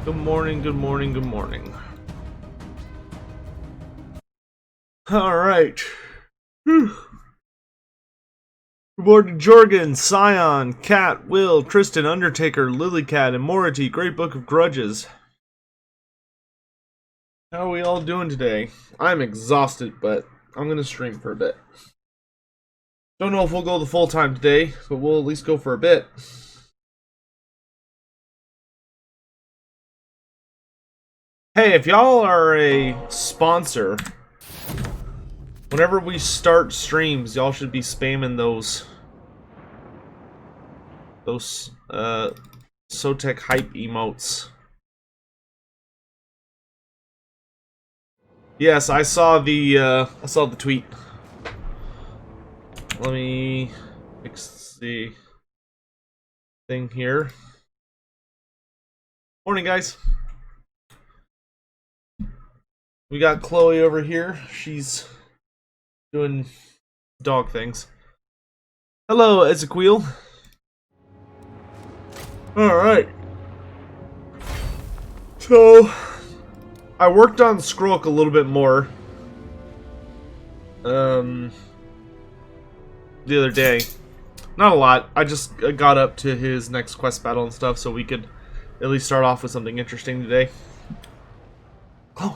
Good morning, good morning, good morning. Alright. Good morning, Jorgen, Scion, Cat, Will, Tristan, Undertaker, Lilycat, Immority, Great Book of Grudges. How are we all doing today? I'm exhausted, but I'm gonna stream for a bit. Don't know if we'll go the full time today, but we'll at least go for a bit. Hey, if y'all are a sponsor, whenever we start streams, y'all should be spamming those Sotek hype emotes. Yes, I saw the tweet. Let me fix the thing here. Morning, guys. We got Chloe over here. She's doing dog things. Hello, Ezequiel. Alright. So, I worked on Skrulk a little bit more. The other day. Not a lot. I just got up to his next quest battle and stuff so we could at least start off with something interesting today. Chloe,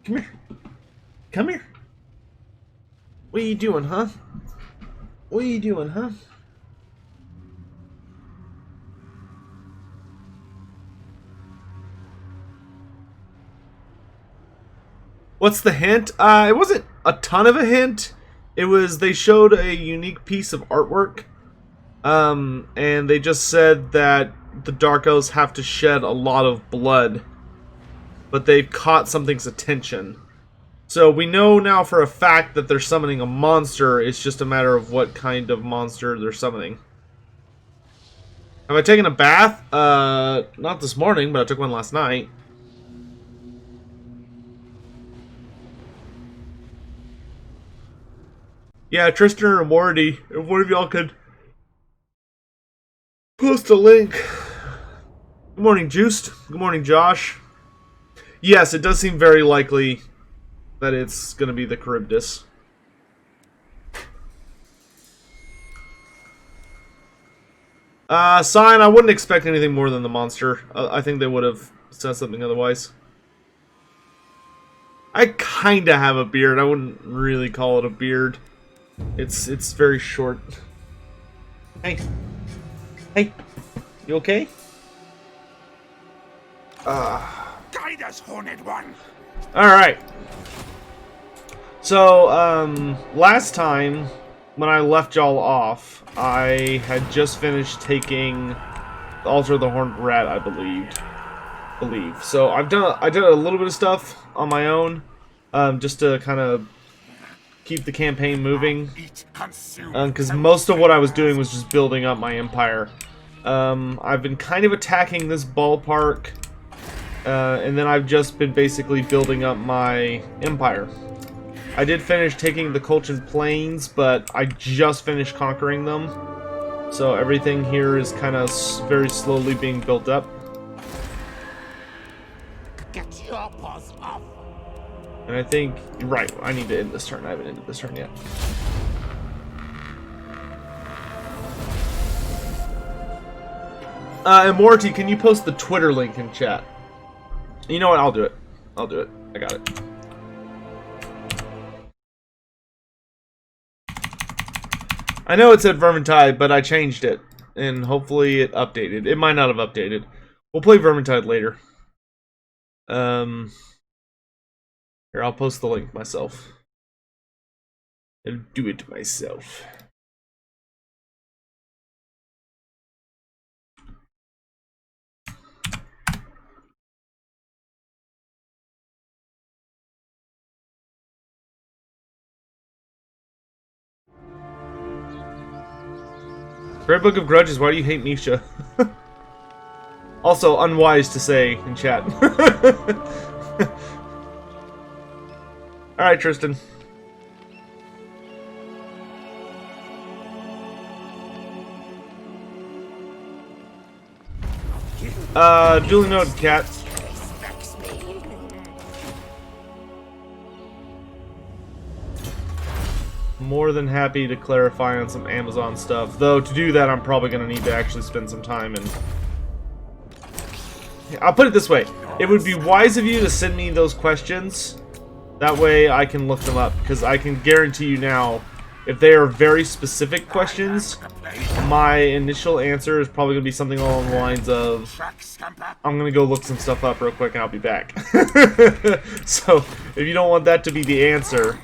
come here. Come here. What are you doing, huh? What are you doing, huh? What's the hint? It wasn't a ton of a hint. It was, they showed a unique piece of artwork. And they just said that the Dark Elves have to shed a lot of blood. But they've caught something's attention. So we know now for a fact that they're summoning a monster. It's just a matter of what kind of monster they're summoning. Have I taken a bath? Not this morning, but I took one last night. Yeah, Tristan or Morty, if one of y'all could post a link. Good morning, Juiced. Good morning, Josh. Yes, it does seem very likely that it's going to be the Charybdis. Sign, I wouldn't expect anything more than the monster. I think they would have said something otherwise. I kinda have a beard. I wouldn't really call it a beard. It's very short. Hey. Hey. You okay? Guide us, Horned One. Alright. So, last time when I left y'all off, I had just finished taking the Altar of the Horned Rat, I believe. So I did a little bit of stuff on my own, just to kind of keep the campaign moving, because most of what I was doing was just building up my empire. I've been kind of attacking this ballpark, and then I've just been basically building up my empire. I did finish taking the Colchian Plains, but I just finished conquering them, so everything here is kind of very slowly being built up. Get your paws off. And I think, right, I need to end this turn. I haven't ended this turn yet. Immorty, can you post the Twitter link in chat? You know what, I'll do it. I got it. I know it said Vermintide, but I changed it. And hopefully it updated. It might not have updated. We'll play Vermintide later. Here, I'll post the link myself. I'll do it myself. Great Book of Grudges, why do you hate Misha? Also, unwise to say in chat. Alright, Tristan. Duly noted, Cat. more than happy to clarify on some Amazon stuff. Though, to do that, I'm probably going to need to actually spend some time and... I'll put it this way. It would be wise of you to send me those questions. That way I can look them up. Because I can guarantee you now, if they are very specific questions, my initial answer is probably going to be something along the lines of, I'm going to go look some stuff up real quick and I'll be back. So, if you don't want that to be the answer,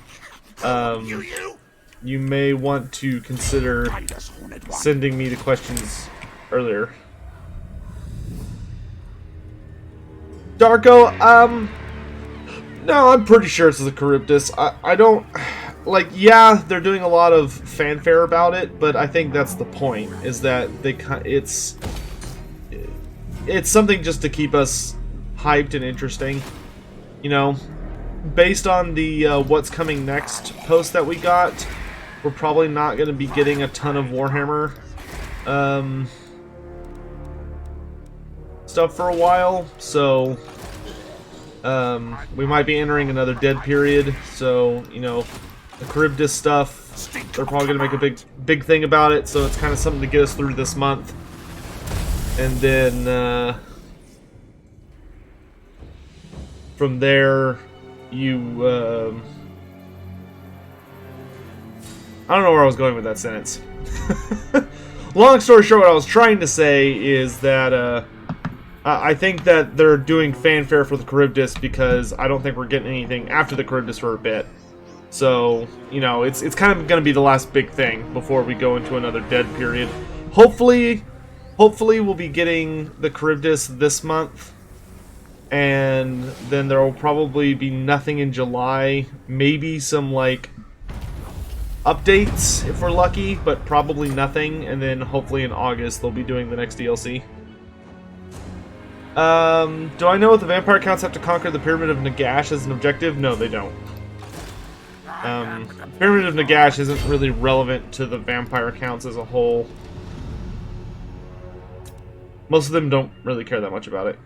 you may want to consider sending me the questions earlier. Darko, no, I'm pretty sure it's the Charybdis. I don't... Like, yeah, they're doing a lot of fanfare about it, but I think that's the point, is that it's something just to keep us hyped and interesting. You know, based on the what's coming next post that we got, we're probably not going to be getting a ton of Warhammer stuff for a while, so we might be entering another dead period, so, you know, the Charybdis stuff, they're probably going to make a big thing about it, so it's kind of something to get us through this month. And then, from there, you, I don't know where I was going with that sentence. Long story short, what I was trying to say is that, I think that they're doing fanfare for the Charybdis because I don't think we're getting anything after the Charybdis for a bit. So, you know, it's kind of going to be the last big thing before we go into another dead period. Hopefully we'll be getting the Charybdis this month. And then there will probably be nothing in July. Maybe some, like, updates if we're lucky, but probably nothing. And then hopefully in August they'll be doing the next DLC. Do I know if the vampire counts have to conquer the Pyramid of Nagash as an objective? No, they don't. Pyramid of Nagash isn't really relevant to the vampire counts as a whole. Most of them don't really care that much about it.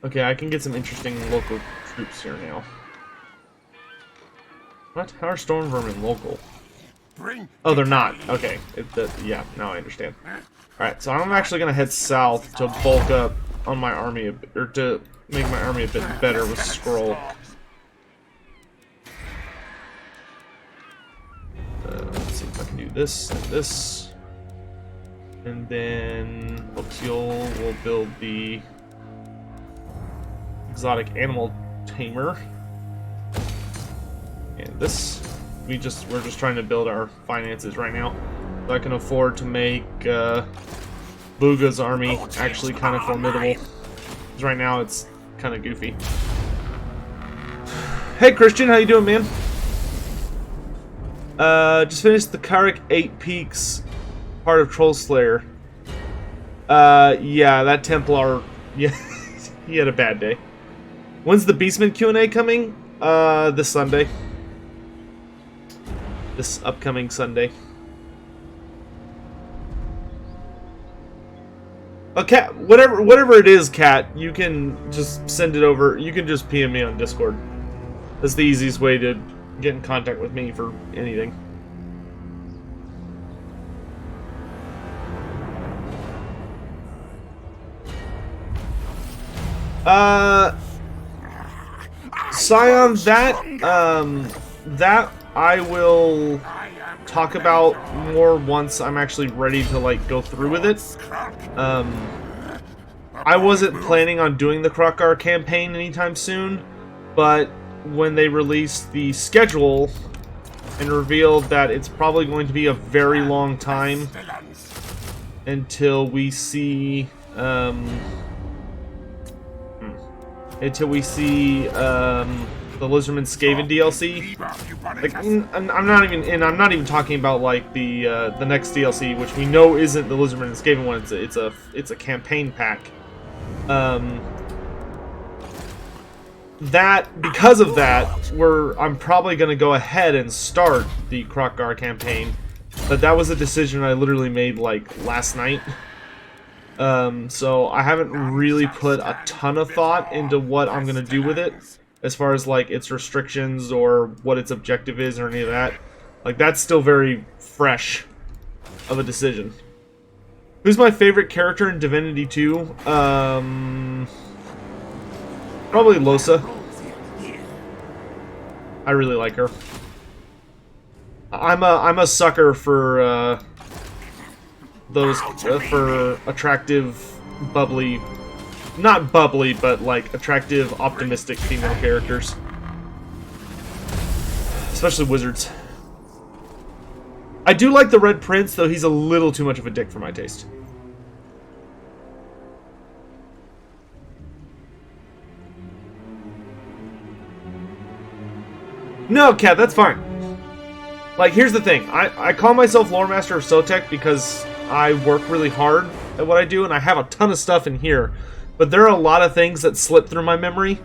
Okay, I can get some interesting local troops here now. What? How are Storm Vermin local? Oh, they're not. Okay. Yeah, now I understand. Alright, so I'm actually going to head south to bulk up on my army, or to make my army a bit better with Skrull. Let's see if I can do this and this. And then Oxiol will build the exotic animal tamer. And this. We're just trying to build our finances right now. So I can afford to make Booga's army actually kind of formidable. Because right now it's kind of goofy. Hey Christian, how you doing, man? Just finished the Karik 8 Peaks part of Troll Slayer. Yeah, that Templar, yeah, he had a bad day. When's the Beastman Q&A coming? This Sunday. This upcoming Sunday. Cat, whatever it is, Cat, you can just send it over. You can just PM me on Discord. That's the easiest way to get in contact with me for anything. Scion, that I will talk about more once I'm actually ready to, like, go through with it. I wasn't planning on doing the Kroq-Gar campaign anytime soon, but when they released the schedule and revealed that it's probably going to be a very long time until we see the Lizardman Skaven DLC. Like, I'm not even talking about, like, the next DLC, which we know isn't the Lizardman and Skaven one. It's a campaign pack. Because of that, I'm probably gonna go ahead and start the Kroq-Gar campaign, but that was a decision I literally made, like, last night. So I haven't really put a ton of thought into what I'm gonna do with it, as far as like its restrictions or what its objective is or any of that. Like, that's still very fresh of a decision. Who's my favorite character in Divinity 2? Probably Lohse. I really like her. I'm a sucker for those for attractive, bubbly, not bubbly, but like attractive, optimistic female characters, especially wizards. I do like the Red Prince, though he's a little too much of a dick for my taste. No, Cat, that's fine. Like, here's the thing. I call myself Lore Master of Sotek because I work really hard at what I do, and I have a ton of stuff in here. But there are a lot of things that slip through my memory.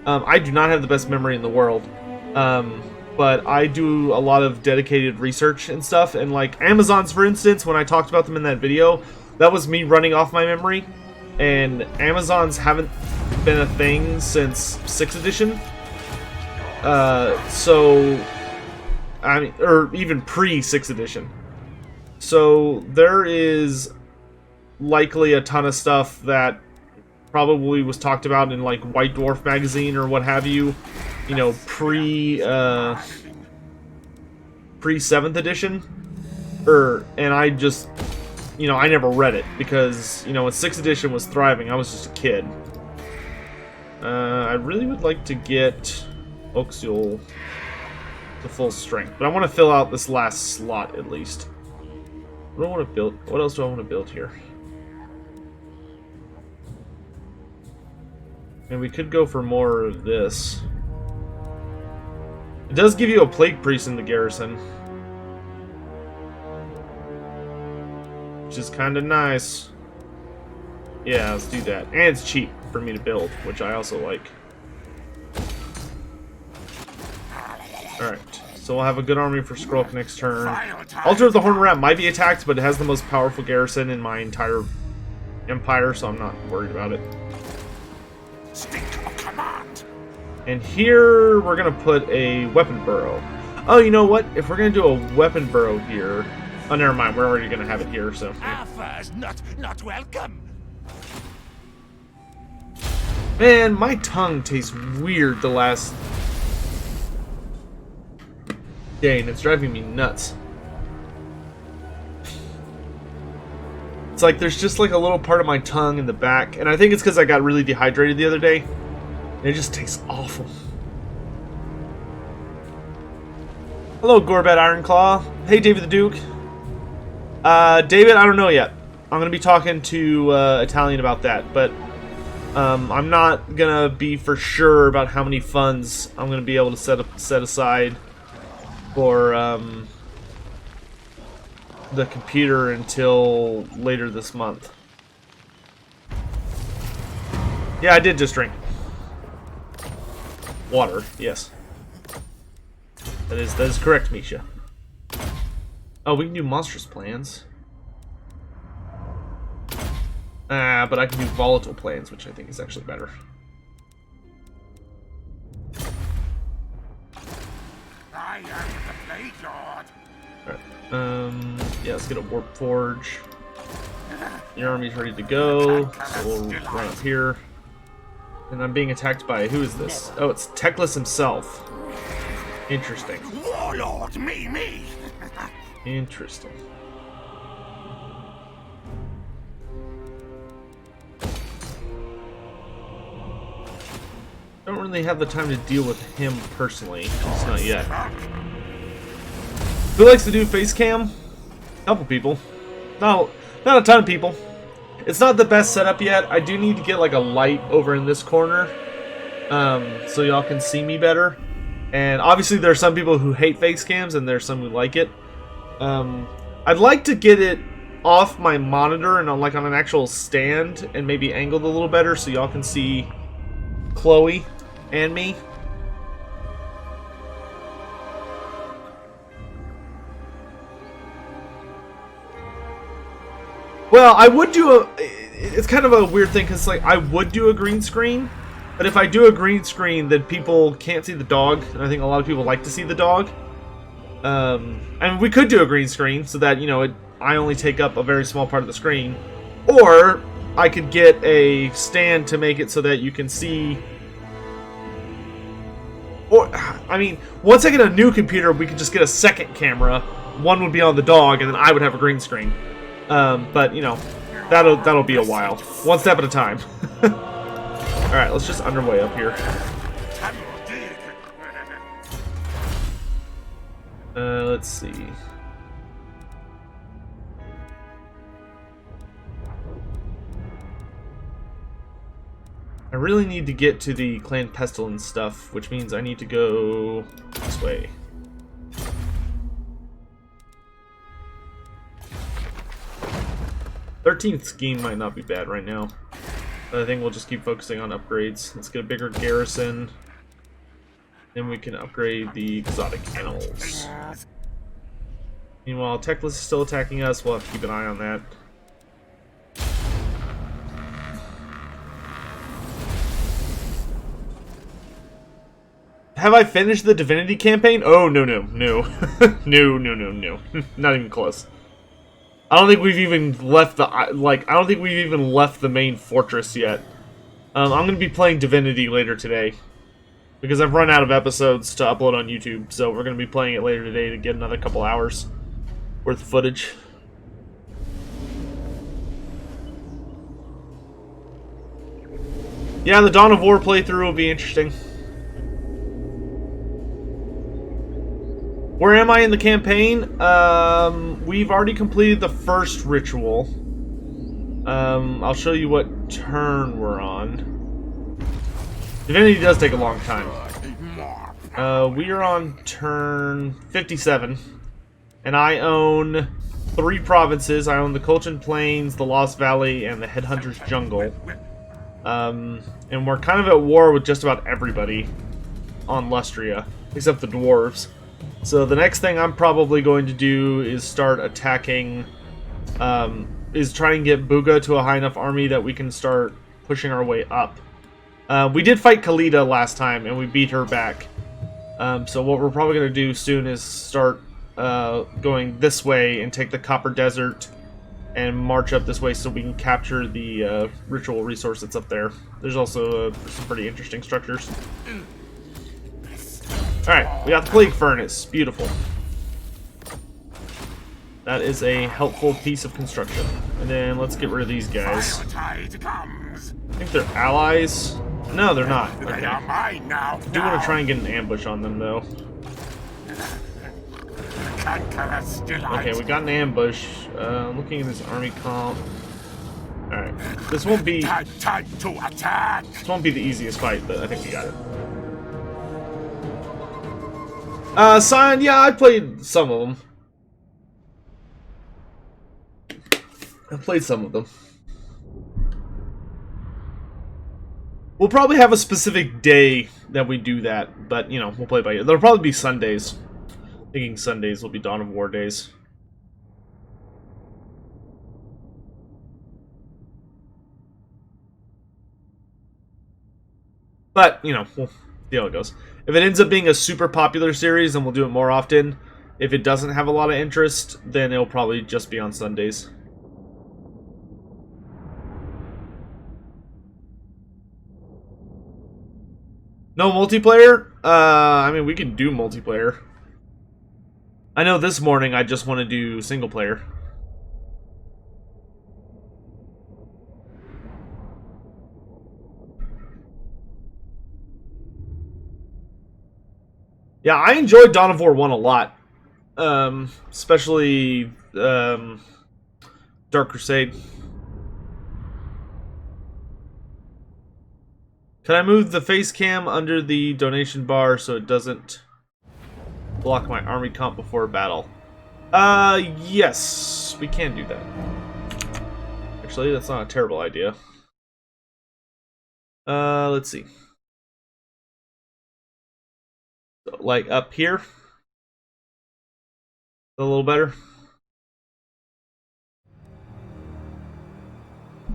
I do not have the best memory in the world. But I do a lot of dedicated research and stuff. And, like, Amazons, for instance, when I talked about them in that video, that was me running off my memory. And Amazons haven't been a thing since 6th edition. So, I mean, or even pre-6th edition. So, there is likely a ton of stuff that probably was talked about in, like, White Dwarf magazine or what have you. You know, pre-7th edition. And I just, you know, I never read it because, you know, when 6th edition was thriving, I was just a kid. I really would like to get Oxial to full strength, but I want to fill out this last slot at least. What do I want to build? What else do I want to build here? And we could go for more of this. It does give you a Plague Priest in the garrison, which is kind of nice. Yeah, let's do that. And it's cheap for me to build, which I also like. Alright, so we'll have a good army for Skrulk next turn. Altar of the Horned Rat might be attacked, but it has the most powerful garrison in my entire empire, so I'm not worried about it. And here, we're going to put a weapon burrow. Oh, you know what? If we're going to do a weapon burrow here... Oh, never mind. We're already going to have it here, so... Offers not welcome. Man, my tongue tastes weird the last... day, and it's driving me nuts. It's like there's just like a little part of my tongue in the back, and I think it's because I got really dehydrated the other day. And it just tastes awful. Hello, Gorbet Ironclaw. Hey, David the Duke. David, I don't know yet. I'm going to be talking to Italian about that, but I'm not going to be for sure about how many funds I'm going to be able to set aside for the computer until later this month. Yeah, I did just drink water. Yes, that is correct, Misha. Oh, we can do monstrous plans. But I can do volatile plans, which I think is actually better. I am the Blade Lord. Alright, yeah, let's get a Warp Forge. Your army's ready to go, so we'll run up here. And I'm being attacked by, who is this? Oh, it's Teclis himself. Interesting. Warlord, me. Interesting. Don't really have the time to deal with him personally, just not yet. Who likes to do face cam? A couple people. Not a ton of people. It's not the best setup yet. I do need to get like a light over in this corner, so y'all can see me better. And obviously there are some people who hate face cams, and there's some who like it. I'd like to get it off my monitor and on an actual stand, and maybe angled a little better so y'all can see Chloe and me. Well, I would do it's kind of a weird thing, because like I would do a green screen, But if I do a green screen, then people can't see the dog, and I think a lot of people like to see the dog. I mean, we could do a green screen so that, you know, I only take up a very small part of the screen. Or I could get a stand to make it so that you can see... Or, I mean, once I get a new computer, we could just get a second camera. One would be on the dog, and then I would have a green screen. But, you know, that'll be a while. One step at a time. Alright, let's just underway up here. Let's see. I really need to get to the Clan Pestilence stuff, which means I need to go this way. "13th scheme might not be bad right now. But I think we'll just keep focusing on upgrades. Let's get a bigger garrison. Then we can upgrade the exotic animals. Meanwhile, Teclis is still attacking us. We'll have to keep an eye on that. Have I finished the Divinity campaign? Oh, no. No. No. Not even close. I don't think we've even left the, I don't think we've even left the main fortress yet. I'm going to be playing Divinity later today. Because I've run out of episodes to upload on YouTube, so we're going to be playing it later today to get another couple hours worth of footage. Yeah, the Dawn of War playthrough will be interesting. Where am I in the campaign? We've already completed the first ritual. I'll show you what turn we're on. Divinity does take a long time. We are on turn 57. And I own 3 provinces. I own the Colchin Plains, the Lost Valley, and the Headhunter's Jungle. And we're kind of at war with just about everybody on Lustria, except the dwarves. So the next thing I'm probably going to do is start attacking, is try and get Buga to a high enough army that we can start pushing our way up. We did fight Khalida last time, and we beat her back. So what we're probably going to do soon is start going this way and take the Copper Desert and march up this way so we can capture the ritual resource that's up there. There's also some pretty interesting structures. Alright, we got the Plague Furnace. Beautiful. That is a helpful piece of construction. And then let's get rid of these guys. I think they're allies. No, they're not. Okay. I do want to try and get an ambush on them, though. Okay, we got an ambush. Looking at this army comp. Alright. This won't be the easiest fight, but I think we got it. Scion, yeah, I played some of them. I played some of them. We'll probably have a specific day that we do that, but, you know, we'll play by ear. There'll probably be Sundays. Thinking Sundays will be Dawn of War days. But, you know, we'll see how it goes. If it ends up being a super popular series, then we'll do it more often. If it doesn't have a lot of interest, then it'll probably just be on Sundays. No multiplayer? I mean, we can do multiplayer. I know this morning I just want to do single player. Yeah, I enjoyed Dawn of War 1 a lot. Especially Dark Crusade. Can I move the face cam under the donation bar so it doesn't block my army comp before a battle? Yes, we can do that. Actually, that's not a terrible idea. Let's see. So, like up here. A little better.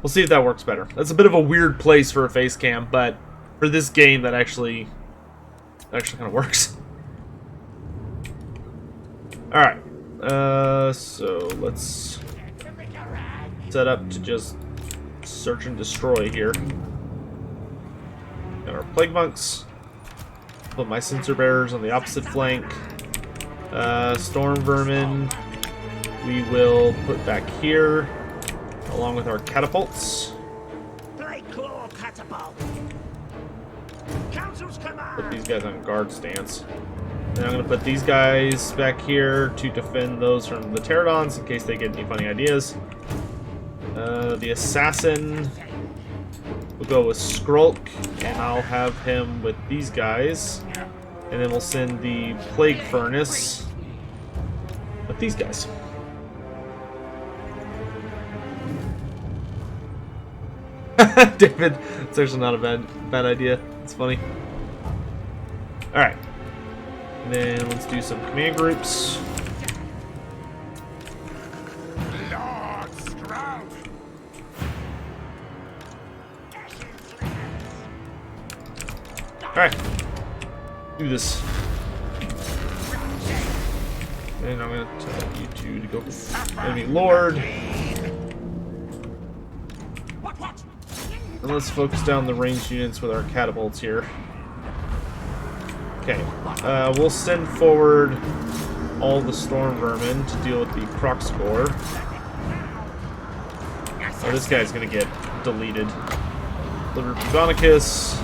We'll see if that works better. That's a bit of a weird place for a face cam, but For this game, that actually kind of works. All right. So let's set up to just search and destroy here. Got our plague monks. Put my sensor bearers on the opposite flank. Storm vermin we will put back here, along with our catapults. Blade claw catapult. Council's Put command. these guys on guard stance. Then I'm going to put these guys back here to defend those from the pterodons in case they get any funny ideas. The assassin will go with Skrulk, and I'll have him with these guys. And then we'll send the plague furnace with these guys. David, it's actually not a bad idea. It's funny. Alright. Then let's do some command groups. Lord Stroud. Alright. Do this. And I'm gonna tell you two to go for enemy lord. What? And let's focus down the ranged units with our catapults here. Okay. We'll send forward all the storm vermin to deal with the Proxgore. Oh, this guy's gonna get deleted. Liber Pudonicus.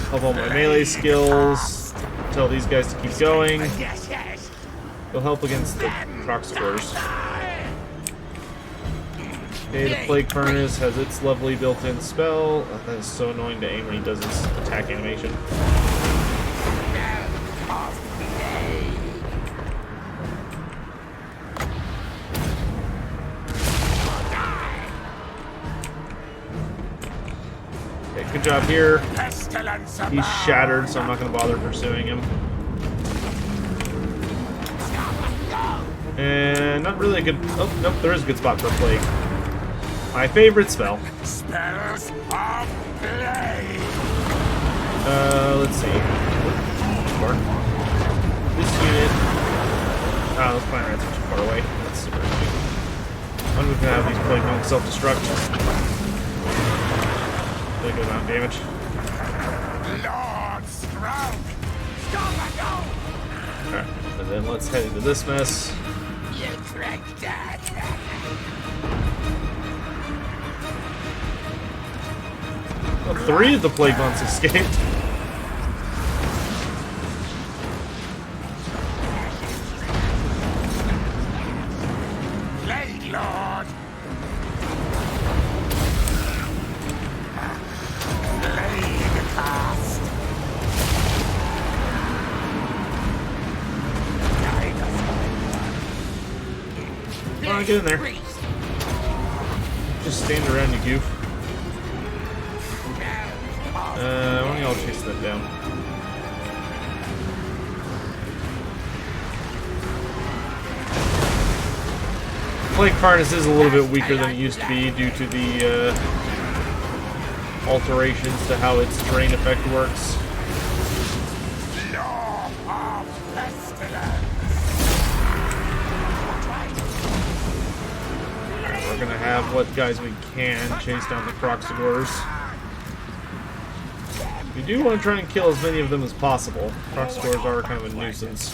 Help all my melee skills. Tell these guys to keep going. Yes, yes. They'll help against the Proxgores. Okay, the Plague Furnace has its lovely built-in spell. That is so annoying to aim when he does his attack animation. Okay, good job here. Pestilence He's shattered, so I'm not going to bother pursuing him. And not really a good... Oh, nope, there is a good spot for a Plague. My favorite spell. Spells of blade. Let's see. This unit... Oh, those plant rats are too far away. That's super annoying. I'm just gonna have these Plague Monks self-destruct. Really good amount of damage. Lord Stroud. Alright, and then let's head into this mess. You tricked us. Well, 3 of the Plague Monks escaped. Blade Lord. Blade cast. Come on, get in there. Just stand around, you goof. Why don't y'all chase that down? Plague Furnace is a little bit weaker than it used to be due to the alterations to how its terrain effect works. Law of pestilence. We're gonna have what guys we can chase down the Proxigores. We do want to try and kill as many of them as possible. Proxigores are kind of a nuisance.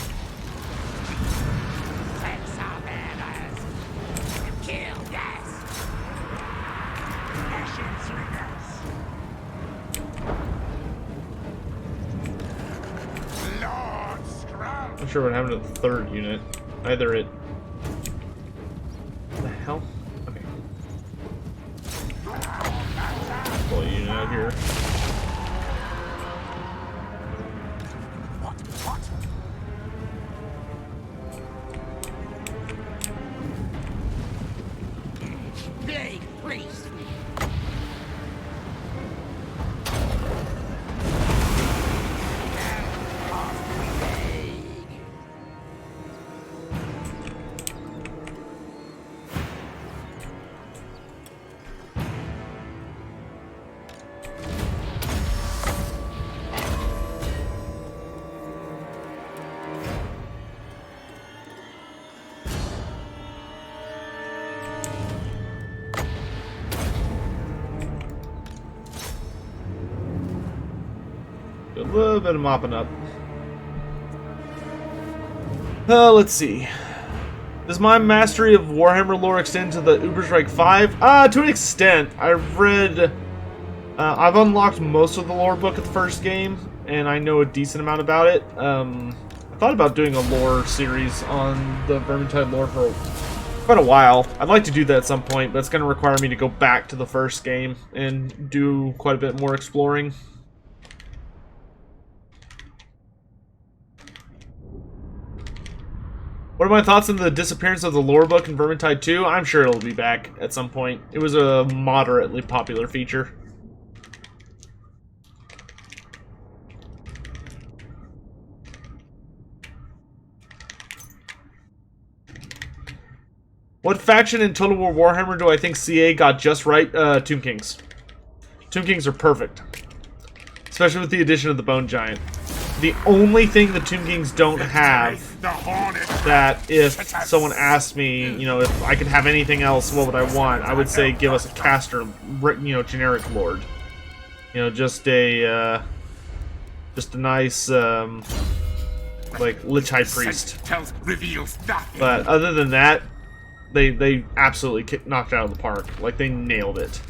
Not sure what happened to the third unit. Either it... What the hell? Okay. Pull a unit out here. What? Blade priest. little bit of mopping up. Let's see. Does my mastery of Warhammer lore extend to the Uberstrike 5? To an extent. I've read... I've unlocked most of the lore book at the first game, and I know a decent amount about it. I thought about doing a lore series on the Vermintide lore for quite a while. I'd like to do that at some point, but it's going to require me to go back to the first game and do quite a bit more exploring. What are my thoughts on the disappearance of the lore book in Vermintide 2? I'm sure it'll be back at some point. It was a moderately popular feature. What faction in Total War Warhammer do I think CA got just right? Tomb Kings. Tomb Kings are perfect. Especially with the addition of the Bone Giant. The only thing the Tomb Kings don't have, that if someone asked me, you know, if I could have anything else, what would I want? I would say give us a caster, you know, generic lord. You know, just a nice, like, Lich High Priest. But other than that, they absolutely knocked it out of the park. Like, they nailed it.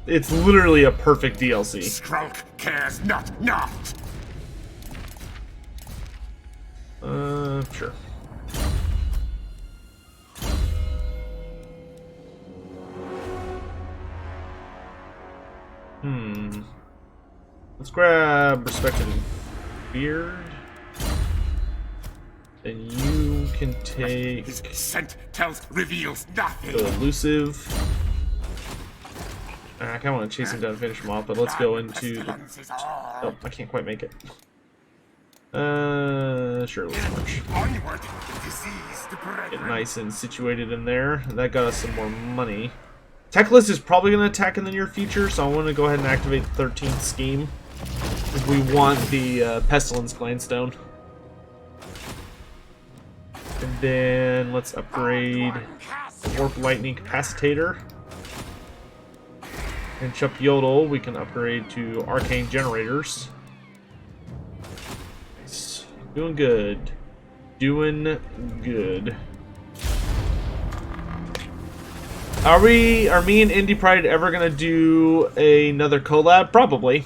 It's literally a perfect DLC. Skrulk cares not. Sure. Let's grab Respected and Feared. Then you can take His scent reveals nothing. the Elusive. I kind of want to chase him down and finish him off, but let's go into the... Oh, I can't quite make it. Sure, let's march. Get nice and situated in there. That got us some more money. Teclis is probably going to attack in the near future, so I want to go ahead and activate the 13th scheme. If we want the Pestilence Grindstone. And then let's upgrade Warp Lightning Capacitator. And Chup Yodel, we can upgrade to Arcane Generators. Nice. Doing good. Doing good. Are me and Indie Pride ever gonna do another collab? Probably.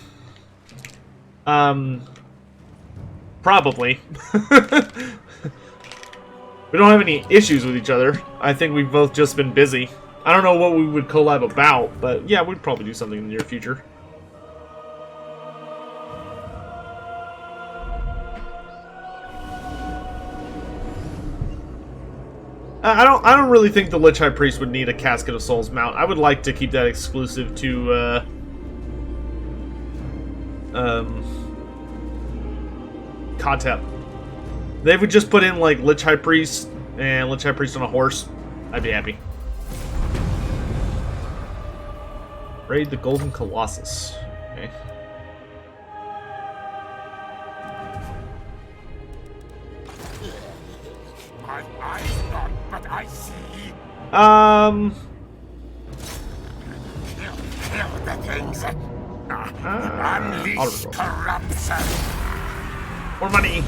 Probably. We don't have any issues with each other. I think we've both just been busy. I don't know what we would collab about, but yeah, we'd probably do something in the near future. I don't really think the Lich High Priest would need a Casket of Souls mount. I would like to keep that exclusive to Kotep. They would just put in like Lich High Priest and Lich High Priest on a horse. I'd be happy. Raid the Golden Colossus. Okay. My eyes not, but I see. Kill the things. Unleash corruption. More money.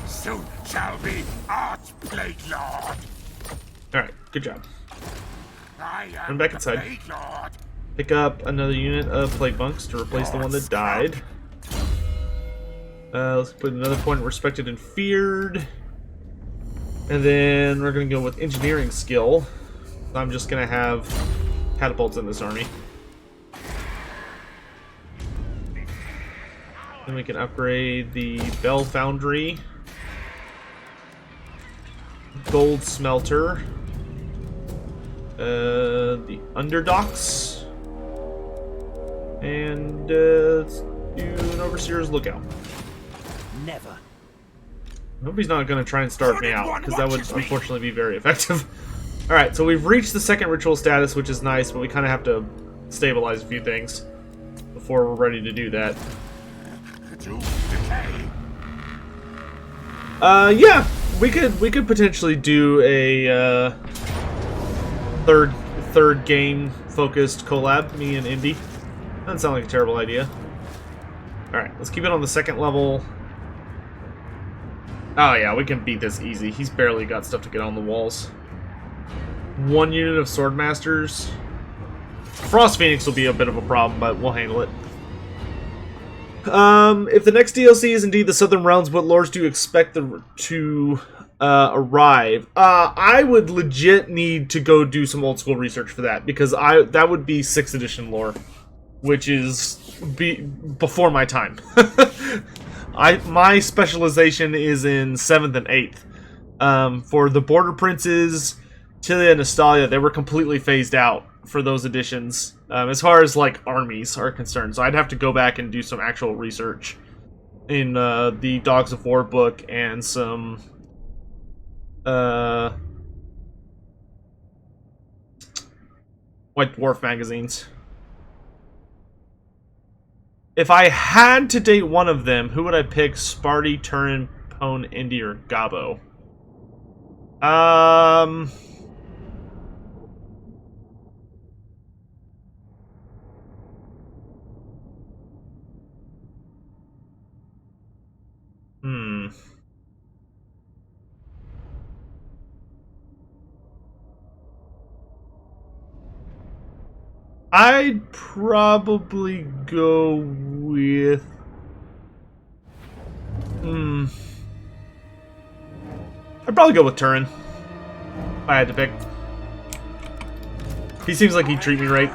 Soon shall be Archplague Lord. Alright, good job. I am Run back the inside. Plague Lord. Pick up another unit of Plague Bunks to replace the one that died. Let's put another point of Respected and Feared. And then we're going to go with Engineering Skill. I'm just going to have catapults in this army. Then we can upgrade the Bell Foundry. Gold Smelter. The Underdocks. And let's do an Overseer's Lookout. Never. Nobody's not going to try and starve me out, because that would unfortunately be very effective. Alright, so we've reached the second ritual status, which is nice, but we kind of have to stabilize a few things before we're ready to do that. Yeah, we could potentially do a third game focused collab, me and Indy. Doesn't sound like a terrible idea. Alright, let's keep it on the second level. Oh yeah, we can beat this easy. He's barely got stuff to get on the walls. 1 unit of Swordmasters. Frost Phoenix will be a bit of a problem, but we'll handle it. If the next DLC is indeed the Southern Realms, what lores do you expect to arrive? I would legit need to go do some old school research for that, because that would be 6th edition lore, which is before my time. My specialization is in 7th and 8th. For the Border Princes, Tilia and Nestalia, they were completely phased out for those editions, as far as like armies are concerned. So I'd have to go back and do some actual research in the Dogs of War book and some White Dwarf magazines. If I had to date one of them, who would I pick? Sparty, Turin, Pone, Indy, or Gabo? I'd probably go with... I'd probably go with Turin, if I had to pick. He seems like he'd treat me right.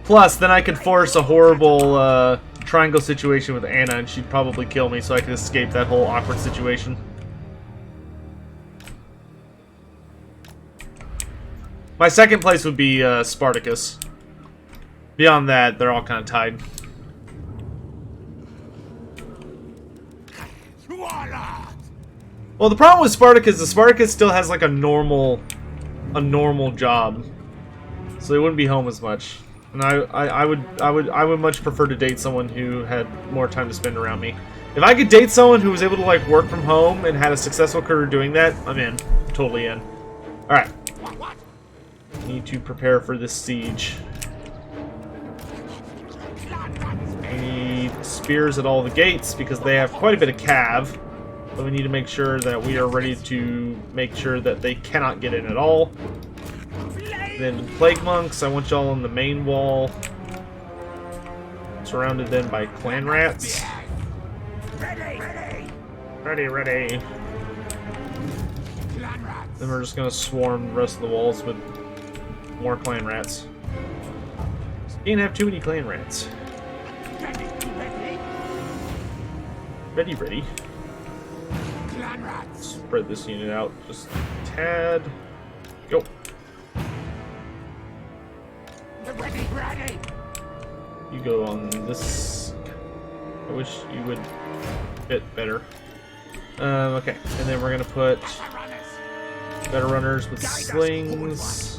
Plus, then I could force a horrible triangle situation with Anna, and she'd probably kill me, so I could escape that whole awkward situation. My second place would be Spartacus. Beyond that, they're all kind of tied. Well, the problem with Spartacus is Spartacus still has like a normal job, so they wouldn't be home as much. And I would much prefer to date someone who had more time to spend around me. If I could date someone who was able to like work from home and had a successful career doing that, I'm in. I'm totally in. All right. Need to prepare for this siege. We need spears at all the gates because they have quite a bit of cav. But we need to make sure that we are ready to make sure that they cannot get in at all. Then plague monks, I want y'all on the main wall. Surrounded then by clan rats. Ready. Then we're just gonna swarm the rest of the walls with more clan rats. Can't have too many clan rats. Ready. Spread this unit out just a tad. Go. You go on this. I wish you would fit better. Okay, and then we're gonna put better runners with slings.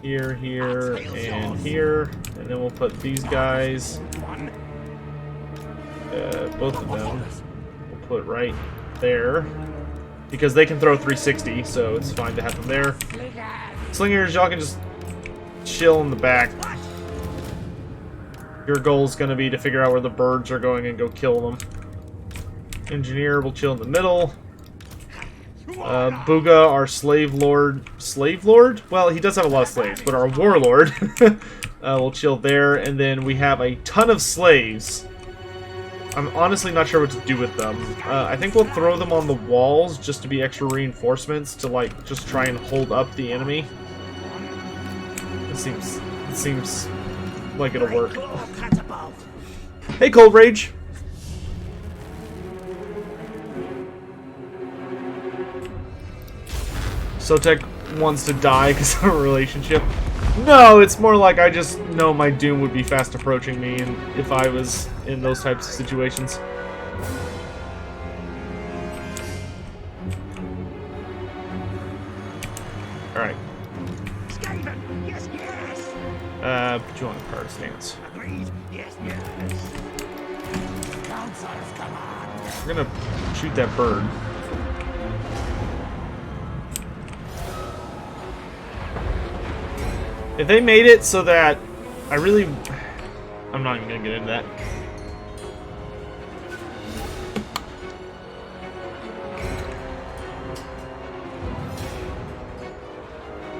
Here, and here. And then we'll put these guys, both of them, we'll put right there. Because they can throw 360, so it's fine to have them there. Slingers, y'all can just chill in the back. Your goal is going to be to figure out where the birds are going and go kill them. Engineer will chill in the middle. Booga, our slave lord. Slave lord? Well, he does have a lot of slaves, but our warlord will chill there. And then we have a ton of slaves. I'm honestly not sure what to do with them. I think we'll throw them on the walls just to be extra reinforcements to, like, just try and hold up the enemy. It seems like it'll work. Hey, Cold Rage! Sotek wants to die because of a relationship. No, it's more like I just know my doom would be fast approaching me and if I was in those types of situations. Alright. Put you on a card stance. We're gonna shoot that bird. If they made it so that I really... I'm not even gonna get into that.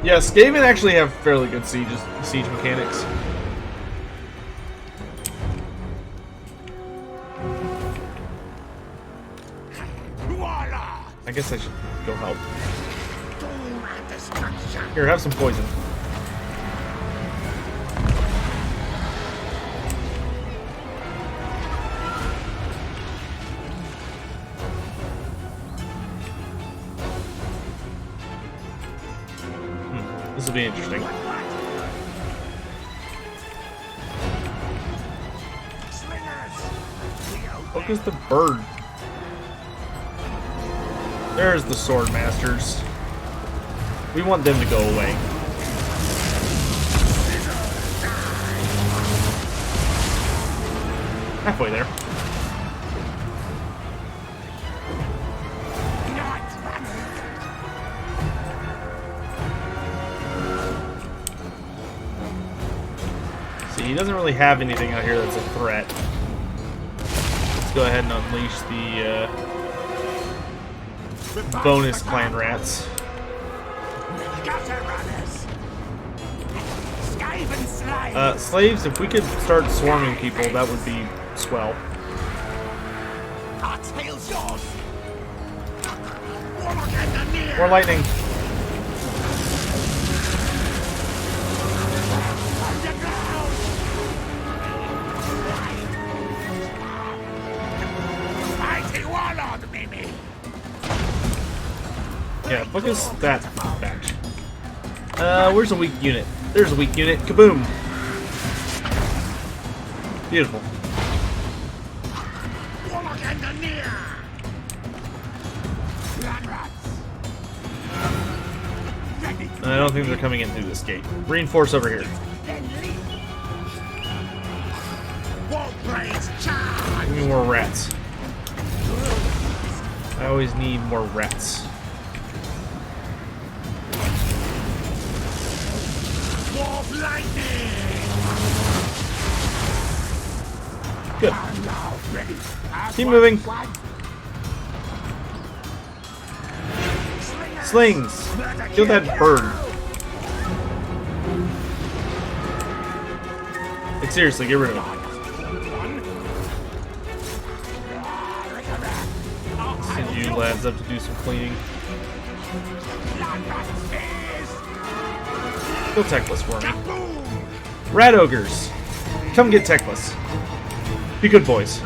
Yeah, Skaven actually have fairly good siege mechanics. Voila! I guess I should go help. Doom and destruction. Here, have some poison. This will be interesting. Focus the bird. There's the sword masters. We want them to go away. Halfway there. See, he doesn't really have anything out here that's a threat. Let's go ahead and unleash the bonus clan rats. Slaves, if we could start swarming people, that would be swell. Our tail's yours. More lightning. Mighty warlord, Mimi. Yeah, focus that batch. Where's a weak unit? There's a weak unit. Kaboom! Beautiful. Warlock and the near. Land rats. Ready. I don't think they're coming in through this gate. Reinforce over here. Then leap. War blades charge. Give me more rats. I always need more rats. War lightning. Good. I'm now ready. Keep moving. Slings! Kill that bird. Like, seriously, get rid of him. Send you lads up to do some cleaning. Kill Teclis for me. Rat ogres! Come get Teclis. Be good boys.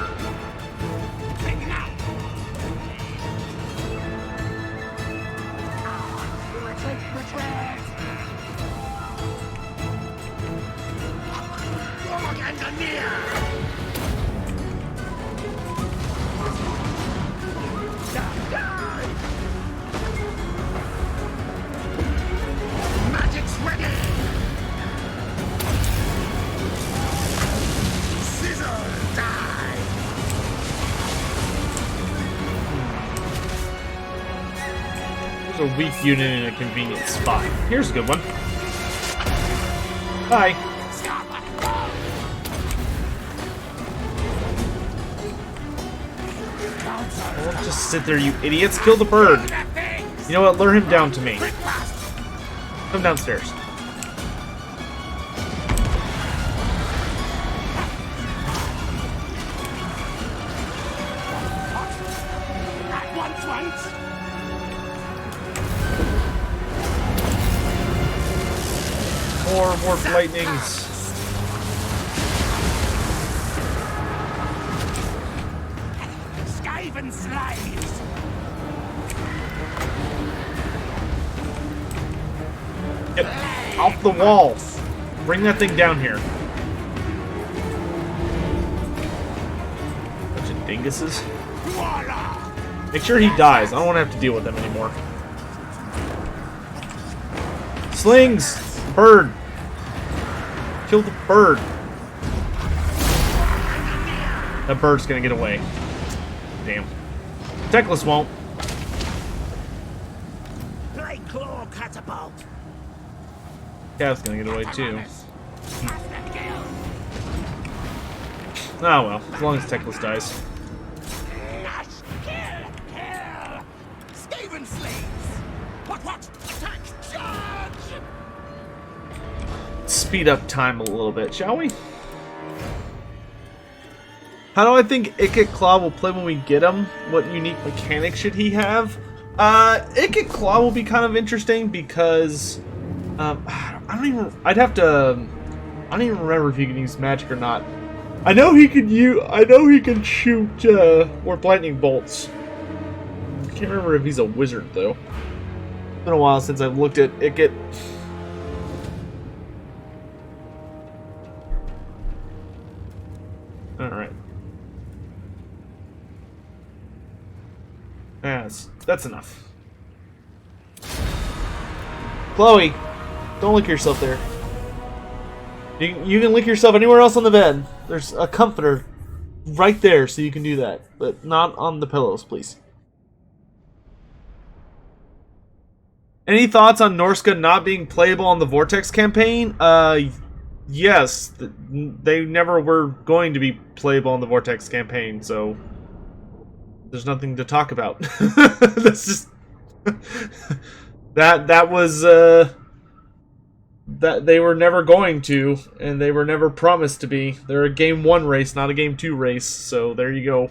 Magic's ready. Sizzle die. There's a weak unit in a convenient spot. Here's a good one. Bye. Don't just sit there, you idiots. Kill the bird. You know what? Lure him down to me. Come downstairs. More warp lightnings. Skaven slaves. Get off the wall. Bring that thing down here. Bunch of dinguses. Make sure he dies. I don't want to have to deal with them anymore. Slings! Bird! Kill the bird. That bird's gonna get away. Damn. Teclis won't. Play claw catapult. Cav's gonna get away too. Oh well, as long as Teclis dies. Skaven slaves! What? Attack! Charge! Speed up time a little bit, shall we? How do I think Ikit Claw will play when we get him? What unique mechanics should he have? Ikit Claw will be kind of interesting because I don't even remember if he can use magic or not. I know he can shoot warp lightning bolts. I can't remember if he's a wizard though. It's been a while since I've looked at Ikit. Alright. That's enough. Chloe, don't lick yourself there. You can lick yourself anywhere else on the bed. There's a comforter right there, so you can do that. But not on the pillows, please. Any thoughts on Norska not being playable on the Vortex campaign? Yes. They never were going to be playable on the Vortex campaign, so there's nothing to talk about. That's just... that was, that they were never going to, and they were never promised to be. They're a Game 1 race, not a Game 2 race, so there you go.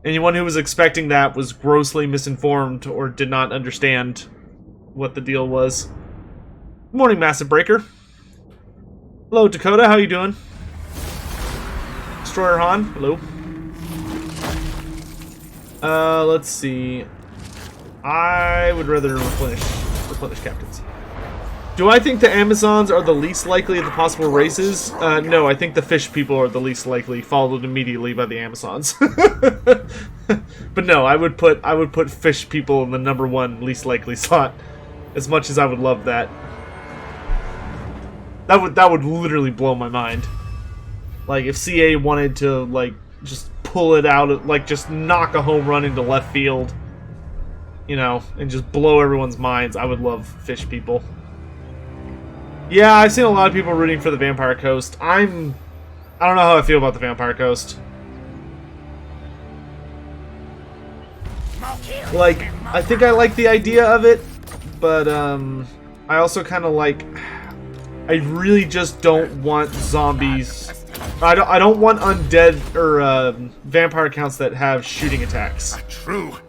Anyone who was expecting that was grossly misinformed or did not understand what the deal was. Good morning, Massive Breaker. Hello, Dakota, how you doing? Destroyer Han, hello. Let's see. I would rather replenish captains. Do I think the Amazons are the least likely of the possible races? No, I think the fish people are the least likely, followed immediately by the Amazons. But no, I would put fish people in the #1 least likely slot. As much as I would love that. That would literally blow my mind. Like if CA wanted to like just pull it out, like just knock a home run into left field, you know, and just blow everyone's minds, I would love fish people. Yeah, I've seen a lot of people rooting for the Vampire Coast. I don't know how I feel about the Vampire Coast. Like, I think I like the idea of it, but I also kind of like... I really just don't want zombies... I don't want undead or vampire counts that have shooting attacks.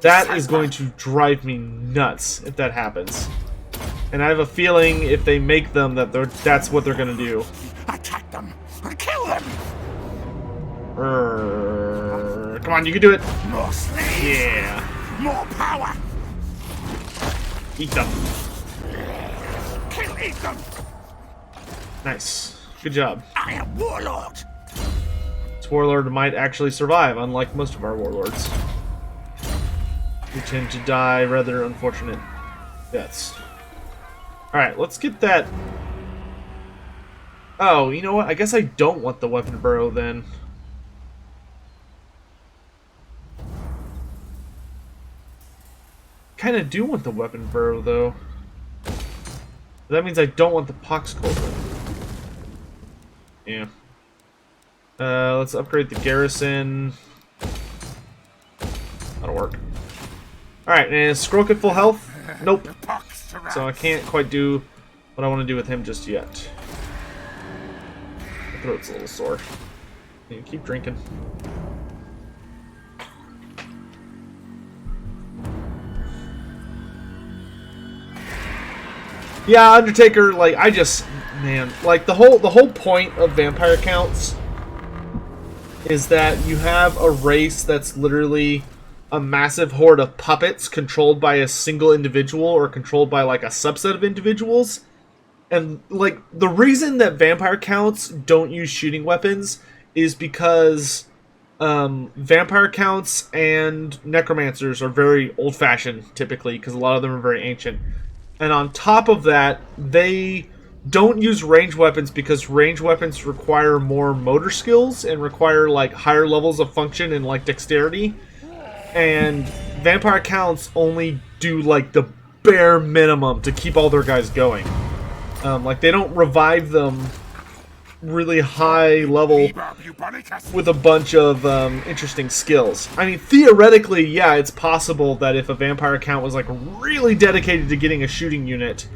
That is going to drive me nuts if that happens. And I have a feeling if they make them that's what they're gonna do. Attack them! Kill them! Come on, you can do it. More slaves! Yeah. More power! Eat them. Eat them! Nice. Good job. I am Warlord! This Warlord might actually survive, unlike most of our Warlords. We tend to die rather unfortunate deaths. Alright, let's get that... Oh, you know what? I guess I don't want the Weapon Burrow then. Kinda do want the Weapon Burrow though. That means I don't want the Pox Cauldron. Yeah. Let's upgrade the garrison. That'll work. Alright, and is Skroak at full health? Nope. So I can't quite do what I want to do with him just yet. My throat's a little sore. You keep drinking. Yeah, Undertaker, like, man, like, the whole point of vampire counts is that you have a race that's literally a massive horde of puppets controlled by a single individual or controlled by, like, a subset of individuals. And, like, the reason that vampire counts don't use shooting weapons is because vampire counts and necromancers are very old-fashioned, typically, because a lot of them are very ancient. And on top of that, they don't use ranged weapons because ranged weapons require more motor skills and require, like, higher levels of function and, like, dexterity. And vampire counts only do, like, the bare minimum to keep all their guys going. Like, they don't revive them really high level Viva Bubonicus! with a bunch of interesting skills. I mean, theoretically, yeah, it's possible that if a vampire account was like really dedicated to getting a shooting unit,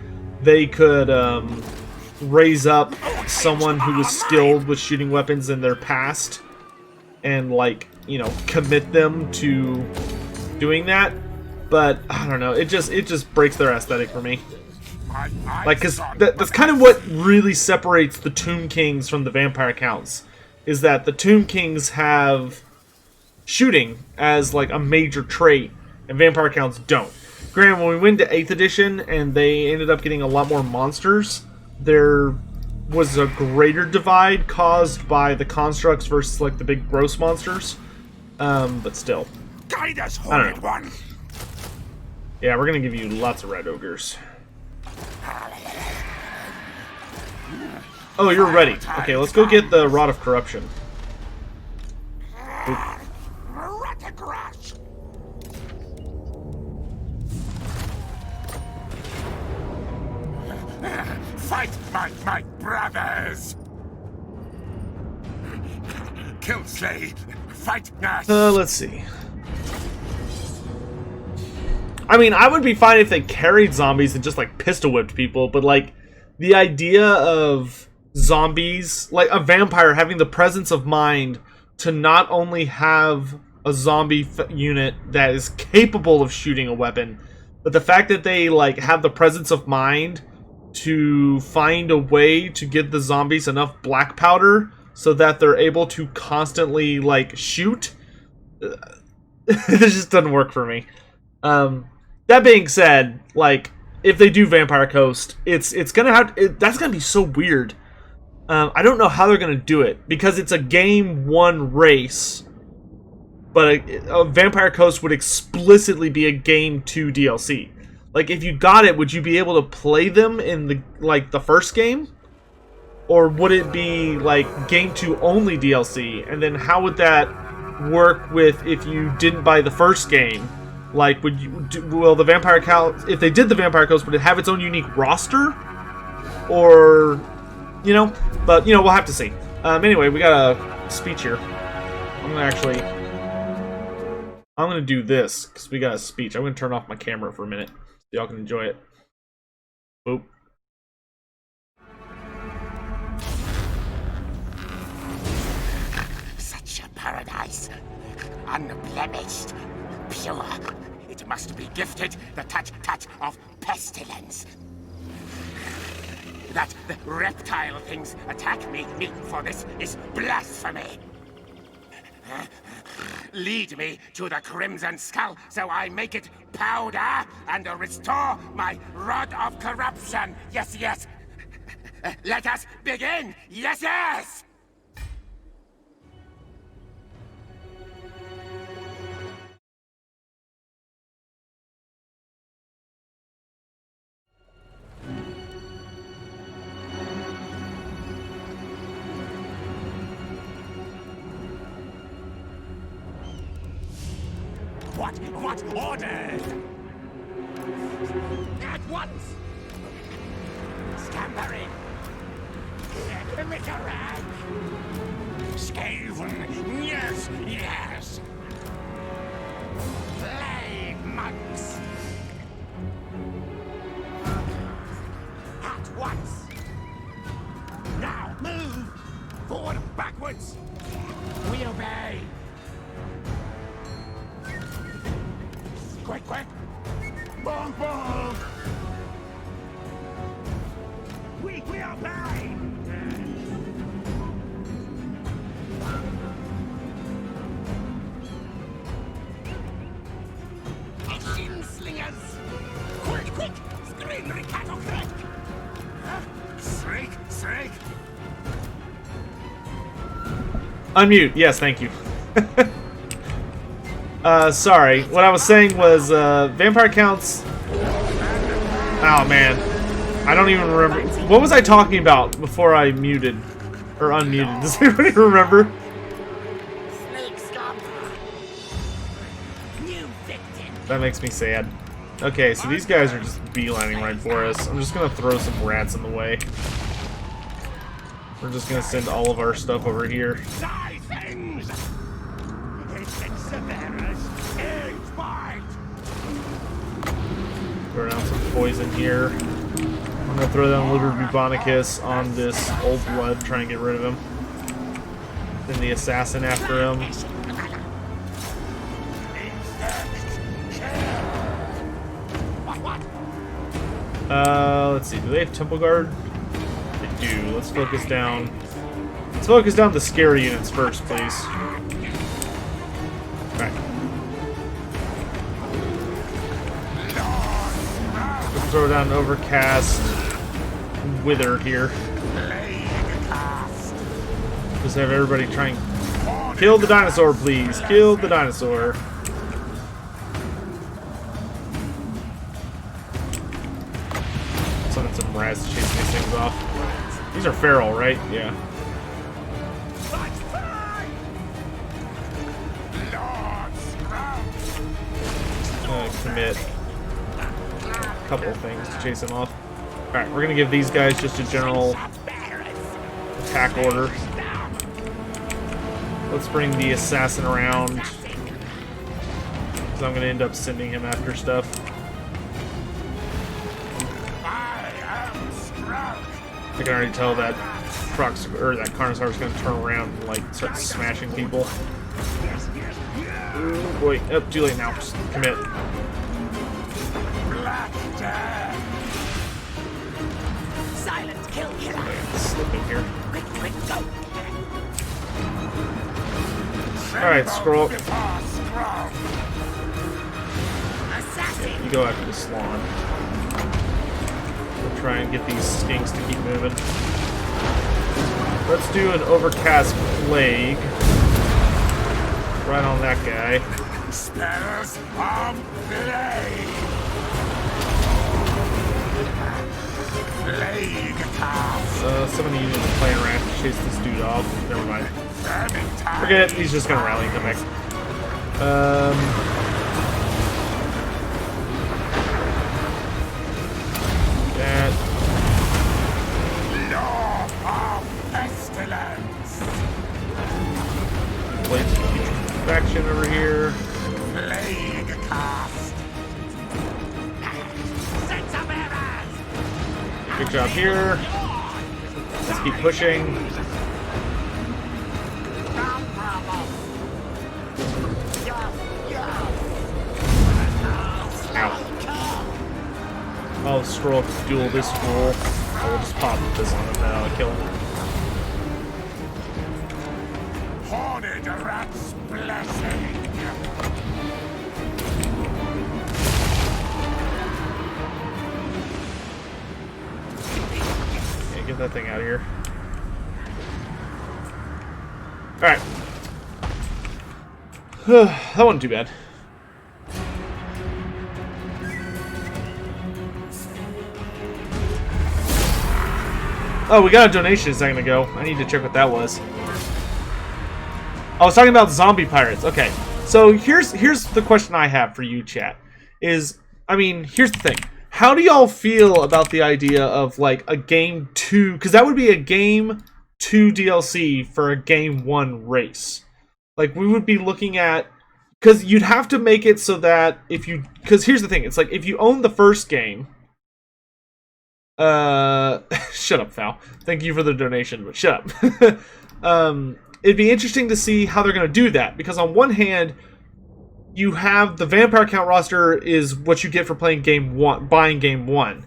they could raise up someone who was skilled with shooting weapons in their past and, like, you know, commit them to doing that. But I don't know, it just breaks their aesthetic for me. Like, because that's kind of what really separates the Tomb Kings from the Vampire Counts, is that the Tomb Kings have shooting as, like, a major trait, and Vampire Counts don't. Granted, when we went to 8th edition and they ended up getting a lot more monsters, there was a greater divide caused by the constructs versus, like, the big gross monsters. But still. Guide us, I don't Horrid One! Yeah, we're gonna give you lots of red ogres. Oh, you're ready. Okay, let's go get the Rod of Corruption. Oop. Ratagrush! Fight my brothers! Killslay! Fight Nash! Let's see. I mean, I would be fine if they carried zombies and just, like, pistol whipped people, but, like, the idea of zombies, like a vampire having the presence of mind to not only have a zombie unit that is capable of shooting a weapon, but the fact that they, like, have the presence of mind to find a way to get the zombies enough black powder so that they're able to constantly, like, shoot. It just doesn't work for me. That being said, like, if they do Vampire Coast, it's gonna have that's gonna be so weird. I don't know how they're gonna do it because it's a game 1 race, but a Vampire Coast would explicitly be a game 2 DLC. Like, if you got it, would you be able to play them in the first game? Or would it be, like, game 2 only DLC? And then how would that work with if you didn't buy the first game? Like, will the Vampire Coast, if they did the Vampire Coast, would it have its own unique roster? Or, you know, but, you know, we'll have to see. Anyway, we got a speech here. I'm gonna do this, because we got a speech. I'm gonna turn off my camera for a minute, so y'all can enjoy it. Boop. Such a paradise. Unblemished. Pure. It must be gifted the touch of pestilence. That the reptile things attack me for this is blasphemy. Lead me to the Crimson Skull so I make it powder and restore my Rod of Corruption. Yes, yes. Let us begin. Yes, yes. What orders? At once! Scampering! Emitterac! Skaven! Yes, yes! Plague monks! At once! Now, move! Forward and backwards! We obey! Quick, quick! Bonk, bonk! We obey! Action slingers! Quick, quick! Screen Ricato Crack! Shriek, shriek! Unmute. Yes, thank you. Sorry. What I was saying was, Vampire Counts... Oh, man. I don't even remember. What was I talking about before I muted? Or unmuted? Does anybody remember? Snake scum! New victim! That makes me sad. Okay, so these guys are just beelining right for us. I'm just gonna throw some rats in the way. We're just gonna send all of our stuff over here. Die things! Throw down some poison here. I'm gonna throw down Liber Bubonicus on this old blood, try and get rid of him. Then the assassin after him. Let's see. Do they have Temple Guard? They do. Let's focus down. Let's focus down the scary units first, please. Alright. Let's throw down Overcast. Wither here. Just have everybody try and kill the dinosaur, please. Kill the dinosaur. Summon some rats to chase these things off. These are feral, right? Yeah. Commit a couple of things to chase him off. Alright, we're gonna give these guys just a general attack order. Let's bring the assassin around, because I'm gonna end up sending him after stuff. I can already tell that that Carnosaur is gonna turn around and like start smashing people. Oh boy, oh, too late now. Just commit. Silent kill killer. Okay, slip in here. Quick, quick, go. Alright, scroll. Assassin. You go after the Slawn. We'll try and get these skinks to keep moving. Let's do an Overcast Plague. Right on that guy. Spells of Plague. Plague cast. Some of the units are playing around to chase this dude off. Never mind. Forget it, he's just gonna rally and come back. That. Law of pestilence. Place faction over here. Plague cast. Sense of errors. Good job here. Let's keep pushing. I'll scroll duel this fool. I will just pop this on him now and kill him. Horned rat's blessing. Yeah, get that thing out of here. Alright. That wasn't too bad. Oh, we got a donation a second ago. I need to check what that was. I was talking about zombie pirates. Okay, so here's the question I have for you, chat. Here's the thing. How do y'all feel about the idea of like a game 2? Because that would be a game 2 DLC for a game 1 race. Like we would be looking at, because you'd have to make it so that because here's the thing. It's like if you own the first game. Shut up, Fal. Thank you for the donation, but shut up. It'd be interesting to see how they're going to do that, because on one hand, you have the Vampire Count roster is what you get for playing game 1, buying game 1.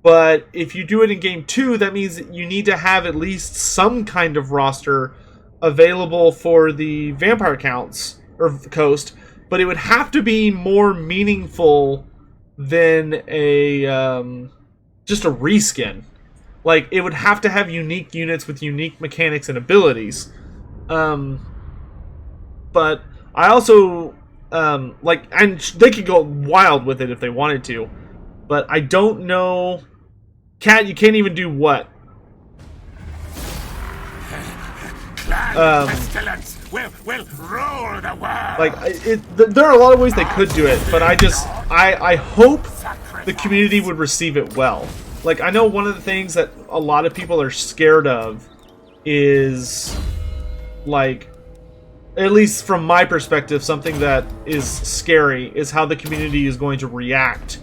But if you do it in game 2, that means that you need to have at least some kind of roster available for the Vampire Counts, or Coast, but it would have to be more meaningful than a, just a reskin. Like, it would have to have unique units with unique mechanics and abilities. But I also, and they could go wild with it if they wanted to. But I don't know... Cat, you can't even do what? Pestilence. will rule the world. Like, there are a lot of ways they could do it, but I hope the community would receive it well. Like, I know one of the things that a lot of people are scared of is, like, at least from my perspective, something that is scary is how the community is going to react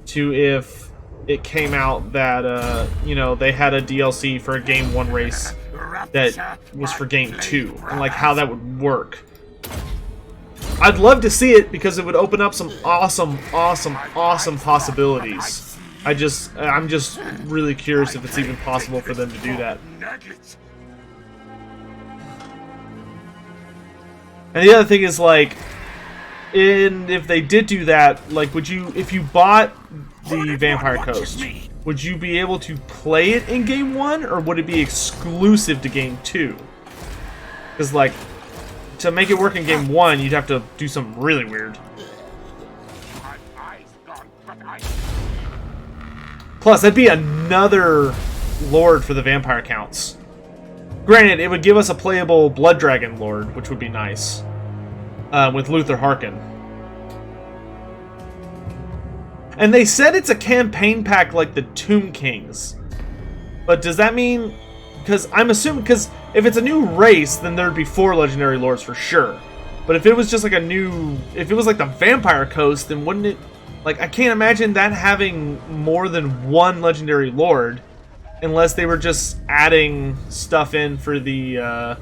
to if it came out that, you know, they had a DLC for a Game 1 race that was for Game 2, and, like, how that would work. I'd love to see it because it would open up some awesome possibilities. I'm just really curious if it's even possible for them to do that. And the other thing is, like, if they did do that, like, would you, if you bought the Vampire Coast, would you be able to play it in Game 1, or would it be exclusive to Game 2? Because, like, to make it work in Game 1, you'd have to do something really weird. Plus, that'd be another Lord for the Vampire Counts. Granted, it would give us a playable Blood Dragon Lord, which would be nice. With Luther Harkin. And they said it's a campaign pack like the Tomb Kings. But does that mean... Because I'm assuming... Because if it's a new race, then there'd be 4 Legendary Lords for sure. But if it was just like a new... If it was like the Vampire Coast, then wouldn't it... Like, I can't imagine that having more than 1 Legendary Lord. Unless they were just adding stuff in for the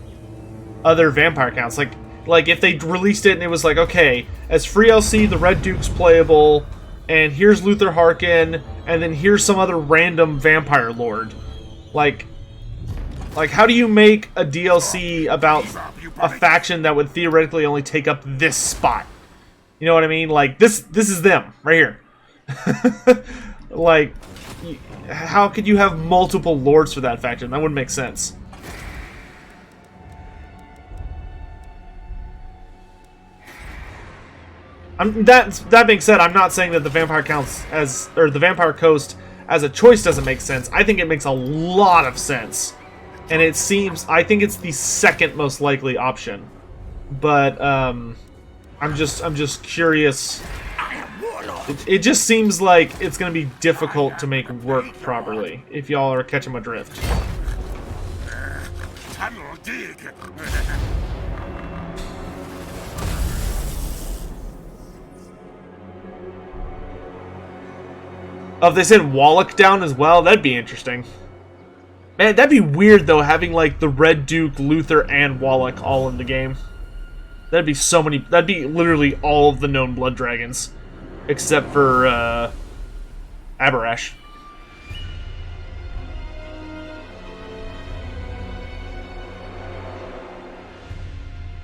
other Vampire Counts. Like if they released it and it was like, okay, as free LC, the Red Duke's playable, and here's Luther Harkin, and then here's some other random Vampire Lord. Like how do you make a DLC about a faction that would theoretically only take up this spot? You know what I mean? Like, this is them, right here. Like, how could you have multiple lords for that faction? That wouldn't make sense. That being said, I'm not saying that the Vampire Counts the Vampire Coast as a choice doesn't make sense. I think it makes a lot of sense. And I think it's the second most likely option. But, I'm just curious. It just seems like it's going to be difficult to make work properly, if y'all are catching my drift. Tunnel dig. Oh, if they said Wallach down as well, that'd be interesting. Man, that'd be weird, though, having, like, the Red Duke, Luther, and Wallach all in the game. That'd be so many... That'd be literally all of the known Blood Dragons. Except for, Aberash.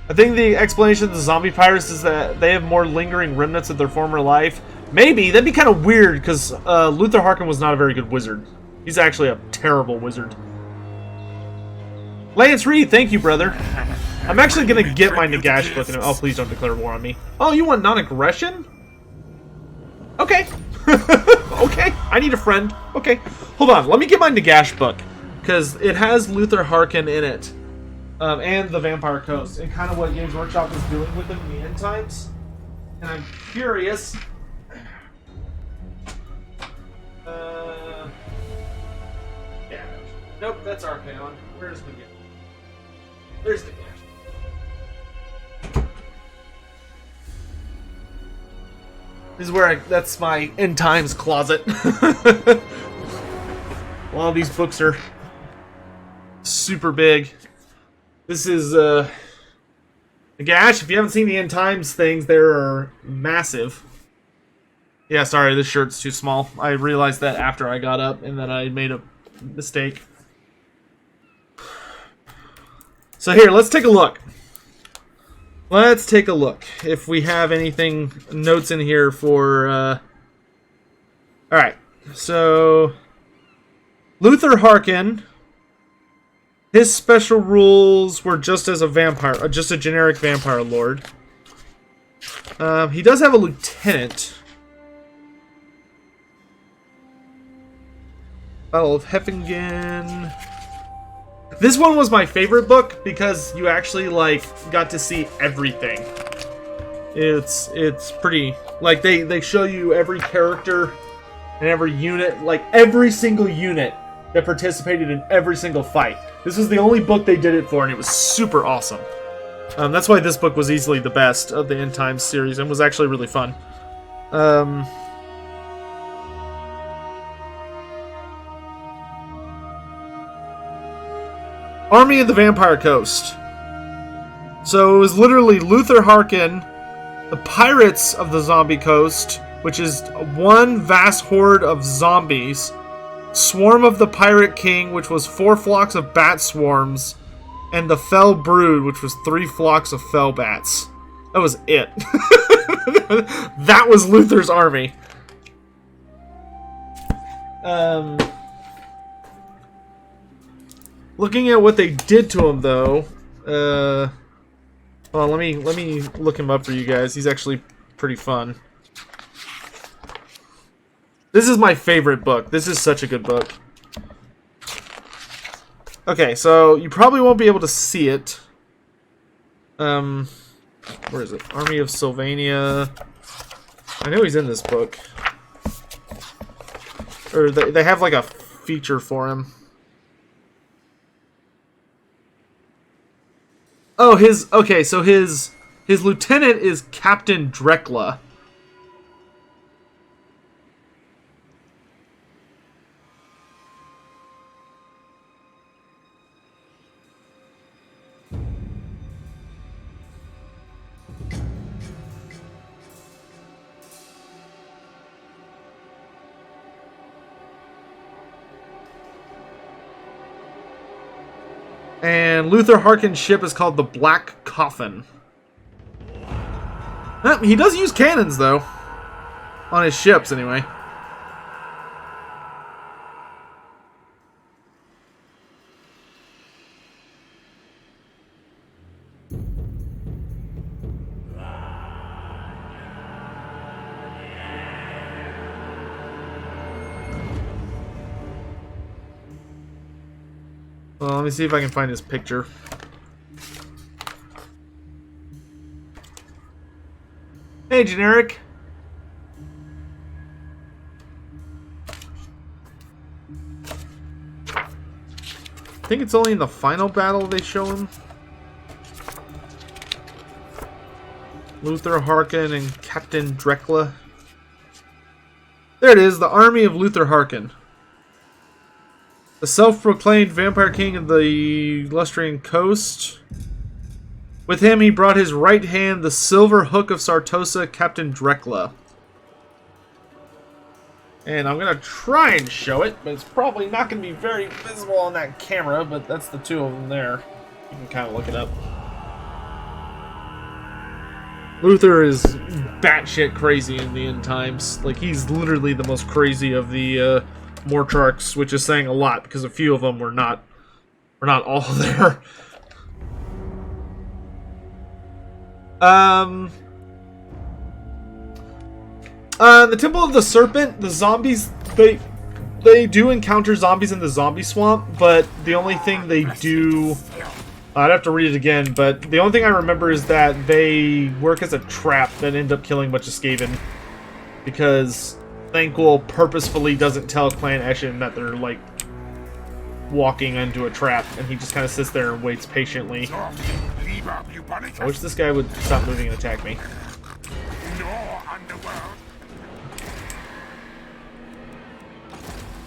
I think the explanation of the zombie pirates is that they have more lingering remnants of their former life. Maybe. That'd be kind of weird, because Luther Harkin was not a very good wizard. He's actually a terrible wizard. Lance Reed, thank you, brother. I'm actually going to get my Nagash book. Oh, please don't declare war on me. Oh, you want non-aggression? Okay. Okay. I need a friend. Okay. Hold on. Let me get my Nagash book. Because it has Luther Harkin in it. And the Vampire Coast. And kind of what Games Workshop is doing with them in the end times. And I'm curious... yeah. Nope, that's Archaon. Where's the game? There's the game. This is where that's my end times closet. A lot of these books are super big. This is, Nagash, if you haven't seen the end times things, they're massive. Yeah, sorry, this shirt's too small. I realized that after I got up and that I made a mistake. So here, let's take a look. Let's take a look if we have anything, notes in here for, Alright, so... Luther Harkin, his special rules were just as a vampire, just a generic vampire lord. He does have a lieutenant. Battle of Heffingen. This one was my favorite book because you actually like got to see everything. It's pretty like they show you every character and every unit, like every single unit that participated in every single fight. This was the only book they did it for, and it was super awesome. That's why this book was easily the best of the End Times series and was actually really fun. Army of the Vampire Coast. So it was literally Luther Harkin, the Pirates of the Zombie Coast, which is one vast horde of zombies, Swarm of the Pirate King, which was 4 flocks of bat swarms, and the Fell Brood, which was 3 flocks of fell bats. That was it. That was Luther's army. Looking at what they did to him, though, well, let me look him up for you guys. He's actually pretty fun. This is my favorite book. This is such a good book. Okay, so you probably won't be able to see it. Where is it? Army of Sylvania. I know he's in this book. Or they have like a feature for him. Oh, okay, so his lieutenant is Captain Drekla. And Luther Harkin's ship is called the Black Coffin. He does use cannons, though. On his ships, anyway. Well, let me see if I can find his picture. Hey, Generic. I think it's only in the final battle they show him. Luther Harkin and Captain Drekla. There it is, the army of Luther Harkin. The self-proclaimed vampire king of the Lustrian coast. With him, he brought his right hand, the silver hook of Sartosa, Captain Drekla. And I'm going to try and show it, but it's probably not going to be very visible on that camera, but that's the two of them there. You can kind of look it up. Luther is batshit crazy in the end times. Like, he's literally the most crazy of the Mortarchs, which is saying a lot because a few of them were not all there. The Temple of the Serpent, the zombies, they do encounter zombies in the zombie swamp, but the only thing they do, I'd have to read it again, but the only thing I remember is that they work as a trap that end up killing a bunch of Skaven, because Thanquol purposefully doesn't tell Clan Eshin that they're, like, walking into a trap, and he just kind of sits there and waits patiently. I wish this guy would stop moving and attack me.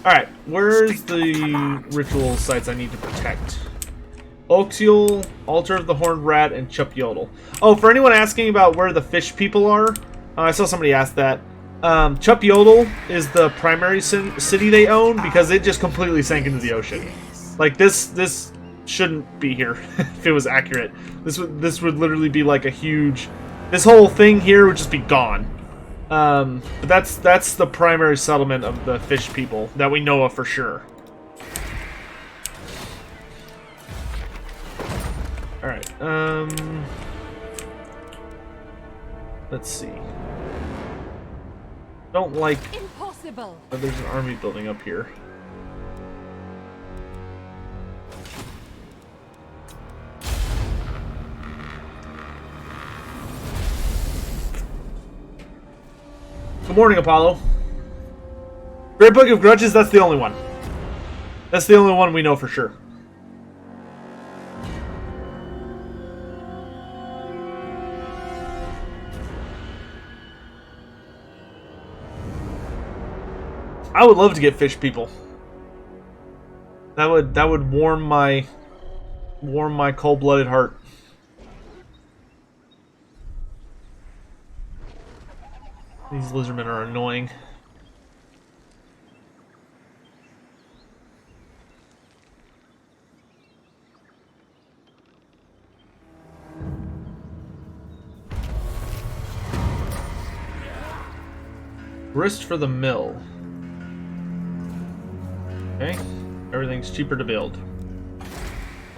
Alright, where's the ritual sites I need to protect? Oxiel, Altar of the Horned Rat, and Chup Yodel. Oh, for anyone asking about where the fish people are, I saw somebody ask that. Chup Yodel is the primary city they own because it just completely sank into the ocean. Like, this shouldn't be here if it was accurate. This would literally be like a huge... This whole thing here would just be gone. But that's the primary settlement of the fish people that we know of for sure. Alright, let's see. Don't like... Impossible. But there's an army building up here. Good morning, Apollo. Great Book of Grudges, that's the only one. That's the only one we know for sure. I would love to get fish people. That would warm my cold-blooded heart. These lizardmen are annoying. Grist for the mill. Okay, everything's cheaper to build.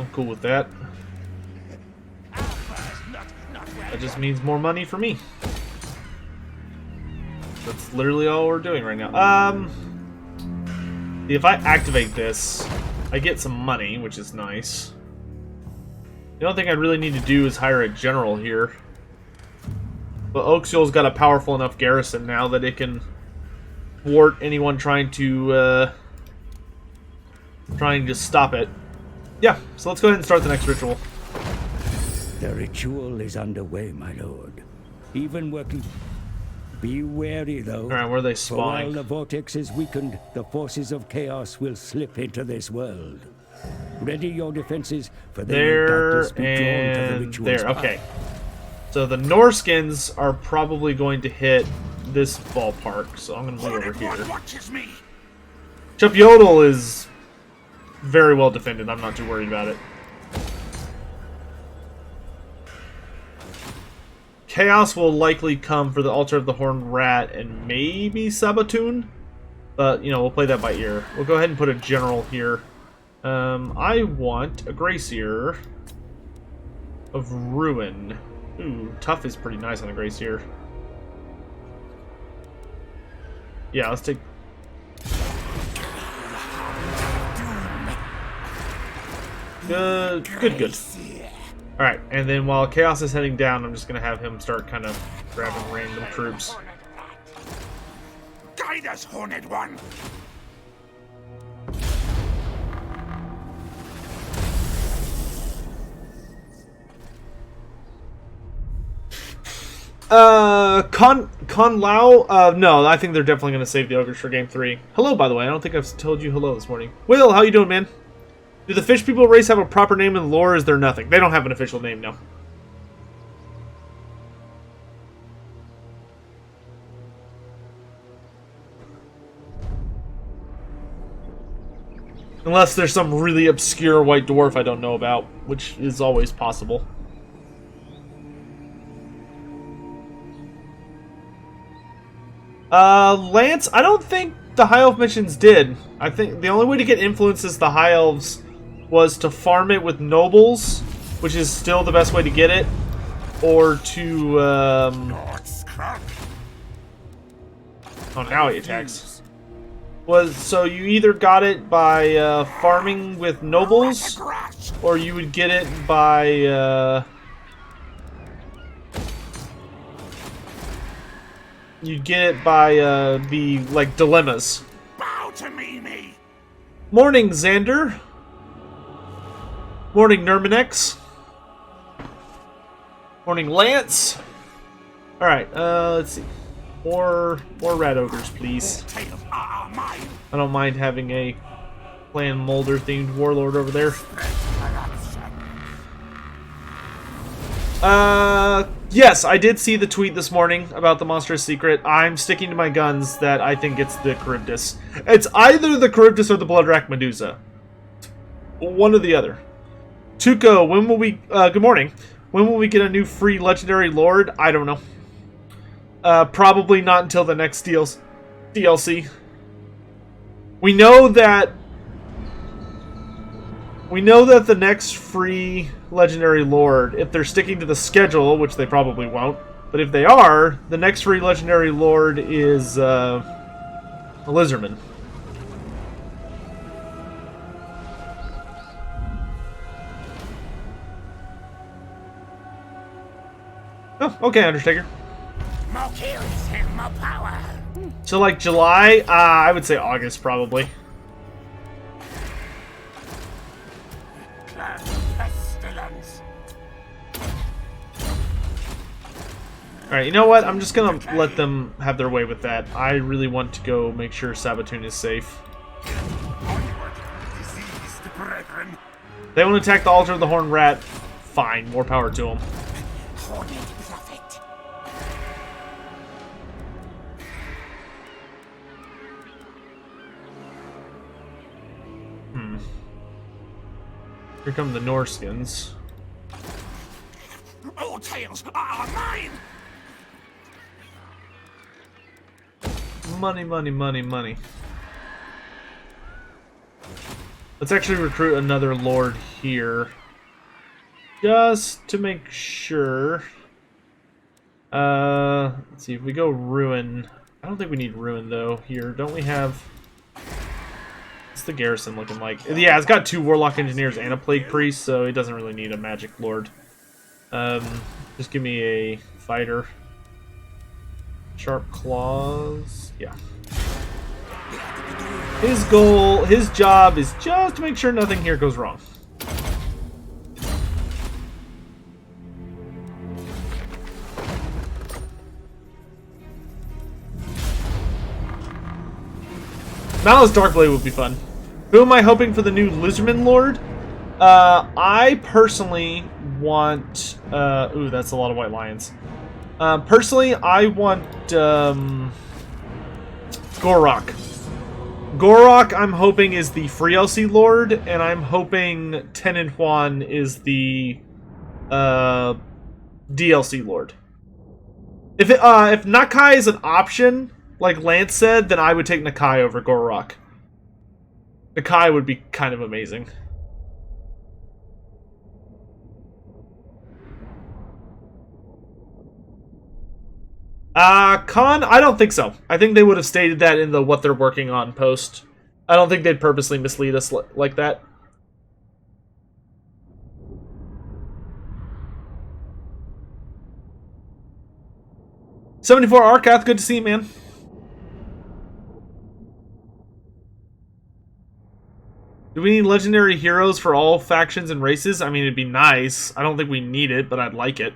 I'm cool with that. That just means more money for me. That's literally all we're doing right now. If I activate this, I get some money, which is nice. The only thing I really need to do is hire a general here. But Oakshill's got a powerful enough garrison now that it can thwart anyone trying to stop it. Yeah, so let's go ahead and start the next ritual. The ritual is underway, my lord. Even working... Be wary, though. Alright, where are they For while spawning? the vortex is weakened, the forces of chaos will slip into this world. Ready your defenses, for they will There doubtless be drawn to the and ritual's there. path. Okay. So the Norskins are probably going to hit this ballpark, so I'm going to move over here. Watches me. Chup Yodel is very well defended. I'm not too worried about it. Chaos will likely come for the Altar of the Horned Rat and maybe Sabatoon. But, you know, we'll play that by ear. We'll go ahead and put a general here. I want a Gracier of Ruin. Ooh, Tough is pretty nice on a Gracier. Yeah, let's take... Good. Alright, and then while Chaos is heading down, I'm just going to have him start kind of grabbing random troops. Guide us, Horned One. Con Lao? No, I think they're definitely going to save the Ogres for Game 3. Hello, by the way. I don't think I've told you hello this morning. Will, how you doing, man? Do the Fish People race have a proper name in lore, or is there nothing? They don't have an official name, no. Unless there's some really obscure white dwarf I don't know about, which is always possible. Lance, I don't think the High Elf missions did. I think the only way to get influences the High Elves was to farm it with nobles, which is still the best way to get it, or to, oh, now he attacks. So you either got it by, farming with nobles, or you would get it by, you'd get it by, the, like, dilemmas. Bow to me. Morning, Xander. Morning, Nermanex. Morning, Lance. Alright, let's see. More rat ogres, please. I don't mind having a Clan Mulder themed warlord over there. Yes, I did see the tweet this morning about the Monstrous Secret. I'm sticking to my guns that I think it's the Charybdis. It's either the Charybdis or the Bloodrack Medusa. One or the other. Tuco, when will we... good morning. When will we get a new free Legendary Lord? I don't know. Probably not until the next DLC. We know that the next free Legendary Lord, if they're sticking to the schedule, which they probably won't, but if they are, the next free Legendary Lord is a Lizardman. Oh, okay, Undertaker. More kills and more power. So like July, I would say August probably. Pestilence. Alright, you know what? I'm just gonna let them have their way with that. I really want to go make sure Sabatune is safe. Onward, diseased brethren. They want to attack the Altar of the Horned Rat. Fine, more power to them. Hoarded prophet. Here come the Norskins. All tales are mine. Money, money, money, money. Let's actually recruit another lord here. Just to make sure. Let's see, if we go Ruin... I don't think we need Ruin, though, here. Don't we have... What's the garrison looking like? Yeah, it's got 2 Warlock Engineers and a Plague Priest, so it doesn't really need a Magic Lord. Just give me a fighter. Sharp Claws. Yeah. His goal, his job is just to make sure nothing here goes wrong. Malice Darkblade would be fun. Who am I hoping for the new Lizardman Lord? I personally want... ooh, that's a lot of White Lions. Personally, I want Gorok. Gorok, I'm hoping, is the Free LC Lord, and I'm hoping Tenin Huan is the DLC Lord. If Nakai is an option, like Lance said, then I would take Nakai over Gorok. Nakai would be kind of amazing. Khan, I don't think so. I think they would have stated that in the what they're working on post. I don't think they'd purposely mislead us like that. $74 Arcath, good to see you, man. Do we need legendary heroes for all factions and races? I mean, it'd be nice. I don't think we need it, but I'd like it.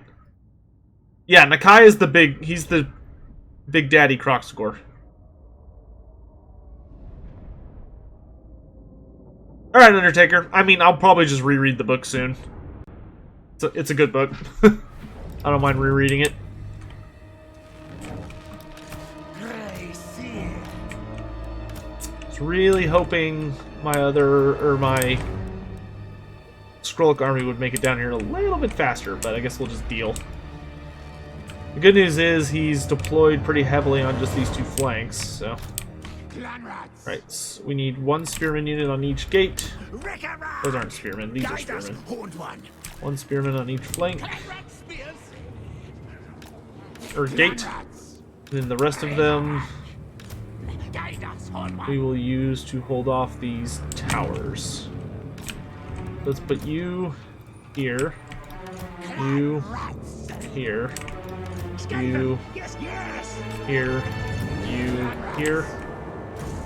Yeah, Nakai is he's the Big Daddy Kroxigor. Alright, Undertaker. I mean, I'll probably just reread the book soon. It's a good book. I don't mind rereading it. I was really hoping my Skrullock army would make it down here a little bit faster, but I guess we'll just deal. The good news is he's deployed pretty heavily on just these 2 flanks, so... Right, so we need 1 spearman unit on each gate. Those aren't spearmen, these are spearmen. 1 spearman on each flank. Or gate. And then the rest of them we will use to hold off these towers. Let's put you here. You here. You here, you here,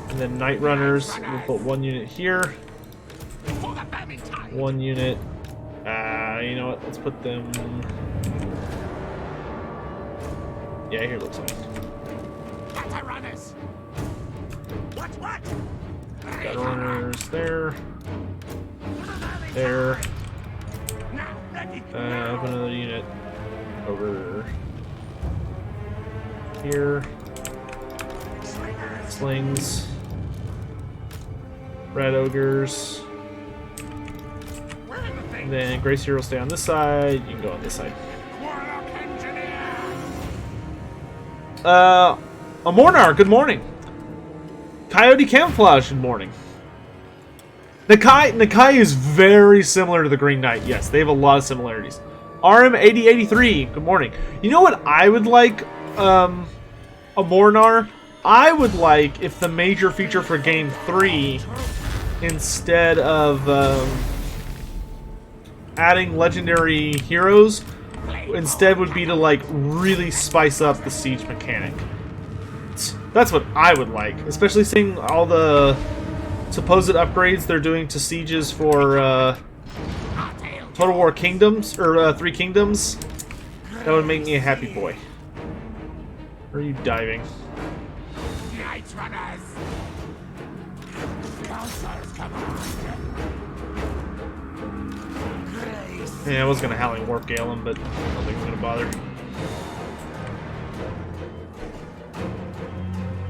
and then Night Runners, we'll put 1 unit here, 1 unit, you know what, let's put them, yeah, here looks like. Got runners there, there, put another unit over here. Slings. Red ogres. And then Grace Hero will stay on this side. You can go on this side. Amornar, good morning. Coyote Camouflage, good morning. Nakai is very similar to the Green Knight. Yes, they have a lot of similarities. RM8083, good morning. You know what I would like, Amornar? I would like if the major feature for Game 3, instead of adding legendary heroes, instead would be to like really spice up the siege mechanic. That's what I would like, especially seeing all the supposed upgrades they're doing to sieges for Total War Kingdoms, or Three Kingdoms. That would make me a happy boy. Where are you diving? Night Runners! Counselor's command! Grace! Yeah, I was gonna Howling Warp Gale him, but I don't think I'm gonna bother.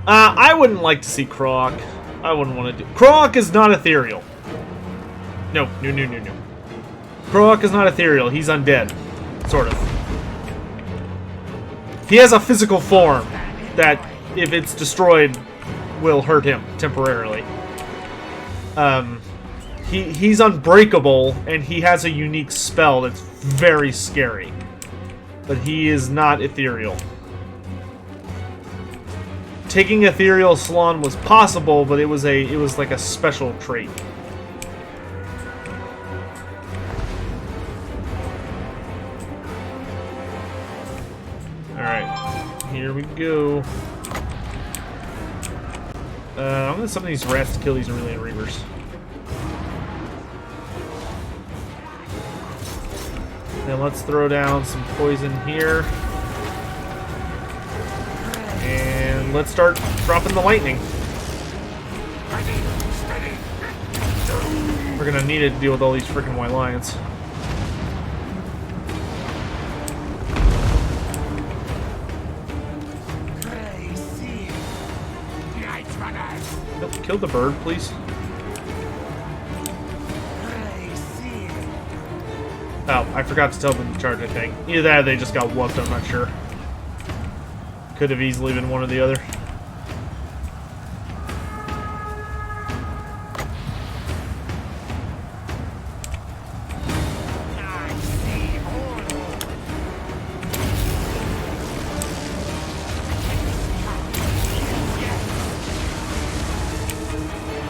I wouldn't like to see Croc. I wouldn't want to do. Croc is not ethereal. No. Croc is not ethereal. He's undead, sort of. He has a physical form that, if it's destroyed, will hurt him temporarily. He's unbreakable, and he has a unique spell that's very scary. But he is not ethereal. Taking ethereal Salon was possible, but it was like a special trait. Alright, here we go. I'm gonna summon these rats to kill these Aurelian Reavers. Then let's throw down some poison here. And let's start dropping the lightning. We're gonna need it to deal with all these freaking white lions. Nope, kill the bird, please. Oh, I forgot to tell them to charge, I think. Either that or they just got whooped, I'm not sure. Could have easily been one or the other.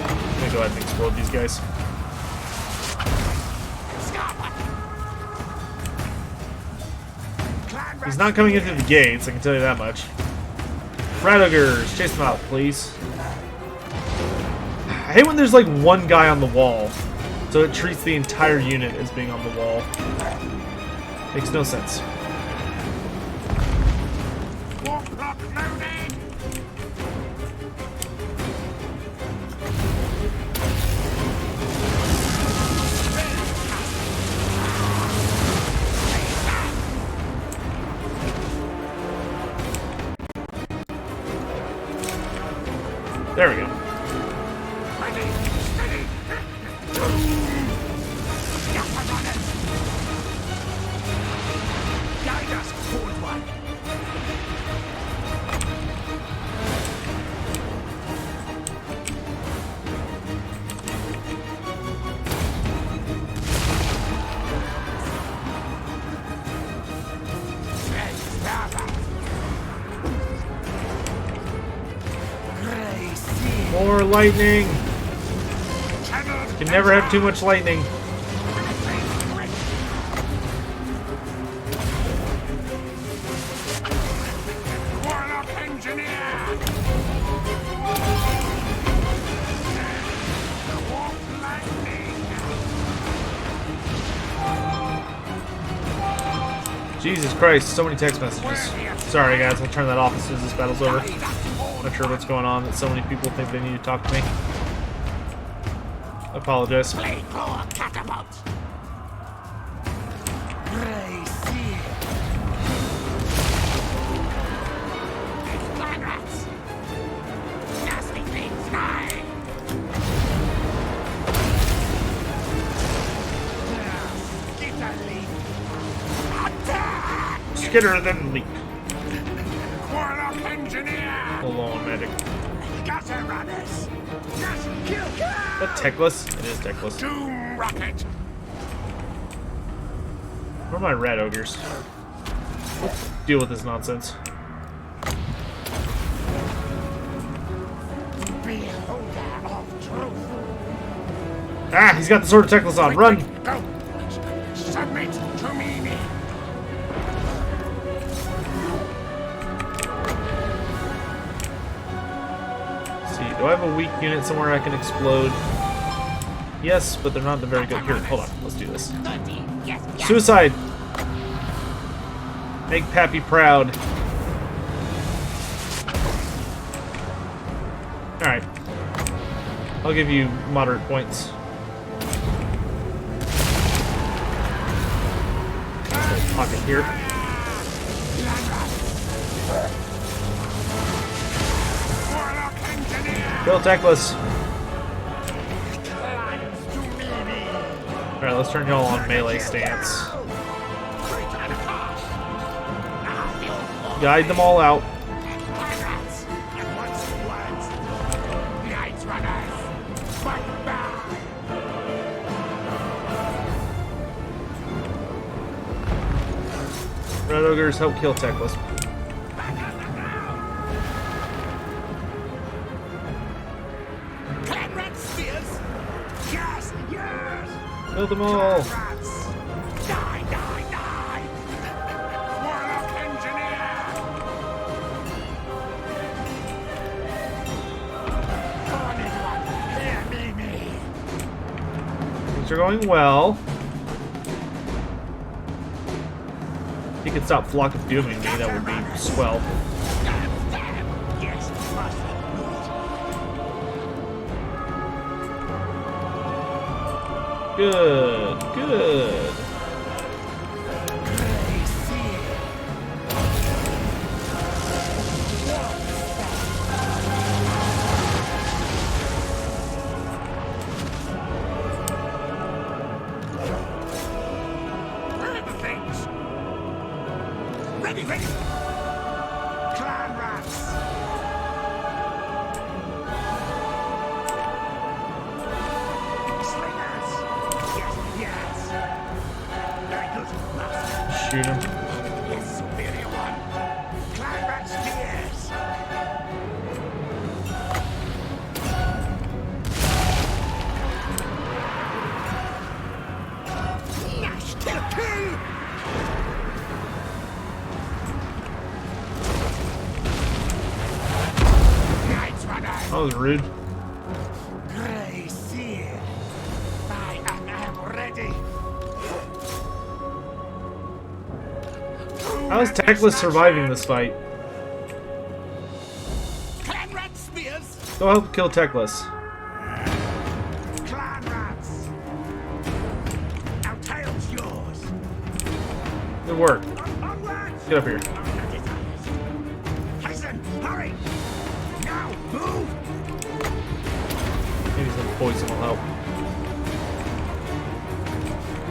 I'm gonna go ahead and explode these guys. He's not coming into the gates, I can tell you that much. Rat ogres, chase them out, please. I hate when there's like one guy on the wall, so it treats the entire unit as being on the wall. Makes no sense. There we go. More lightning! Can never have too much lightning. Warlock Engineer! Warp Lightning! Jesus Christ, so many text messages. Sorry guys, I'll turn that off as soon as this battle's over. Not sure what's going on, that so many people think they need to talk to me. I apologize. Blade Blower Catapult! Clan rats! Nasty things, die! Attack! Skitter than leap. Warlock Engineer! Hold on, magic. Gutter Runners! Just kill! Is that Techless? It is Techless. Doom Rocket! Where are my rat ogres? Let's deal with this nonsense. Beholder of truth! Ah, he's got the sword of Techless on. Run! Go! Submit to me! Do I have a weak unit somewhere I can explode? Yes, but they're not the very good. Here, hold on. Let's do this. 30. Yes, yes. Suicide! Make Pappy proud. Alright. I'll give you moderate points. Pocket here. Kill Teclis. Alright, let's turn y'all on melee stance. Guide them all out. Red Ogres help kill Teclis. Kill them all. Die, die, die! Warlock Engineer! Horned one, hear me! Things are going well. If you could stop Flock of Dooming me, that would be swell. Yes, Good, good. Ready, ready! Clan rats! Slingers! Yes, yes! Very good, master. Shoot him. Yes, superior one! Clan rat spears! Nash, kill! That was rude. Grey Seer, I am ready. How is Teclis surviving this fight? Clan rat spears. Go help kill Teclis. Clan rats. Our tail's yours. Good work. Onward. Get up here. Hasten, hurry. Now, move. Maybe some poison will help.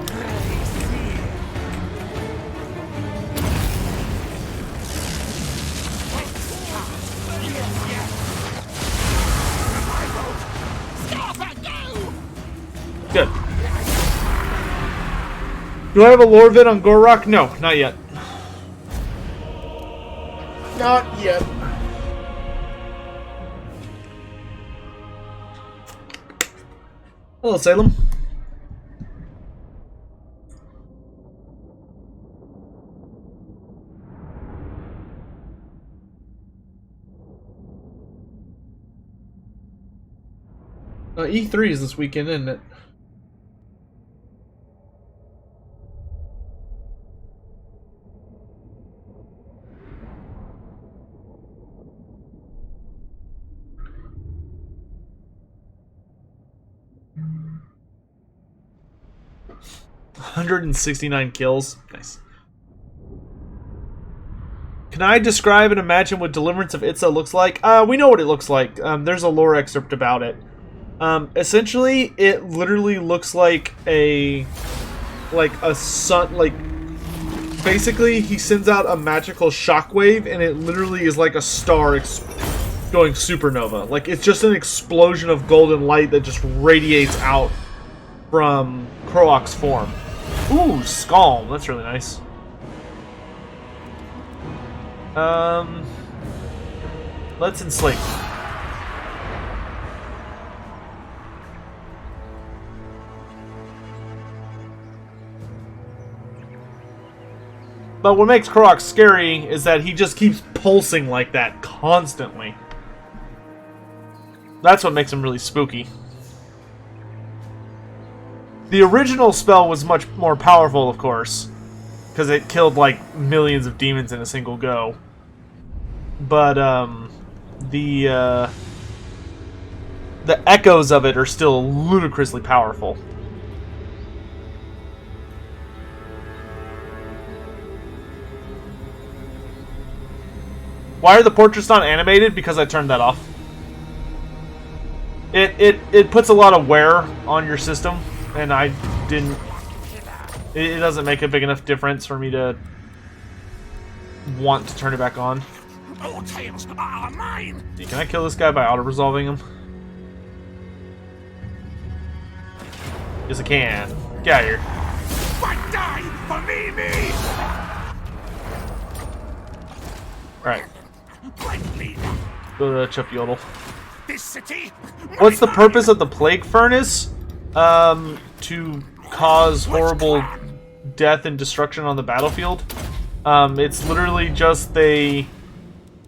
Grey Seer. Yes, yes. My boat. Stop and go. Good. Do I have a lore vid on Gorok? No, not yet. Not yet. Hello, Salem. E3 is this weekend, isn't it? $169 kills. Nice. Can I describe and imagine what Deliverance of Itza looks like? We know what it looks like. There's a lore excerpt about it. Essentially, it literally looks like a sun. Basically, he sends out a magical shockwave, and it literally is like a star going supernova. Like, it's just an explosion of golden light that just radiates out from Kroak's form. Ooh, Scalm. That's really nice. Let's enslave. But what makes Kroak scary is that he just keeps pulsing like that constantly. That's what makes him really spooky. The original spell was much more powerful, of course, because it killed like millions of demons in a single go. But the echoes of it are still ludicrously powerful. Why are the portraits not animated? Because I turned that off. It puts a lot of wear on your system, and I didn't. It doesn't make a big enough difference for me to want to turn it back on. All tales are mine. Can I kill this guy by auto-resolving him? Yes, I can. Get out of here. Why die for me? Alright, Bring me go to Chup Yodel. this city. What's the purpose of the Plague Furnace? To cause horrible death and destruction on the battlefield. It's literally just they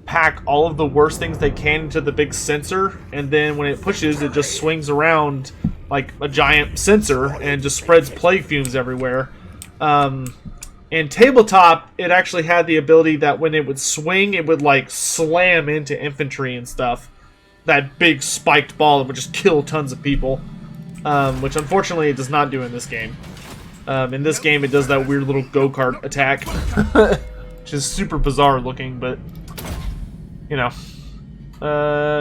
pack all of the worst things they can into the big sensor, and then when it pushes, it just swings around like a giant sensor and just spreads plague fumes everywhere. In tabletop, it actually had the ability that when it would swing, it would like slam into infantry and stuff. That big spiked ball that would just kill tons of people. Which unfortunately it does not do in this game. In this game, it does that weird little go-kart attack. Which is super bizarre looking, but you know.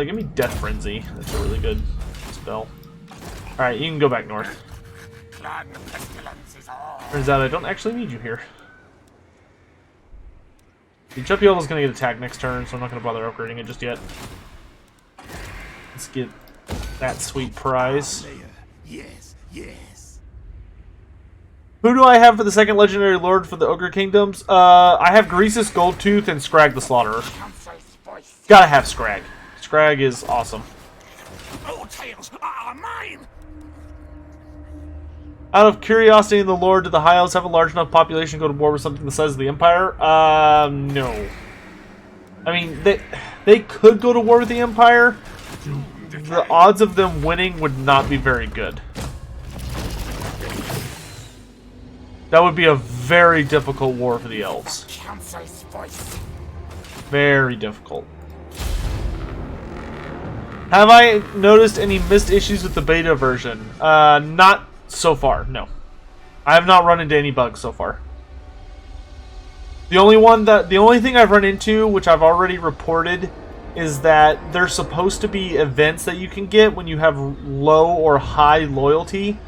Give me Death Frenzy. That's a really good spell. Alright, you can go back north. Turns out I don't actually need you here. The Chup Yodel's gonna get attacked next turn, so I'm not gonna bother upgrading it just yet. Let's get that sweet prize. Yes, yes. Who do I have for the second legendary lord for the Ogre Kingdoms? I have Greasus, Goldtooth, and Scrag the Slaughterer. Council's voice. Gotta have Scrag. Scrag is awesome. All tales are mine. Out of curiosity in the lore, do the High Elves have a large enough population to go to war with something the size of the Empire? No. I mean, they could go to war with the Empire. The odds of them winning would not be very good. That would be a very difficult war for the Elves. Council's voice. Very difficult. Have I noticed any missed issues with the beta version? Not so far, no. I have not run into any bugs so far. The only thing I've run into, which I've already reported, is that there's supposed to be events that you can get when you have low or high loyalty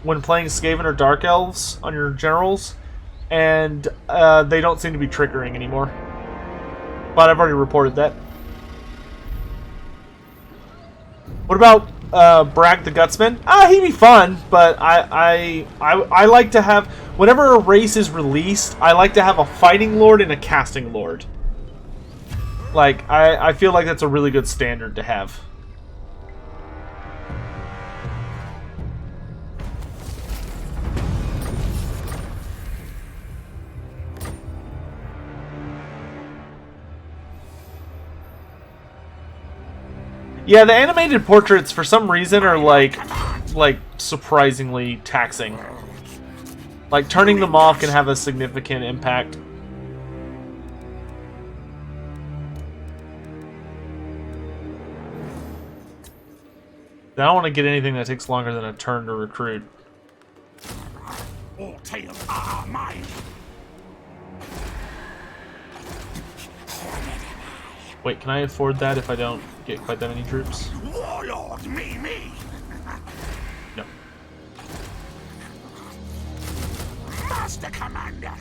when playing Skaven or Dark Elves on your generals, and they don't seem to be triggering anymore. But I've already reported that. What about Bragg the Gutsman? He'd be fun, but I like to have, whenever a race is released, I like to have a fighting lord and a casting lord. Like, I feel like that's a really good standard to have. Yeah, the animated portraits, for some reason, are like surprisingly taxing. Like, turning them off can have a significant impact. I don't want to get anything that takes longer than a turn to recruit. All tales are mine. Wait, can I afford that if I don't get quite that many troops? Warlord, me. No. Master Commander.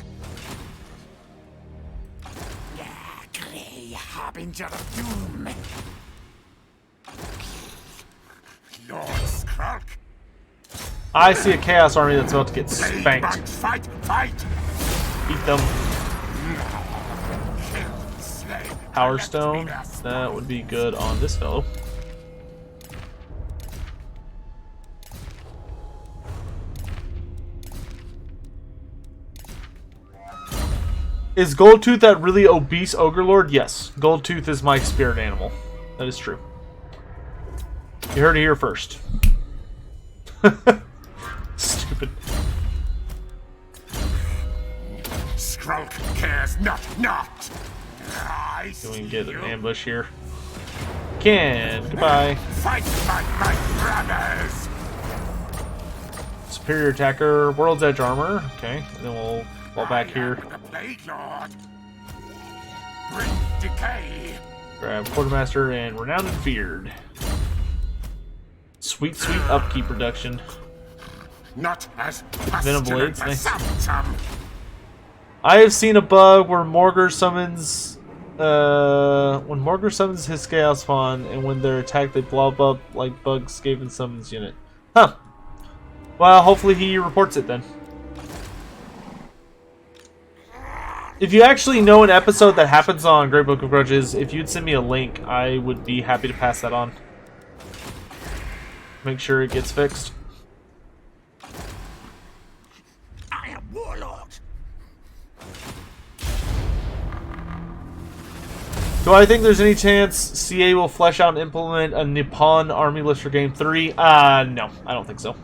Grey Harbinger of Doom. Lord Skrulk. I see a Chaos Army that's about to get spanked. Fight! Beat them. Kill, slay. Power Stone. That would be good on this fellow. Is Goldtooth that really obese Ogre Lord? Yes. Goldtooth is my spirit animal. That is true. You heard it here first. Stupid. Skrulk cares not. I Can we see get you. an ambush here? Can. Goodbye. Fight my brothers. Superior attacker, World's Edge armor. Okay, and then we'll fall back I here. am the Blade Lord. Bring decay. Grab Quartermaster and Renowned and Feared. Sweet upkeep reduction. Not as Venom pestilent Blades, as nice. some. I have seen a bug where Morgr summons when Morgr summons his Chaos Spawn, and when they're attacked they blob up like bugs Skaven summons unit. Huh. Well, hopefully he reports it then. If you actually know an episode that happens on Great Book of Grudges, if you'd send me a link, I would be happy to pass that on. Make sure it gets fixed. I am Warlord. Do I think there's any chance CA will flesh out and implement a Nippon army list for Game 3? No, I don't think so.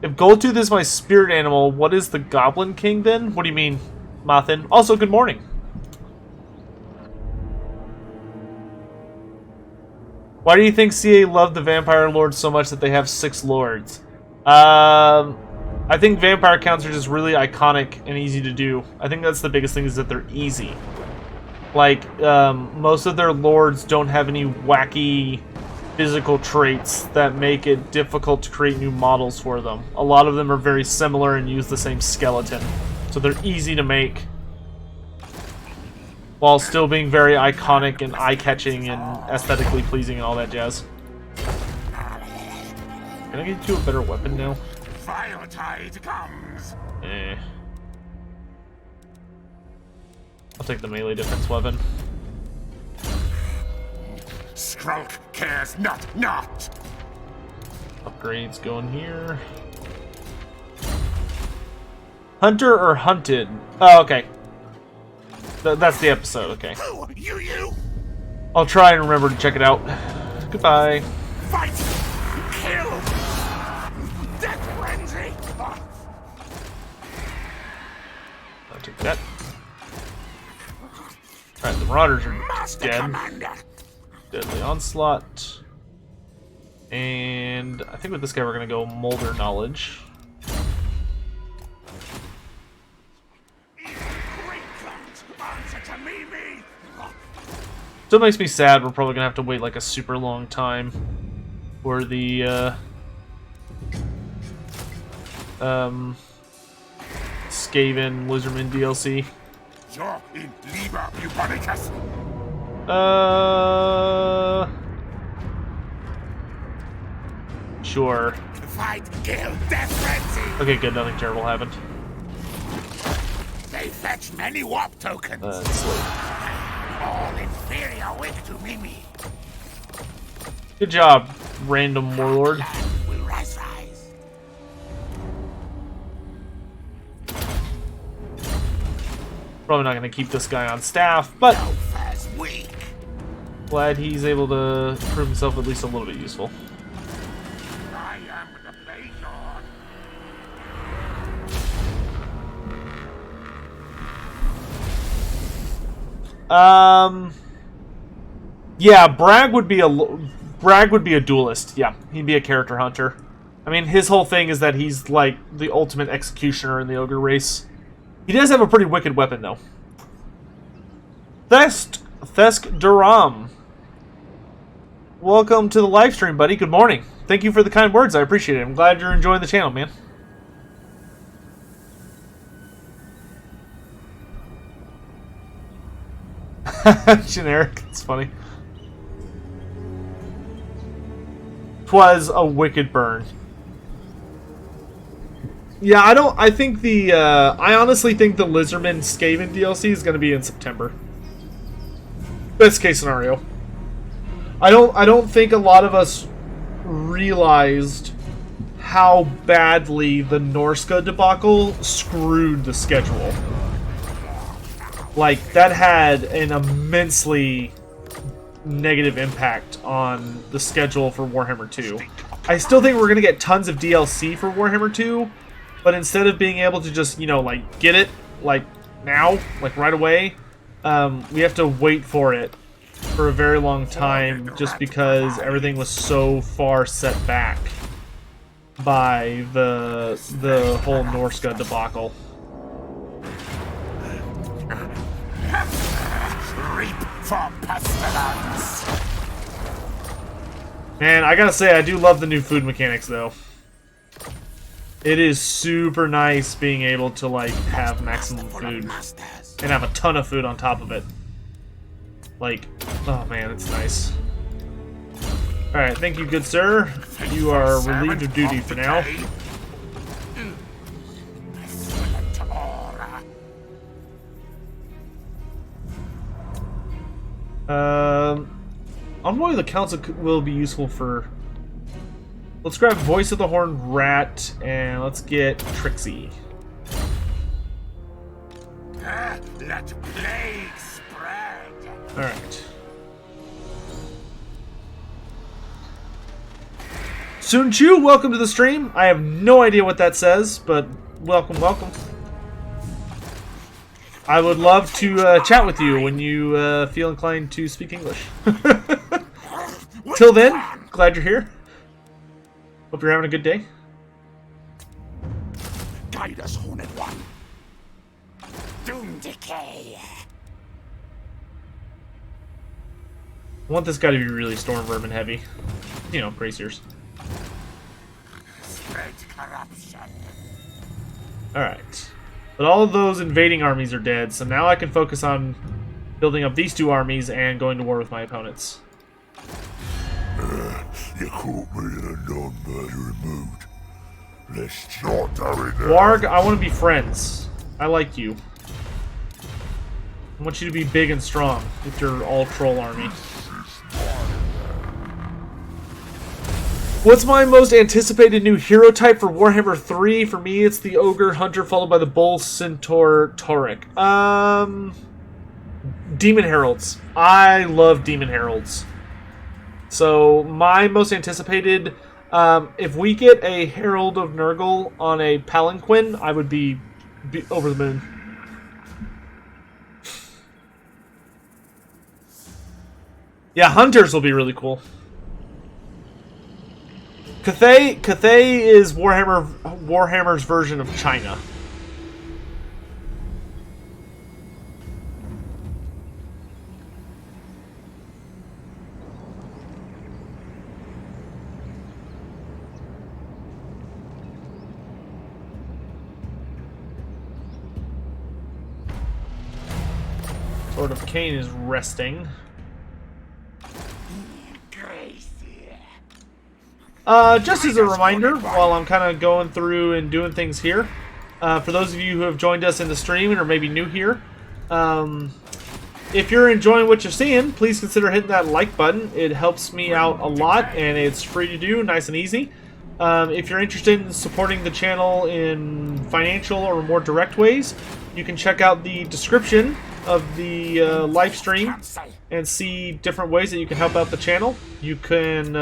If Goldtooth is my spirit animal, what is the Goblin King then? What do you mean, Mathin? Also, good morning. Why do you think CA loved the Vampire Lords so much that they have 6 lords? I think vampire counts are just really iconic and easy to do. I think that's the biggest thing, is that they're easy. Like, most of their lords don't have any wacky physical traits that make it difficult to create new models for them. A lot of them are very similar and use the same skeleton. So they're easy to make, while still being very iconic and eye-catching and aesthetically pleasing and all that jazz. Can I get you a better weapon now? Vile tide comes. I'll take the melee defense weapon. Skrulk cares not. Upgrades going here. Hunter or hunted? Oh, okay. That's the episode, okay. Who? You? I'll try and remember to check it out. Goodbye. Fight! Kill! Death frenzy! I'll take that. Alright, the Marauders are Master dead. Commander! Deadly Onslaught. And I think with this guy we're going to go Molder Knowledge. Still makes me sad we're probably going to have to wait like a super long time for the Skaven Lizardman DLC. You're in Liber Bubonicus. Sure. Fight, kill, death frenzy! Okay, good. Nothing terrible happened. They fetch many warp tokens. Slave. All inferior wig to Mimi. Good job, random warlord. Land will rise. Probably not going to keep this guy on staff, but Alpha's weak. glad he's able to prove himself at least a little bit useful. I am the Blade Lord. Yeah, Bragg would be a duelist. Yeah, he'd be a character hunter. I mean, his whole thing is that he's like the ultimate executioner in the ogre race. He does have a pretty wicked weapon, though. Thesk Duram. Welcome to the live stream, buddy. Good morning. Thank you for the kind words. I appreciate it. I'm glad you're enjoying the channel, man. Generic. It's funny. 'Twas a wicked burn. Yeah, I think the, I honestly think the Lizardman Skaven DLC is going to be in September. Best case scenario. I don't think a lot of us realized how badly the Norska debacle screwed the schedule. Like, that had an immensely negative impact on the schedule for Warhammer 2. I still think we're going to get tons of DLC for Warhammer 2, but instead of being able to just, you know, like, get it, like, now, like, right away, we have to wait for it for a very long time just because everything was so far set back by the whole Norsca debacle. Reap for pestilence. Man, I gotta say, I do love the new food mechanics, though. It is super nice being able to, like, have maximum food and have a ton of food on top of it. Like, oh man, it's nice. Alright, thank you, good sir. You are relieved of duty for now. Envoy of the Council will be useful for... Let's grab Voice of the Horned Rat, and let's get Trixie. Let plague spread. Alright. Sun Chu, welcome to the stream. I have no idea what that says, but welcome, welcome. I would love to chat with you when you feel inclined to speak English. Till then, glad you're here. Hope you're having a good day. Guide us, Horned One. Doom decay. I want this guy to be really Storm Vermin heavy. You know, braziers. Spread corruption. Alright. But all of those invading armies are dead, so now I can focus on building up these two armies and going to war with my opponents. You caught me in a non-murdering mood. Let's not do it now. Warg, I want to be friends. I like you. I want you to be big and strong with your all-troll army. What's my most anticipated new hero type for Warhammer 3? For me, it's the Ogre Hunter followed by the Bull Centaur Tauric. Demon Heralds. I love Demon Heralds. So, my most anticipated, if we get a Herald of Nurgle on a Palanquin, I would be over the moon. Yeah, Hunters will be really cool. Cathay is Warhammer's version of China. Sword of Cain is resting. Just as a reminder, while I'm kind of going through and doing things here, for those of you who have joined us in the stream and are maybe new here, if you're enjoying what you're seeing, please consider hitting that like button. It helps me out a lot, and it's free to do, nice and easy. If you're interested in supporting the channel in financial or more direct ways, you can check out the description of the live stream and see different ways that you can help out the channel. You can,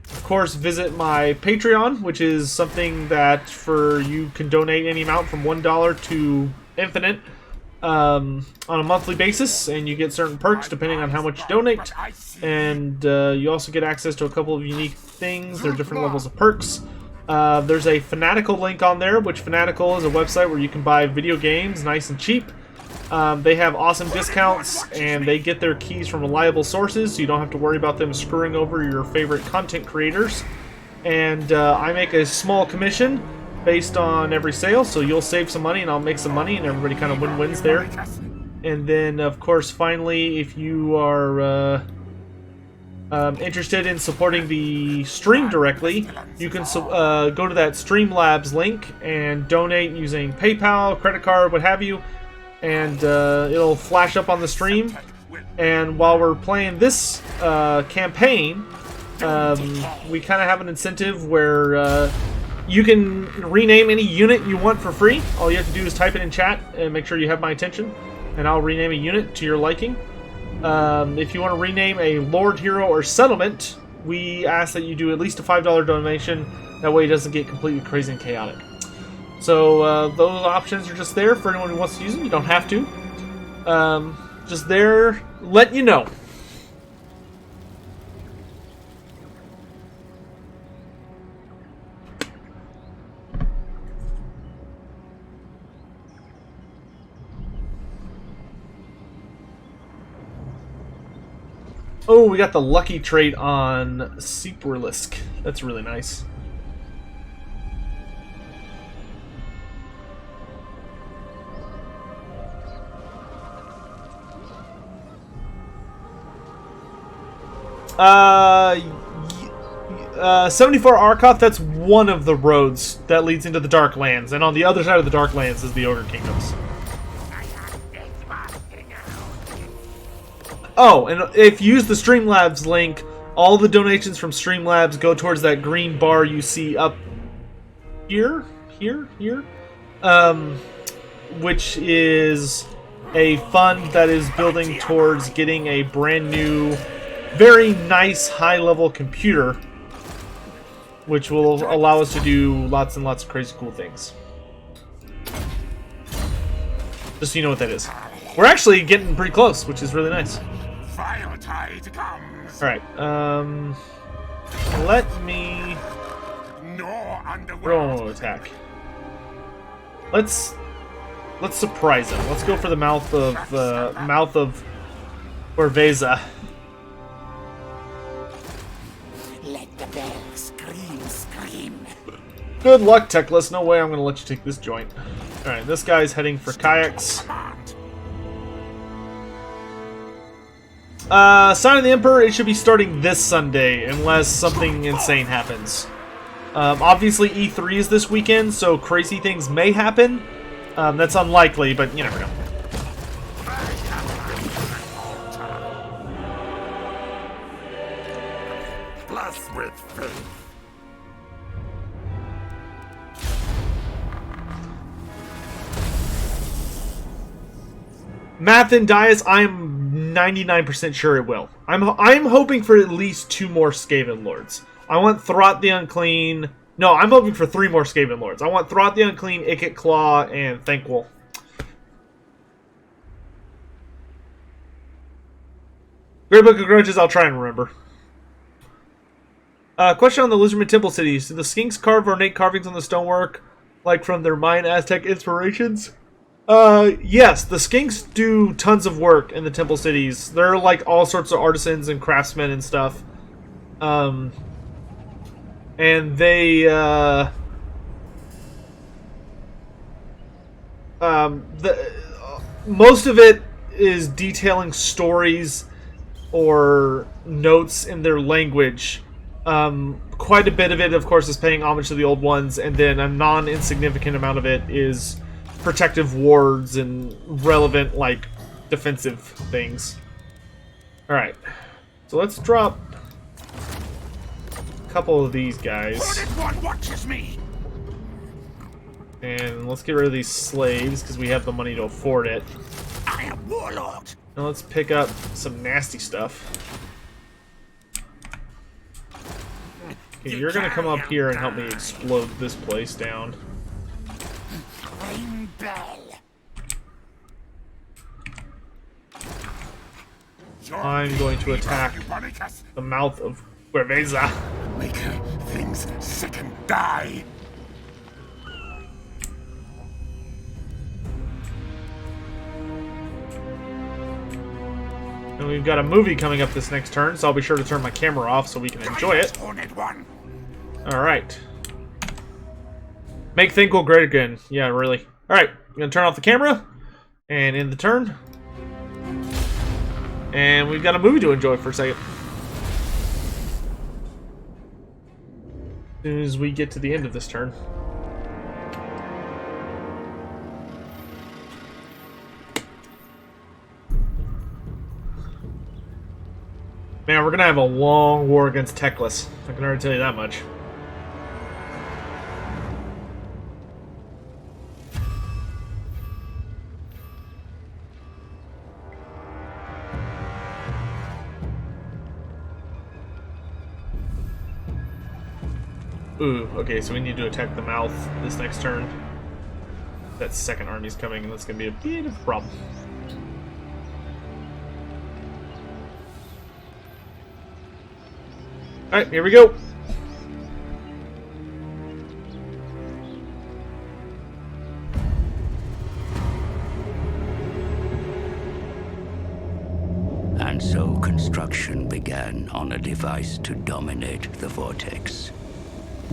of course, visit my Patreon, which is something that you can donate any amount from $1 to infinite on a monthly basis, and you get certain perks depending on how much you donate. And you also get access to a couple of unique things. There are different levels of perks. There's a Fanatical link on there, which Fanatical is a website where you can buy video games nice and cheap. They have awesome discounts, and they get their keys from reliable sources, so you don't have to worry about them screwing over your favorite content creators. And I make a small commission based on every sale, so you'll save some money and I'll make some money, and everybody kind of win-wins there. And then, of course, finally, if you are interested in supporting the stream directly, you can go to that Streamlabs link and donate using PayPal, credit card, what have you. And it'll flash up on the stream. And while we're playing this campaign, we kind of have an incentive where you can rename any unit you want for free. All you have to do is type it in chat and make sure you have my attention, and I'll rename a unit to your liking. If you want to rename a Lord, Hero, or Settlement, we ask that you do at least a $5 donation. That way it doesn't get completely crazy and chaotic. So those options are just there for anyone who wants to use them. You don't have to. Just there, letting you know. Oh, we got the lucky trait on Seeperlisk. That's really nice. Uh, 74 Arkoth, that's one of the roads that leads into the Darklands. And on the other side of the Darklands is the Ogre Kingdoms. Oh, and if you use the Streamlabs link, all the donations from Streamlabs go towards that green bar you see up here, which is a fund that is building towards getting a brand new, very nice high-level computer, which will allow us to do lots and lots of crazy cool things. Just so you know what that is. We're actually getting pretty close, which is really nice. Firetide comes. Alright, let me roll an attack. Let's surprise him. Let's go for the mouth of Werveza. Let the bell scream. Good luck, Teclis. No way I'm gonna let you take this joint. Alright, this guy's heading for kayaks. Sign of the Emperor, it should be starting this Sunday, unless something insane happens. Obviously E3 is this weekend, so crazy things may happen. That's unlikely, but you never know. Bless with faith. Math and Dias, I'm 99% sure it will. I'm hoping for at least 2 more Skaven Lords. I want Throt the Unclean. No, I'm hoping for 3 more Skaven Lords. I want Throt the Unclean, Ikit Claw, and Thanquol. Great Book of Grudges, I'll try and remember. Question on the Lizardman Temple cities. Do the skinks carve ornate carvings on the stonework, like from their Mayan Aztec inspirations? Yes, the skinks do tons of work in the temple cities. They're like all sorts of artisans and craftsmen and stuff. And they, most of it is detailing stories or notes in their language. Quite a bit of it, of course, is paying homage to the old ones, and then a non-insignificant amount of it is protective wards and relevant, like, defensive things. Alright. So let's drop a couple of these guys. One watches me. And let's get rid of these slaves, because we have the money to afford it. I am Warlord. Now let's pick up some nasty stuff. Okay, you're gonna come up here and help me explode this place down. Ring bell. I'm going to attack the mouth of Werveza. Make things sick and die. And we've got a movie coming up this next turn, so I'll be sure to turn my camera off so we can enjoy it. Alright. Make Thanquol great again. Yeah, really. Alright, I'm going to turn off the camera, and end the turn. And we've got a movie to enjoy for a second. As soon as we get to the end of this turn. Man, we're gonna have a long war against Teclis. I can already tell you that much. Ooh, okay, so we need to attack the mouth this next turn. That second army's coming, and that's gonna be a bit of a problem. Alright, here we go. And so construction began on a device to dominate the vortex.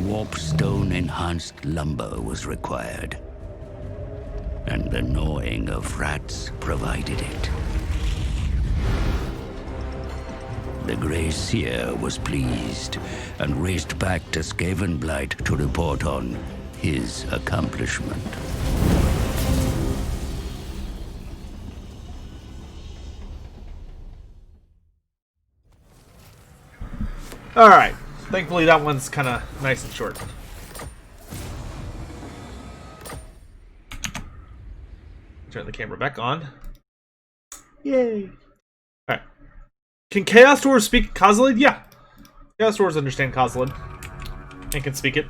Warpstone-enhanced lumber was required, and the gnawing of rats provided it. The Grey Seer was pleased and raced back to Skavenblight to report on his accomplishment. Alright. Thankfully that one's kind of nice and short. Turn the camera back on. Yay! Alright. Can Chaos Dwarves speak Kozilid? Yeah. Chaos Dwarves understand Kozilid. And can speak it.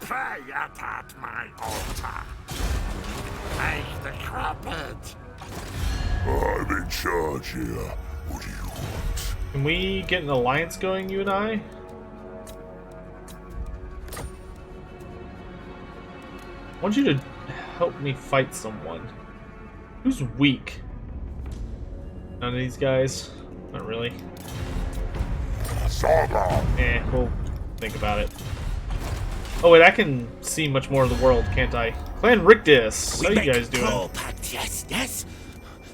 Pray at my altar. Take the trumpet. I'm in charge here. What do you want? Can we get an alliance going, you and I? I want you to help me fight someone. Who's weak? None of these guys? Not really. We'll think about it. Oh wait, I can see much more of the world, can't I? Clan Rictus, how you guys doing? Claw pact, yes.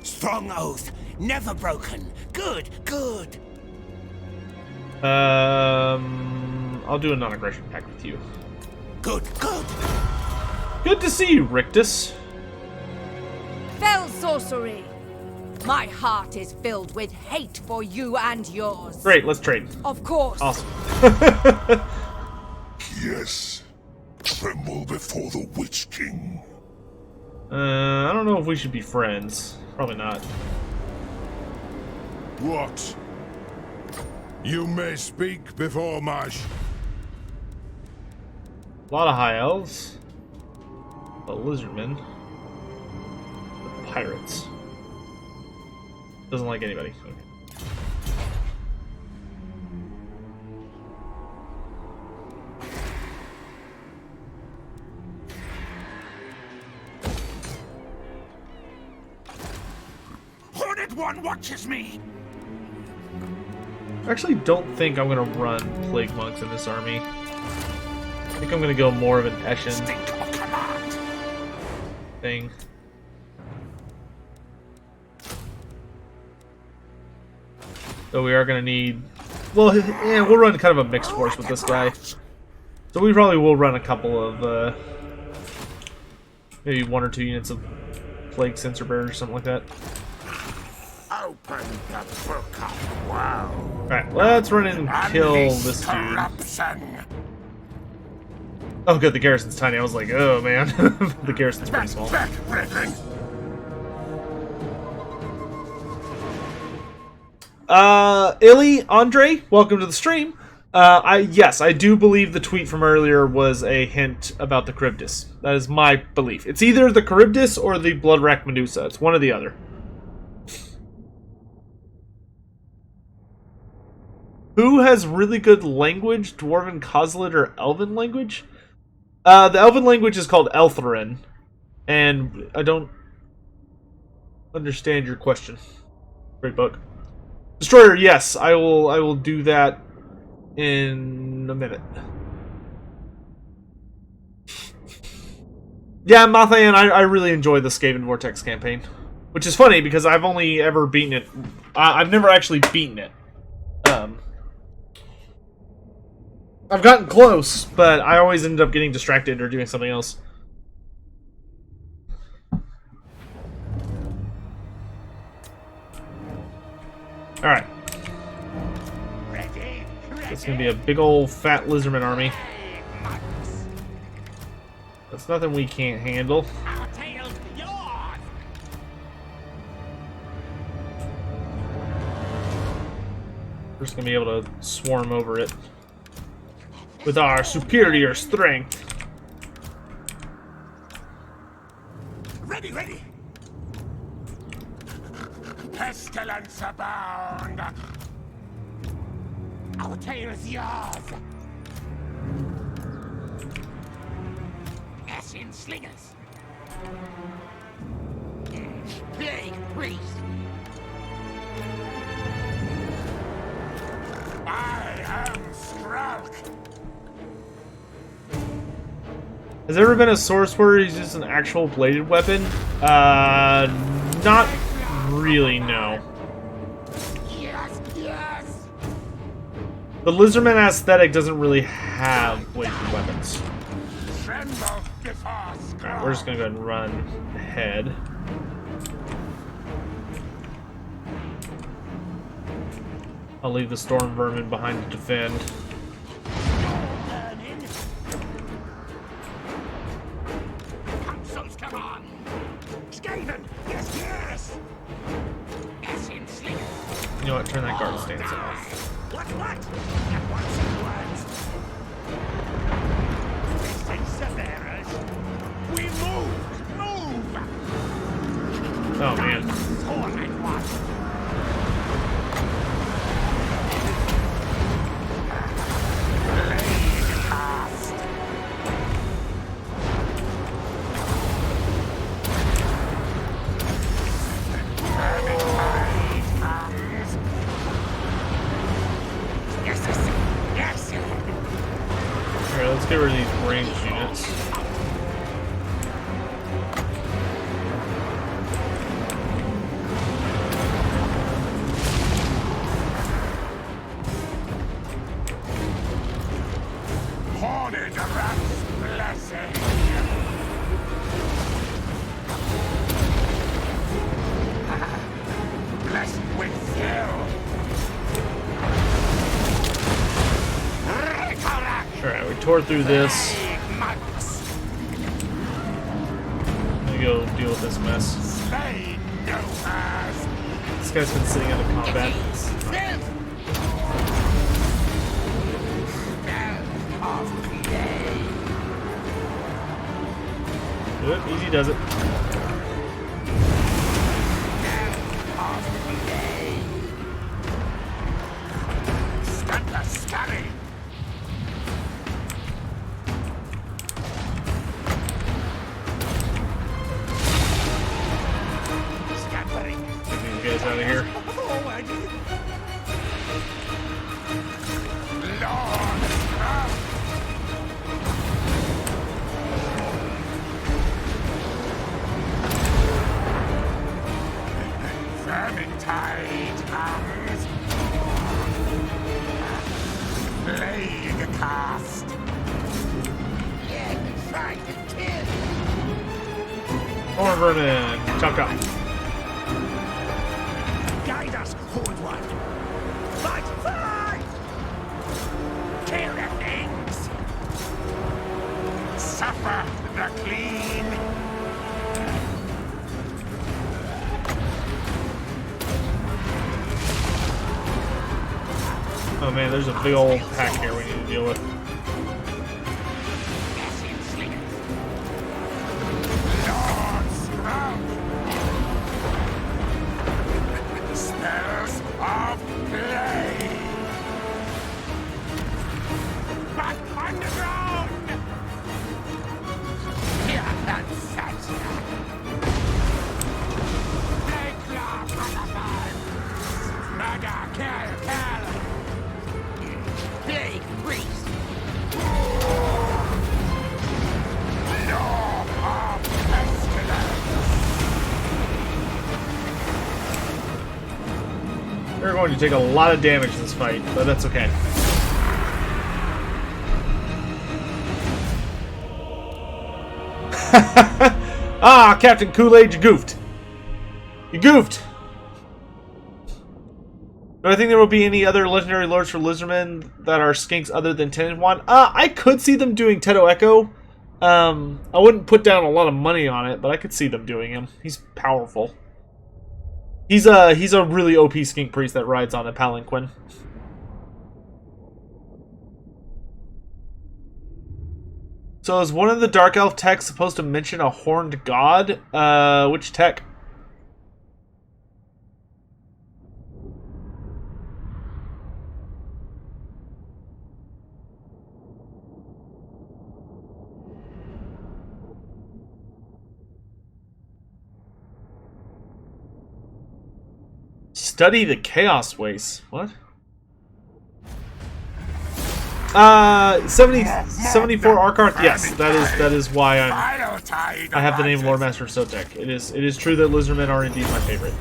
Strong oath, never broken. Good. I'll do a non-aggression pact with you. Good. Good to see you, Rictus. Fell sorcery! My heart is filled with hate for you and yours. Great, let's trade. Of course. Awesome. Yes. Tremble before the Witch King. I don't know if we should be friends. Probably not. What? You may speak before Mash. A lot of high elves. A lizardmen. Pirates. Doesn't like anybody. Okay. Horned One watches me. I actually don't think I'm gonna run Plague Monks in this army. I think I'm gonna go more of an Eshin State of command. thing. So we are gonna need... Well, yeah, we'll run kind of a mixed force with this guy. So we probably will run a couple of, maybe 1 or 2 units of Plague Sensor Bearers or something like that. Open the book of woe. Alright, let's run in and kill Unleash this dude. corruption. Oh good, the garrison's tiny. I was like, oh man. The garrison's pretty small. Back, brethren. Illy, Andre, welcome to the stream. Yes, I do believe the tweet from earlier was a hint about the Charybdis. That is my belief. It's either the Charybdis or the Bloodrack Medusa. It's one or the other. Who has really good language? Dwarven, Kozilid, or Elven language? The Elven language is called Elthrin. And I don't understand your question. Great book. Destroyer, yes, I will do that in a minute. Yeah, Mathayan, I really enjoy the Skaven Vortex campaign. Which is funny, because I've only ever beaten it... I've never actually beaten it. I've gotten close, but I always ended up getting distracted or doing something else. Alright. It's gonna be a big old fat lizardman army. That's nothing we can't handle. We're just gonna be able to swarm over it. with our superior strength. Ready, ready. Pestilence abound. Our tale is yours. Ashen slingers. Plague priest. I am Skralk. Has there ever been a source where he's just an actual bladed weapon? Not really, no. Yes, yes. The Lizardman aesthetic doesn't really have bladed weapons. Tremble before Skralk. Alright, we're just gonna go ahead and run ahead. I'll leave the storm vermin behind to defend. Consoles, come on. Skaven, yes, yes. Ashen slinger. You know what? Turn that guard stance off. What? At once it words. Severus. We move! Oh man. Torn at once. Alright, let's get rid of these ranged units. Horned rats blessing. Blessed with skill. Alright, we tore through this. Let me go deal with this mess. Slay no earth. This guy's been sitting out of combat. Good, easy does it. Stunter scurry. Scampering. Get these guys out of here. Forward. Lord Sprout. Vermintide comes. Plague cast. Yeah, try to kill. Horn vermin, chunk up. Guide us, Horned One. Fight, fight! Kill the things. Suffer the clean. Oh man, there's a big old pack here we need to deal with. Lord Sprout. Spells of play. Back underground. Here and such. Plague claw, motherfucker. Murder, kill. Plague priest. Law of pestilence. We're going to take a lot of damage in this fight, but that's okay. Ah, Captain Kool-Aid, you goofed. You goofed. Do I think there will be any other legendary lords for Lizardmen that are skinks other than Tenenjuan? I could see them doing Teto Echo. I wouldn't put down a lot of money on it, but I could see them doing him. He's powerful. He's a really OP skink priest that rides on a palanquin. So is one of the Dark Elf techs supposed to mention a horned god? Which tech? Study the Chaos Waste. What? 74 Arkarth. Yes, that is why I have the name Loremaster of Sotek. It is true that Lizardmen are indeed my favorite.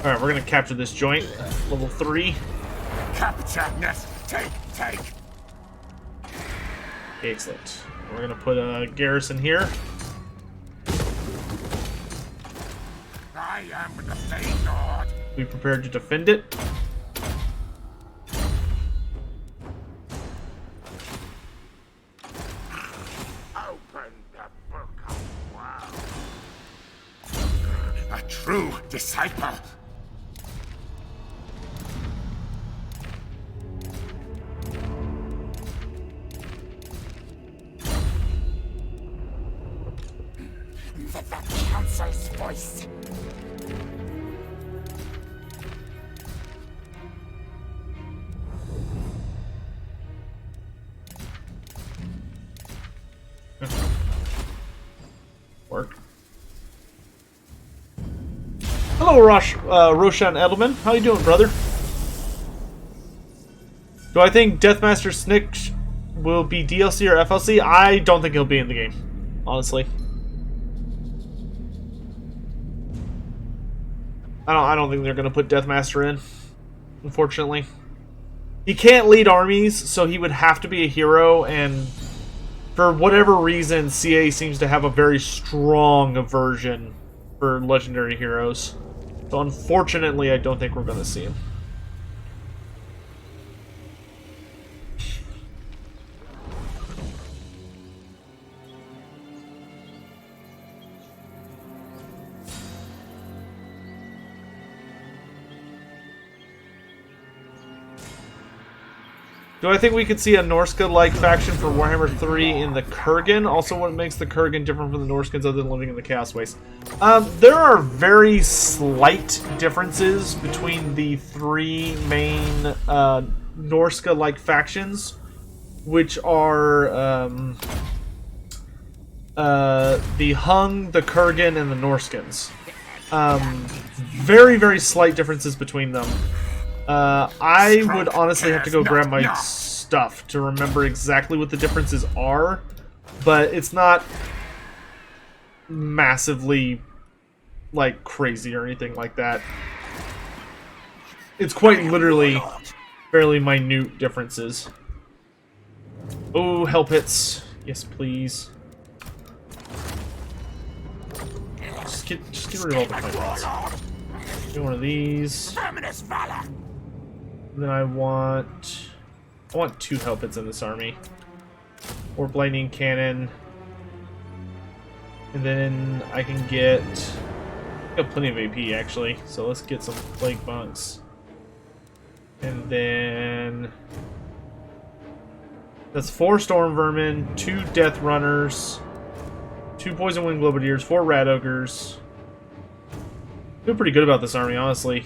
All right, we're gonna capture this joint, level 3. Capture, Ness. Take. Excellent. We're gonna put a garrison here. I am the Fey Lord. Be prepared to defend it. Open the book of wow. A true disciple. The council's voice. Work. Hello, Roshan Edelman. How you doing, brother? Do I think Deathmaster Snick will be DLC or FLC? I don't think he'll be in the game, honestly. I don't think they're gonna put Deathmaster in, unfortunately. He can't lead armies, so he would have to be a hero, and for whatever reason, CA seems to have a very strong aversion for legendary heroes. So unfortunately, I don't think we're gonna see him. Do I think we could see a Norsca-like faction for Warhammer 3 in the Kurgan? Also, what makes the Kurgan different from the Norskins other than living in the Chaos Waste? There are very slight differences between the 3 main Norsca-like factions, which are the Hung, the Kurgan, and the Norskins. Very, very slight differences between them. I would honestly have to go grab my stuff to remember exactly what the differences are, but it's not massively, like, crazy or anything like that. It's quite literally fairly minute differences. Oh, hell pits. Yes, please. Just get rid of all the fight pits. Do one of these. Then I want 2 hell pits in this army. Or lightning cannon. And then I can get... I got plenty of AP actually, so let's get some plague monks. And then that's 4 storm vermin, 2 death runners, 2 poison wing globadiers, 4 rat ogres. Feel pretty good about this army, honestly.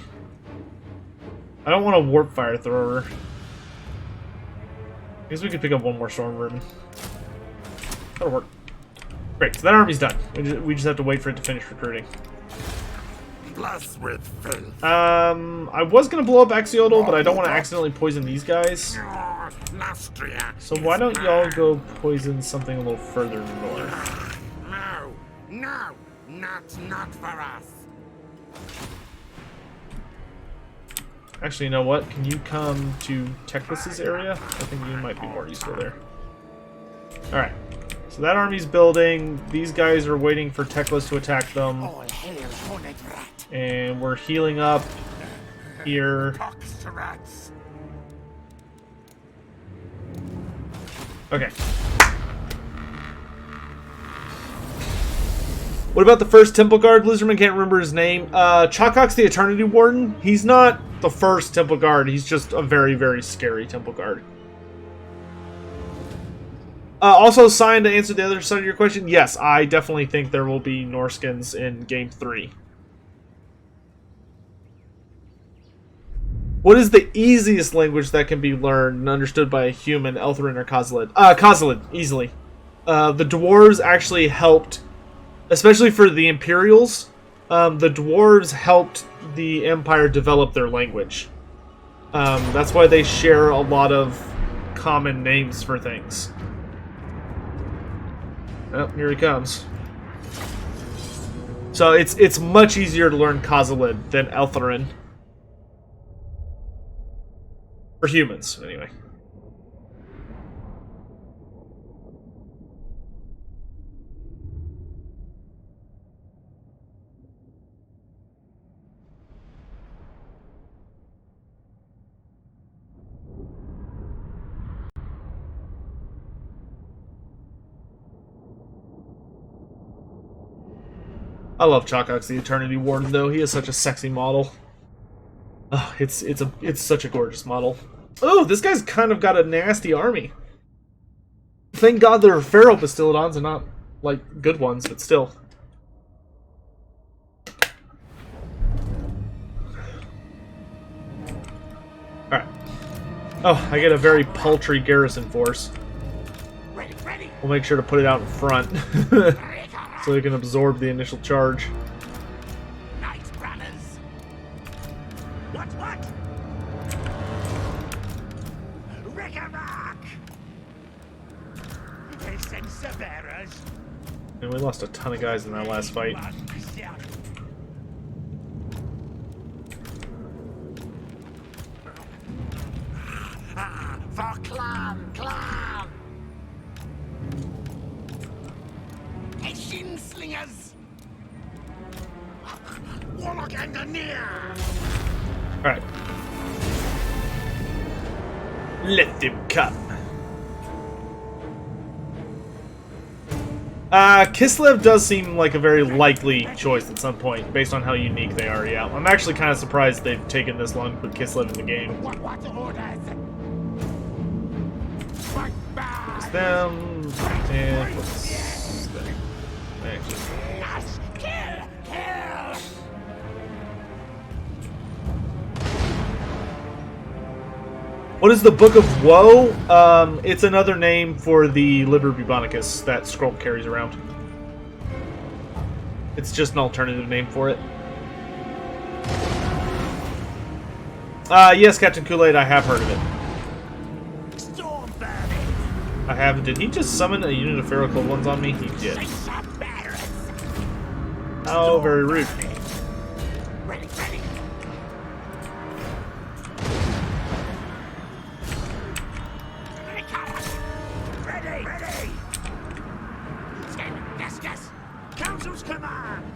I don't want a warp fire thrower. I guess we could pick up 1 more storm vermin. That'll work. Great, so that army's done. We just have to wait for it to finish recruiting. Blessed with faith. I was gonna blow up Axiodal, but I don't want to accidentally poison these guys. So why don't y'all go poison something a little further north? No, not for us. Actually, you know what? Can you come to Teclis's area? I think you might be more useful there. Alright. So that army's building. These guys are waiting for Teclis to attack them. And we're healing up here. Okay. What about the first Temple Guard? Lizardman can't remember his name. Chakok's the Eternity Warden. He's not the first Temple Guard. He's just a very, very scary Temple Guard. Also, Cyan, to answer the other side of your question, yes, I definitely think there will be Norskins in Game 3. What is the easiest language that can be learned and understood by a human, Eltharin or Kozilid? Kozilid, easily. The dwarves actually helped, especially for the Imperials, the dwarves helped the Empire develop their language. That's why they share a lot of common names for things. Oh, here he comes. So it's much easier to learn Kozilid than Eltharin. For humans, anyway. I love Chakax the Eternity Warden, though. He is such a sexy model. Oh, it's such a gorgeous model. Oh, this guy's kind of got a nasty army. Thank God there are Pharaoh Bastillodons and not, like, good ones, but still. Alright. Oh, I get a very paltry garrison force. We'll make sure to put it out in front. So they can absorb the initial charge. Night runners. What? Rick-a-rock! They send Severus. And we lost a ton of guys in that last fight. For clan! Shin slingers! Warlock engineer! Alright. Let them come. Kislev does seem like a very likely choice at some point, based on how unique they are, yeah. I'm actually kind of surprised they've taken this long to put Kislev in the game. What orders? It's them, and Kill! what is the Book of Woe? It's another name for the Liber Bubonicus that Skrull carries around. It's just an alternative name for it. Yes, Captain Kool-Aid, I have heard of it. I have. Did he just summon a unit of Pharaoh Cold Ones on me? He did. Oh, very rude. Ready. Yes. Council's command.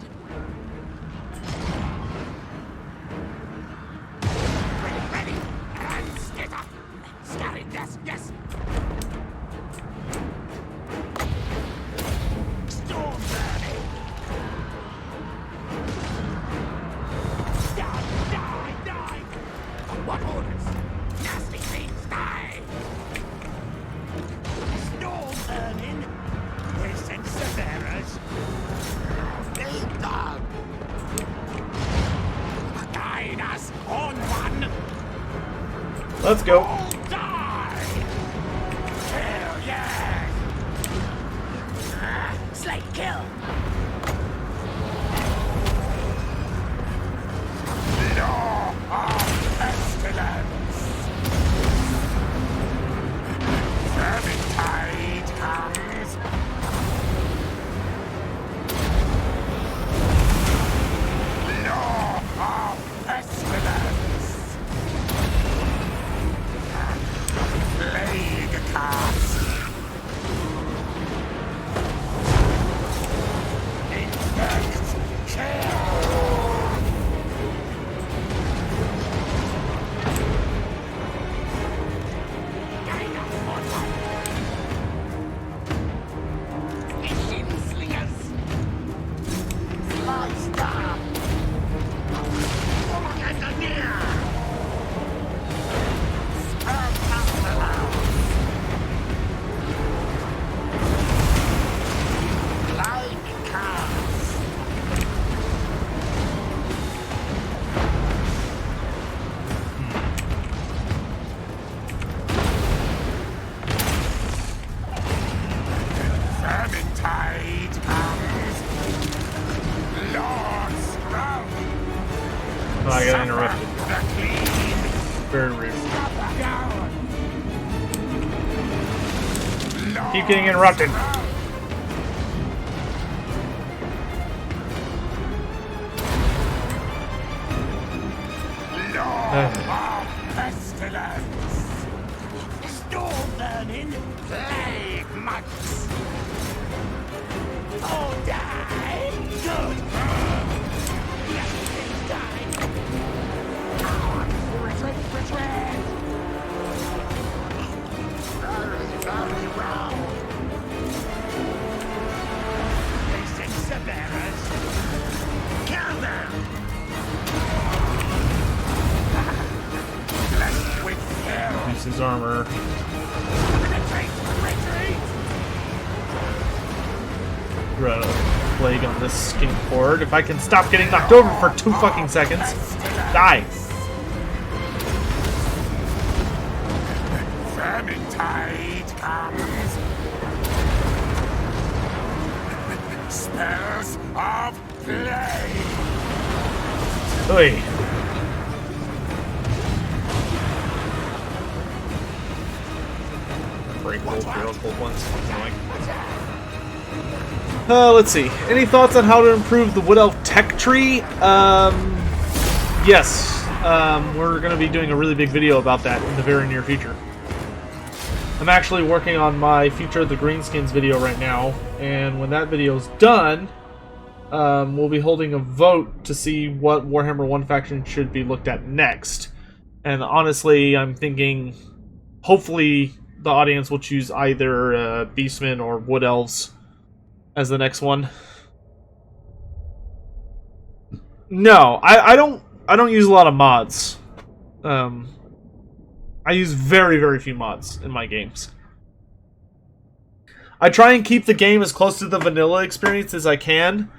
Ready. And split up. Scurry, yes. Storm burning. Die. What orders? Nasty things, die. Storm burning. They sent Severus. Be done. Guide us on one. Let's go. All die. Hell yes. Slate kill. Law of pestilence. Vermintide comes. Law of pestilence. Plague cast. Oh, I got interrupted. Very rude. Keep getting interrupted. Pestilence! Storm vermin! Plague months! All die! Good! Retreat! Retreat! Very wrong! Facing Severus! Kill them! Use his armor. Throw plague on this skink horde. If I can stop getting knocked over for 2 fucking seconds. Die! Vermintide comes. Spells of plague. Oi. Break both ones. Annoying. Let's see. Any thoughts on how to improve the Wood Elf tech tree? Yes. We're going to be doing a really big video about that in the very near future. I'm actually working on my Future of the Greenskins video right now, and when that video's done, we'll be holding a vote to see what Warhammer 1 faction should be looked at next. And honestly, I'm thinking, hopefully, the audience will choose either Beastmen or Wood Elves as the next one. No, I don't use a lot of mods. I use very, very few mods in my games. I try and keep the game as close to the vanilla experience as I can,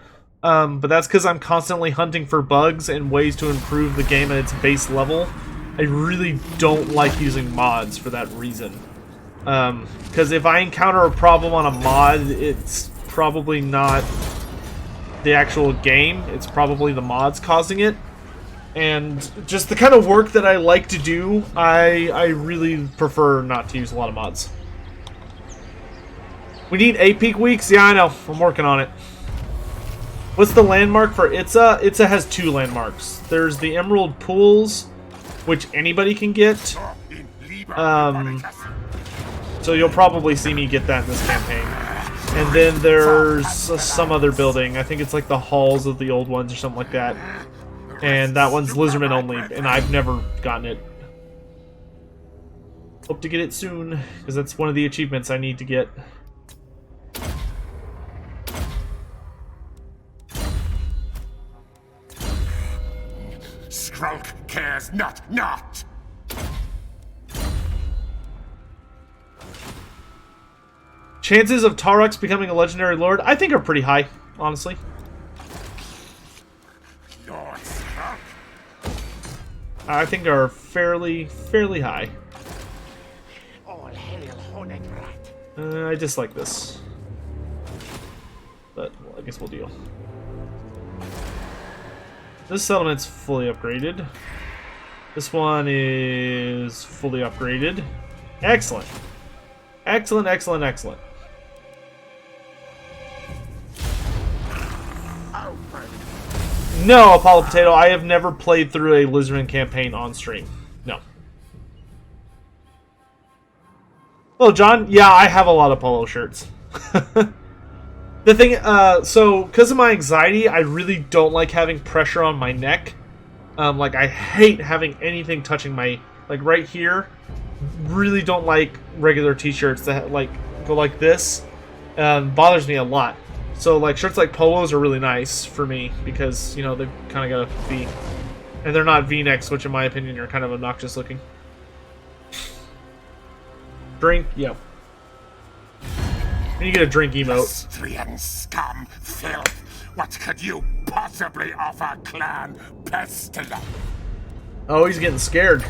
but that's because I'm constantly hunting for bugs and ways to improve the game at its base level. I really don't like using mods for that reason. Because if I encounter a problem on a mod, it's probably not the actual game, it's probably the mods causing it. And just the kind of work that I like to do, I really prefer not to use a lot of mods. We need 8 peak weeks? Yeah, I know. I'm working on it. What's the landmark for Itza? Itza has 2 landmarks. There's the Emerald Pools, which anybody can get. So you'll probably see me get that in this campaign. And then there's some other building. I think it's like the Halls of the Old Ones or something like that. And that one's Lizardman only, and I've never gotten it. Hope to get it soon, because that's one of the achievements I need to get. Skrulk cares not! Chances of Tarux becoming a legendary lord, I think, are pretty high, honestly. Lord Skrulk. I think are fairly high. All hail Honigrat. I dislike this. But, well, I guess we'll deal. This settlement's fully upgraded. This one is fully upgraded. Excellent. Excellent, excellent, excellent. No, Apollo Potato, I have never played through a Lizardman campaign on stream. No. Well, John, yeah, I have a lot of polo shirts. The thing, so, because of my anxiety, I really don't like having pressure on my neck. Like, I hate having anything touching my, like, right here. Really don't like regular t-shirts that, like, go like this. Bothers me a lot. So, like, shirts like polos are really nice for me because, you know, they've kind of got a V. And they're not V-necks, which in my opinion are kind of obnoxious looking. Drink? Yep. And you get a drink emote. Austrian scum, filth. What could you possibly offer Clan Pestilence? Oh, he's getting scared.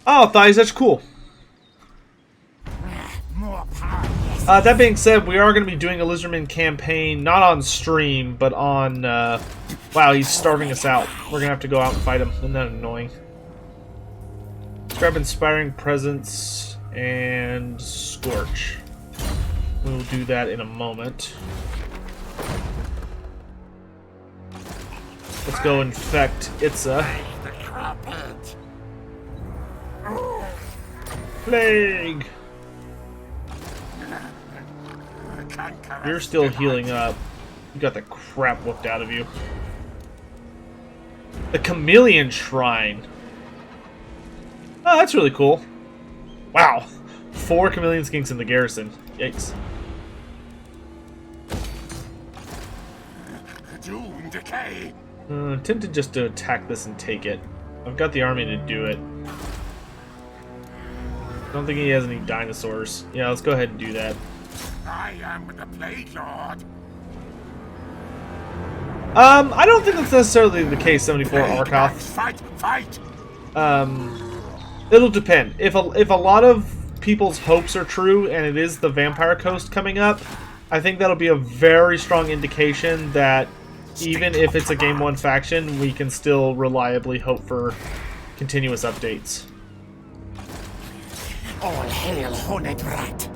Oh, thighs, that's cool. More power, yes. That being said, we are going to be doing a Lizardman campaign, not on stream, but on, wow, he's starving us out. We're going to have to go out and fight him. Isn't that annoying? Let's grab Inspiring Presence and Scorch. We'll do that in a moment. Let's go infect Itza. The carpet. Plague! Conqueror. You're still healing up. You got the crap whooped out of you. The Chameleon Shrine. Oh, that's really cool. Wow. 4 Chameleon Skinks in the garrison. Yikes. Doom decay. Tempted just to attack this and take it. I've got the army to do it. I don't think he has any dinosaurs. Yeah, let's go ahead and do that. I am the Plague Lord. I don't think that's necessarily the case, 74 Arkoth. Fight, fight. It'll depend. If a lot of people's hopes are true and it is the Vampire Coast coming up, I think that'll be a very strong indication that even if it's a Game 1 faction, we can still reliably hope for continuous updates. All hail, horned rat.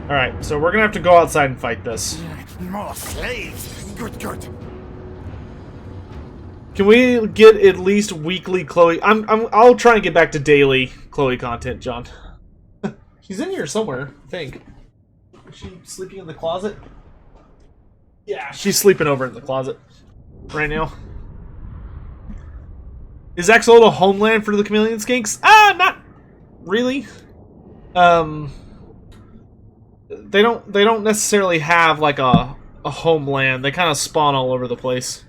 Alright, so we're gonna have to go outside and fight this. More slaves. Good, good. Can we get at least weekly Chloe? I'll try and get back to daily Chloe content, John. She's in here somewhere, I think. Is she sleeping in the closet? Yeah, she's sleeping over in the closet right now. Is Axolotl a homeland for the Chameleon Skinks? Not really. They don't necessarily have like a homeland. They kind of spawn all over the place.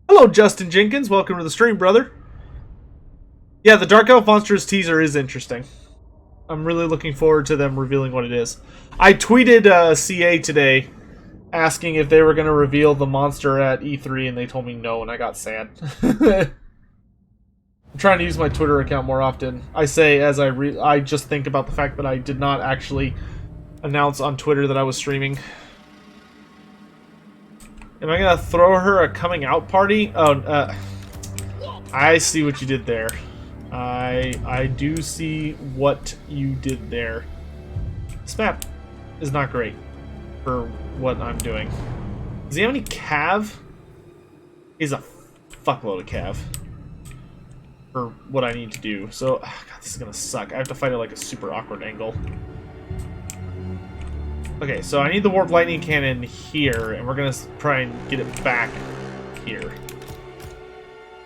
Hello, Justin Jenkins. Welcome to the stream, brother. Yeah, the Dark Elf Monsters teaser is interesting. I'm really looking forward to them revealing what it is. I tweeted CA today asking if they were going to reveal the monster at E3, and they told me no, and I got sad. I'm trying to use my Twitter account more often. I say as I just think about the fact that I did not actually announce on Twitter that I was streaming. Am I gonna throw her a coming out party? Oh, I see what you did there. I do see what you did there. This map is not great for what I'm doing. Does he have any cav? He's a fuckload of cav for what I need to do. So, God, this is gonna suck. I have to fight at like a super awkward angle. Okay, so I need the Warp Lightning Cannon here, and we're gonna try and get it back here.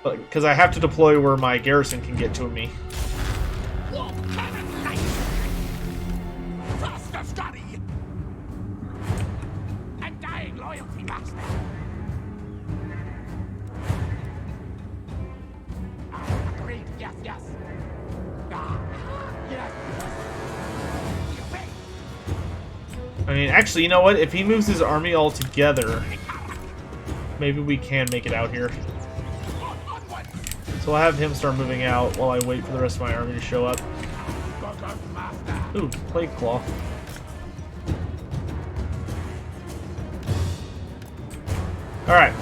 Because I have to deploy where my garrison can get to me. Faster, Scotty. Undying loyalty, master. Agreed. Yes, yes. Yes. I mean, actually, you know what? If he moves his army all together, maybe we can make it out here. So I'll have him start moving out while I wait for the rest of my army to show up. Ooh, Plague Claw. Alright.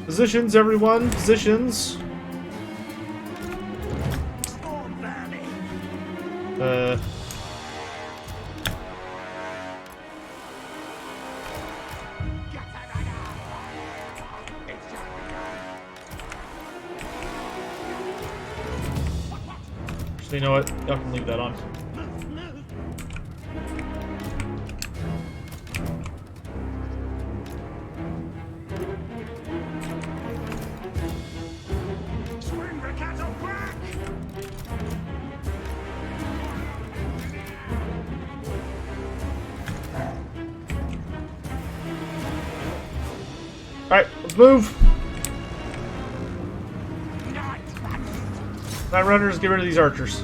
Positions, everyone. Positions. So you know what? Y'all can leave that on. Swing the cattle back. Alright, let's move. Night Runners, get rid of these archers.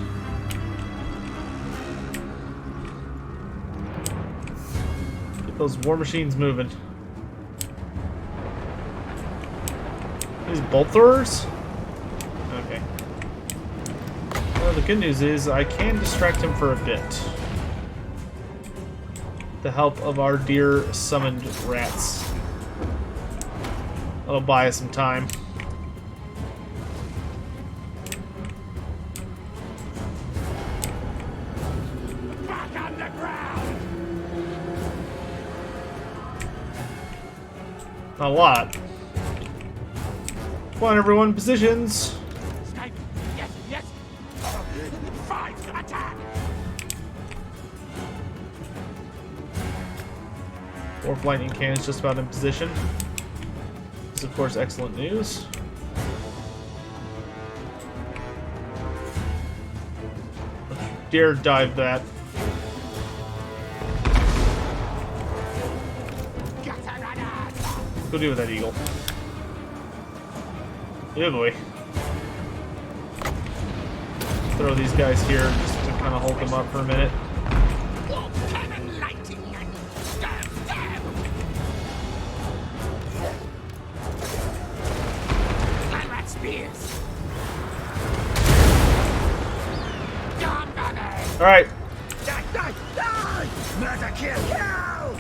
Get those war machines moving. bolt throwers? Okay. Well, the good news is I can distract him for a bit. With the help of our dear summoned rats. That'll buy us some time. Back on the ground! Not a lot. Come on, everyone, positions. Snipe! Yes, yes! Fight! Attack! Orc lightning cannon's just about in position. This is, of course, excellent news. Dare dive that. Go deal with that eagle. Yeah, boy. Throw these guys here just to kind of hold them up for a minute. Cannon lighting and stab, stab! Rat spears! Gone, brother! Alright. Die, die, die! Murder, kill, kill!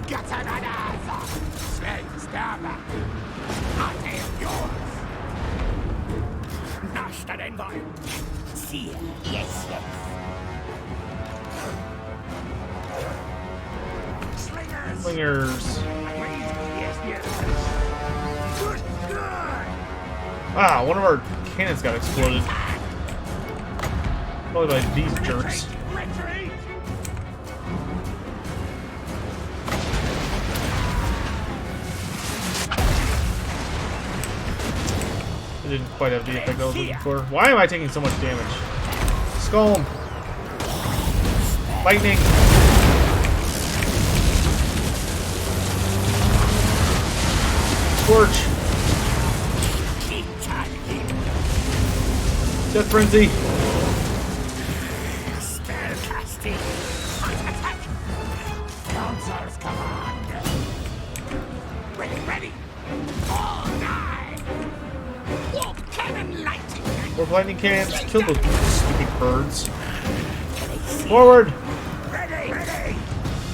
Gatanadas! Slay, stabber! I am yours! Nashed and envoy! See ya. Yes, yes! Slingers! Slingers. Yes, yes! Good, good! Ah, one of our cannons got exploded. Probably by these jerks. Retreat! It didn't quite have the effect I was looking for. Why am I taking so much damage? Skull! Lightning! Scorch! Death Frenzy! Spellcasting! Attack! Counselor's command! Ready, ready! All die! Warp cannon lighting! More lightning cannons! Kill those stupid birds! Forward! Ready, ready!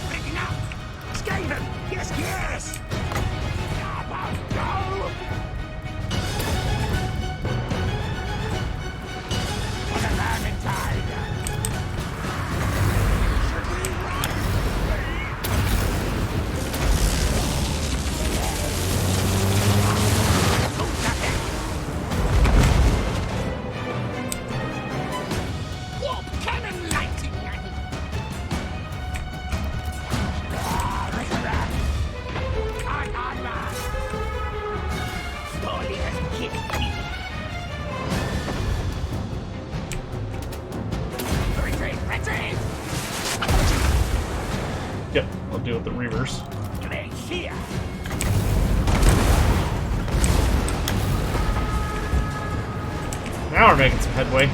Breaking up! Skaven! Yes, yes! About go! For the Vermintide! Should we run? Warp cannon lighting! Yep, I'll deal with the Reavers. Now we're making some headway.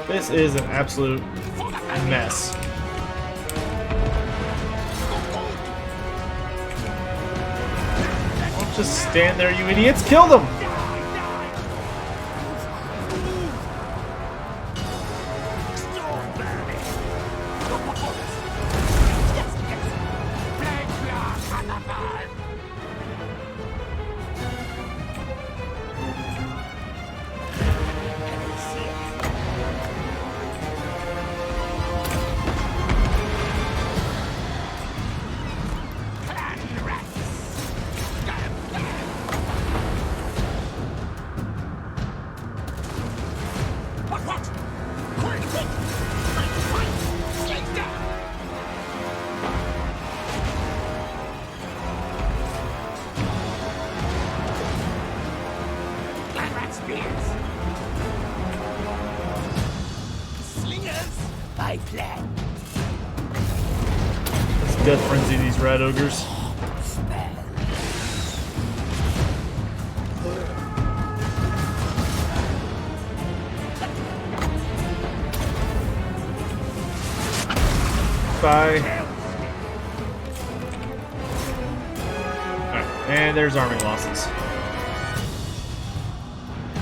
This is an absolute mess. Don't just stand there, you idiots! Kill them! death frenzy these rat ogres. Bye. Alright, and there's army losses.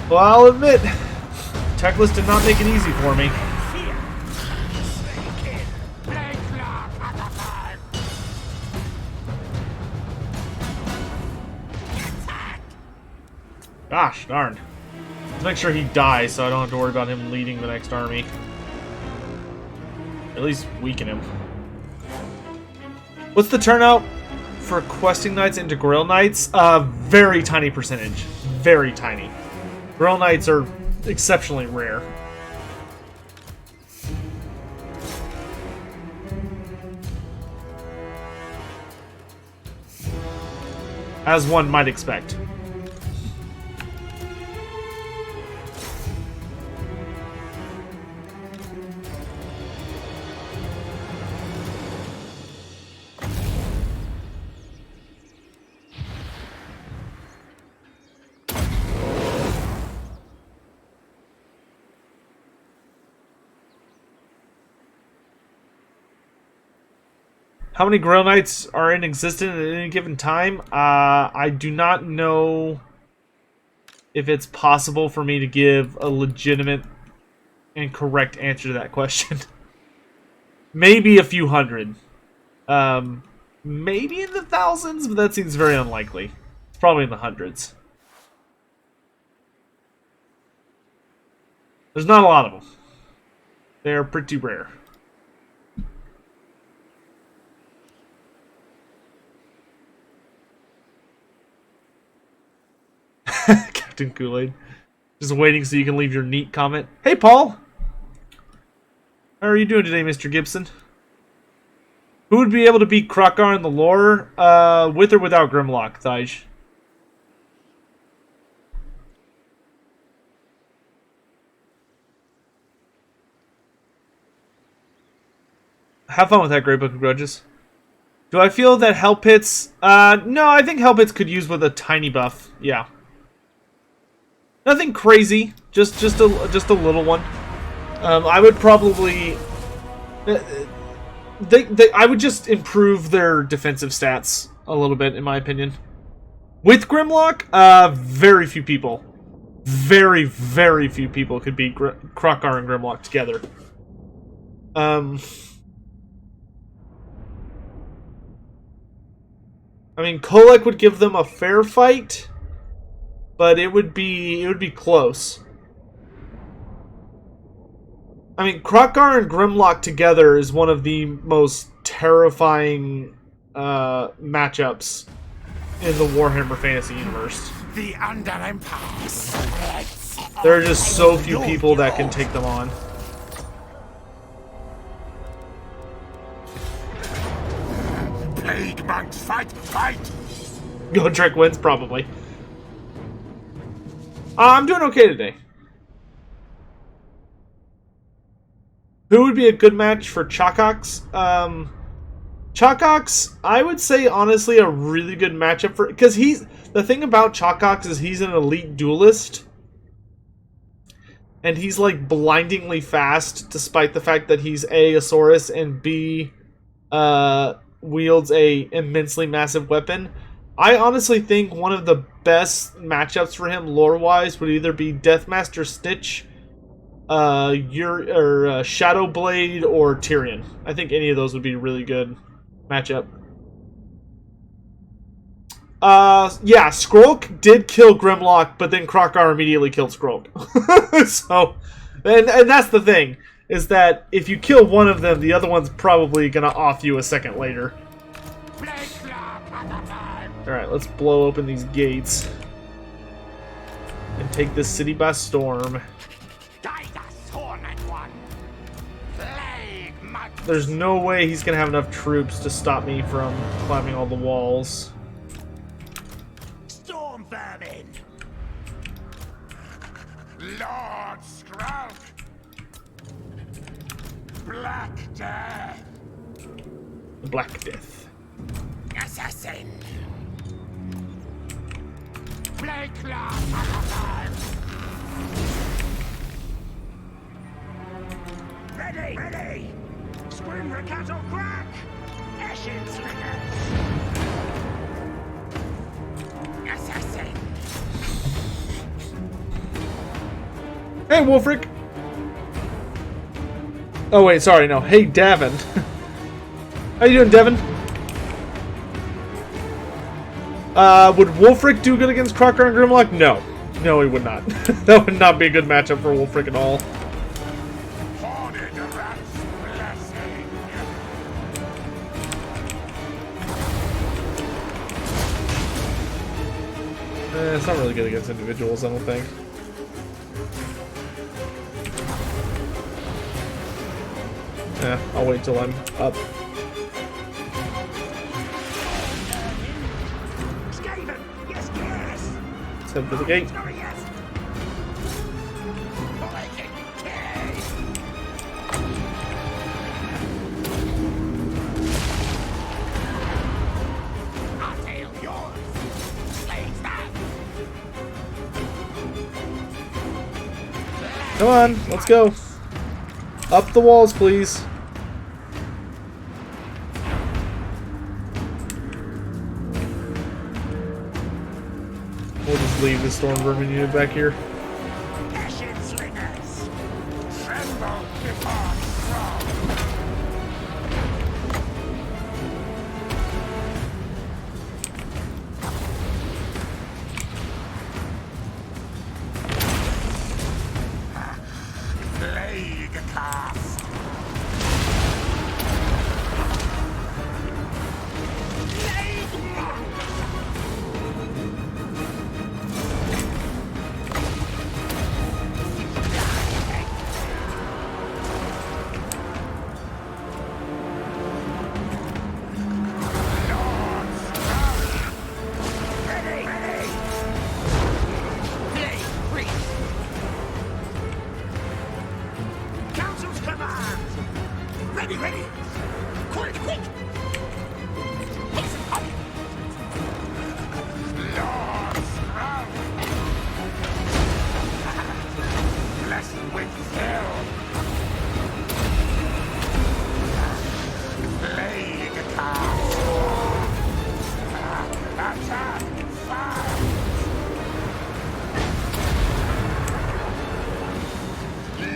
Well, I'll admit, Teclis did not make it easy for me. Gosh darn. Let's make sure he dies so I don't have to worry about him leading the next army. At least weaken him. What's the turnout for questing knights into Grail Knights? Very tiny percentage. Very tiny. Grail Knights are exceptionally rare. As one might expect. How many Grail Knights are in existence at any given time? I do not know if it's possible for me to give a legitimate and correct answer to that question. Maybe a few hundred. Maybe in the thousands, but that seems very unlikely. It's probably in the hundreds. There's not a lot of them. They're pretty rare. Captain Kool-Aid. Just waiting so you can leave your neat comment. Hey, Paul! How are you doing today, Mr. Gibson? Who would be able to beat Krokar in the lore? With or without Grimlock, Thij? Have fun with that Great Book of Grudges. Do I feel that Hell Pits... no, I think Hell Pits could use with a tiny buff. Yeah. Nothing crazy. Just a little one. I would probably... I would just improve their defensive stats a little bit, in my opinion. With Grimlock, very few people. Very, very few people could beat Krokar and Grimlock together. I mean, Kolek would give them a fair fight, but it would be close. I mean, Krokar and Grimlock together is one of the most terrifying matchups in the Warhammer Fantasy universe. The Under Empire spreads. There are just so few people that can take them on. Plague monks, fight, fight! Godric wins, probably. I'm doing okay today. Who would be a good match for Chockox? Chockox, I would say, honestly, a really good matchup for... Because the thing about Chockox is he's an elite duelist. And he's, like, blindingly fast, despite the fact that he's A, a Saurus, and B, wields a immensely massive weapon. I honestly think one of the best matchups for him, lore-wise, would either be Deathmaster Stitch, Shadow Blade, or Tyrion. I think any of those would be a really good matchup. Yeah, Skrulk did kill Grimlock, but then Krokar immediately killed Skrulk. So, and that's the thing, is that if you kill one of them, the other one's probably gonna off you a second later. Alright, let's blow open these gates and take this city by storm. There's no way he's gonna have enough troops to stop me from climbing all the walls. Storm vermin! Lord Skrulk! Black Death! The Black Death. Assassin. Play class. Ready, ready. Scream Ricato crack. Ashen slingers. Assassin. Hey, Wolfric! Oh, wait, sorry, no. Hey, Davin. How you doing, Devin? Would Wolfric do good against Crocker and Grimlock? No. No, he would not. That would not be a good matchup for Wolfric at all. Haunted rat's blessing. It's not really good against individuals, I don't think. Yeah, I'll wait till I'm up. Skaven. Yes, yes. Let's head to the gate. Sorry, yes. I'll tail yours. Slaves that. Come on, let's go. Up the walls, please. We'll just leave the Storm Vermin unit back here. Ashen slingers. Tremble before strong. Plague cast. Plague monk. Ready, ready. Plague priest. Council's command! Ready, ready! Quick, quick! Hasten up! Lord's crown! Blessed with hell! Plague cast! Attack! Fire!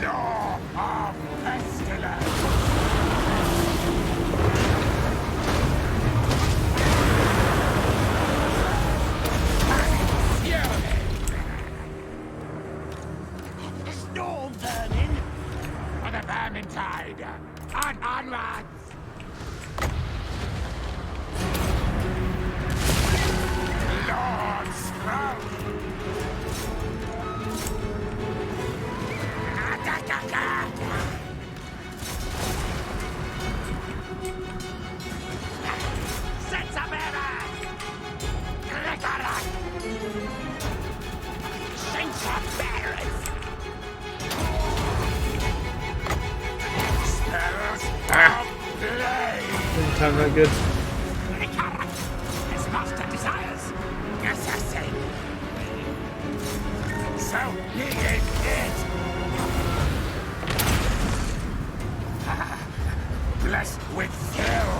Law of pestilence! Storm vermin! For the Vermintide! Onwards! Lord's crown! Sensabera! Gregorak! Sensaberas! Spells of blade! Time not good. Gregorak! His master desires! Assassin! So he is it! Blessed with skill!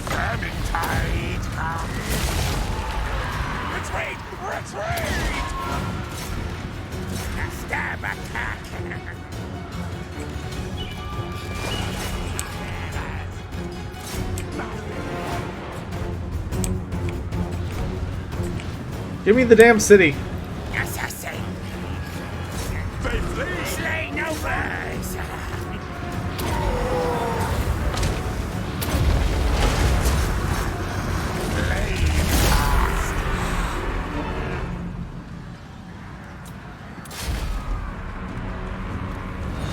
Vermintide comes! Retreat! Retreat! Stab attack! Give me the damn city. Assassin! They flee! Slay no birds!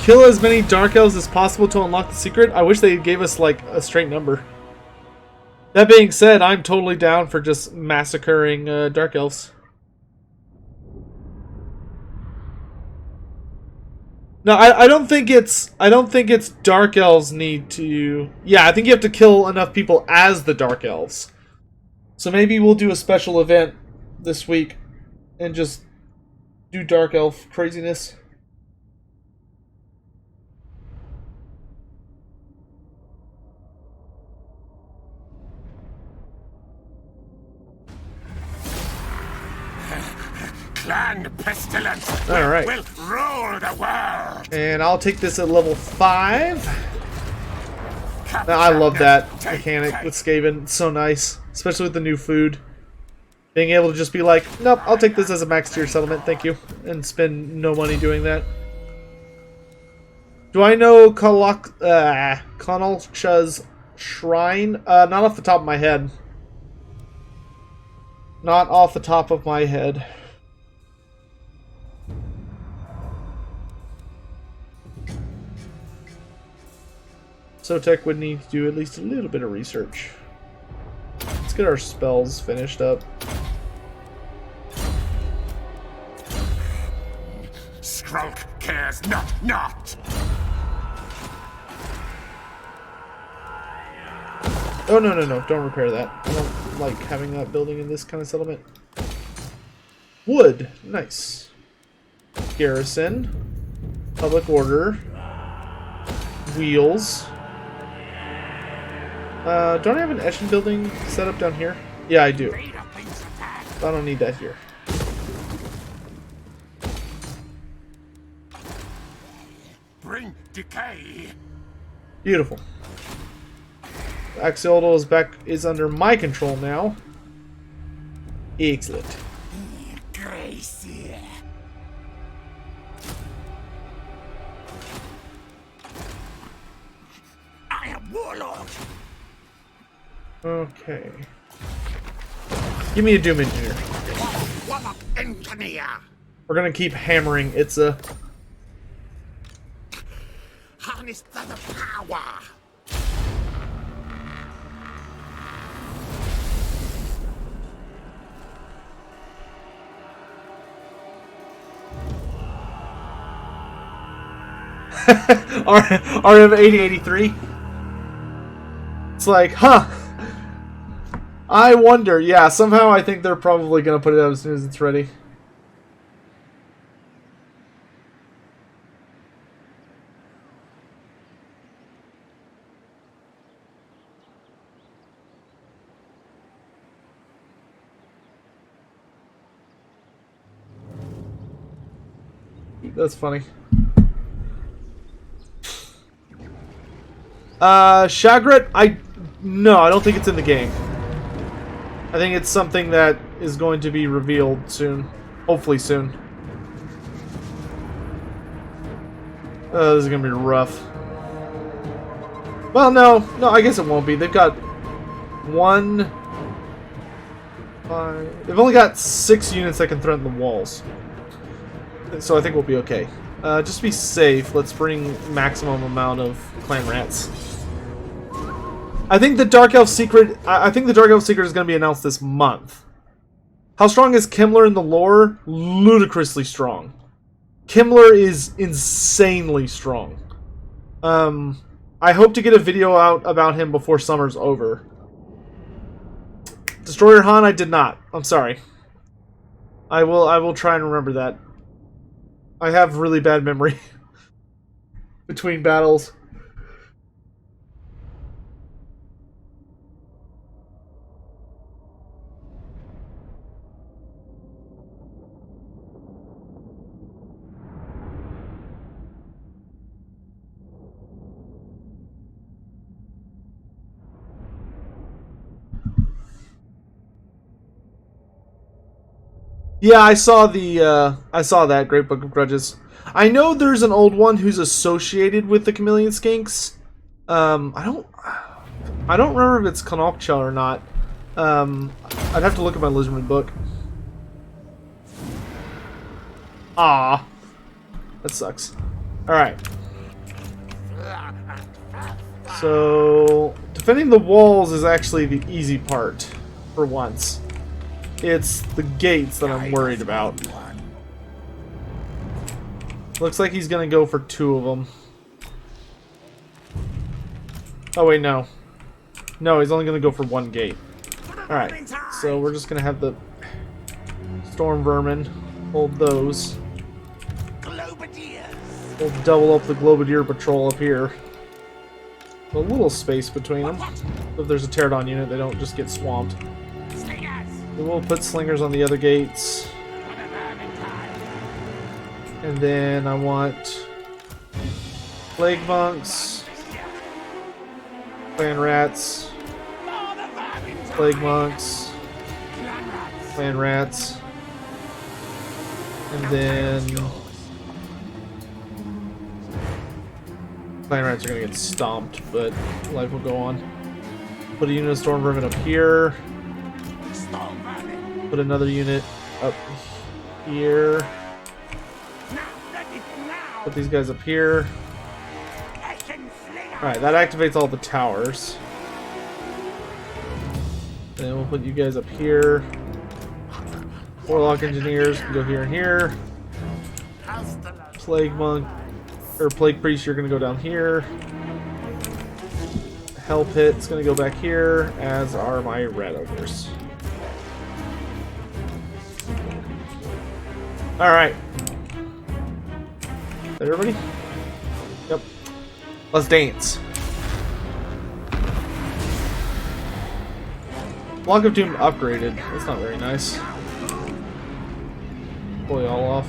Kill as many Dark Elves as possible to unlock the secret. I wish they gave us, like, a straight number. That being said, I'm totally down for just massacring Dark Elves. No, I don't think it's Dark Elves need to... Yeah, I think you have to kill enough people as the Dark Elves. So maybe we'll do a special event this week and just do Dark Elf craziness. Clan Pestilence All right. will rule the world. And I'll take this at level 5. I love that mechanic with Skaven. It's so nice. Especially with the new food. Being able to just be like, nope, I'll take this as a max tier settlement, thank you. And spend no money doing that. Do I know Konalcha's shrine? Not off the top of my head. Not off the top of my head. Sotek would need to do at least a little bit of research. Let's get our spells finished up. Skrulk cares not. Oh, no. Don't repair that. I don't like having that building in this kind of settlement. Wood. Nice. Garrison. Public order. Wheels. Don't I have an Eshin building set up down here? Yeah, I do. I don't need that here. Bring decay. Beautiful. Axiodal is under my control now. Excellent. Gracie. I am Warlord. Okay. Give me a Doom Engineer. What up, engineer? We're gonna keep hammering Itza. Harness the power. RM 8083. It's like, huh. I wonder. Yeah, somehow I think they're probably gonna put it out as soon as it's ready. That's funny. Shagrat, no, I don't think it's in the game. I think it's something that is going to be revealed soon. Hopefully soon. This is gonna be rough. Well, no, I guess it won't be. They've got 1, 5. They've only got 6 units that can threaten the walls. So I think we'll be okay. Just to be safe, let's bring maximum amount of clan rats. I think the Dark Elf Secret. I think the Dark Elf Secret is going to be announced this month. How strong is Kimmler in the lore? Ludicrously strong. Kimmler is insanely strong. I hope to get a video out about him before summer's over. Destroyer Han, I did not. I'm sorry. I will try and remember that. I have really bad memory between battles. Yeah, I saw that Great Book of Grudges. I know there's an old one who's associated with the Chameleon Skinks. I don't remember if it's Konalcha or not. I'd have to look at my Lizardman book. Ah, that sucks. All right. So defending the walls is actually the easy part for once. It's the gates that I'm worried about. Looks like he's gonna go for 2 of them. Oh wait, no. No, he's only gonna go for 1 gate. Alright, so we're just gonna have the storm vermin hold those. We'll double up the Globadier patrol up here. A little space between them. If there's a Pterodon unit, they don't just get swamped. We will put slingers on the other gates. And then I want plague monks, clan rats, plague monks, clan rats, and then clan rats are gonna get stomped, but life will go on. Put a unit of storm vermin up here. Put another unit up here. Put these guys up here. Alright, that activates all the towers. Then we'll put you guys up here. Warlock engineers can go here and here. Plague monk, or plague priest, you're gonna go down here. Hell pit's gonna go back here, as are my red ogres. Alright. Everybody? Yep. Let's dance. Block of Doom upgraded. That's not very nice. Pull you all off.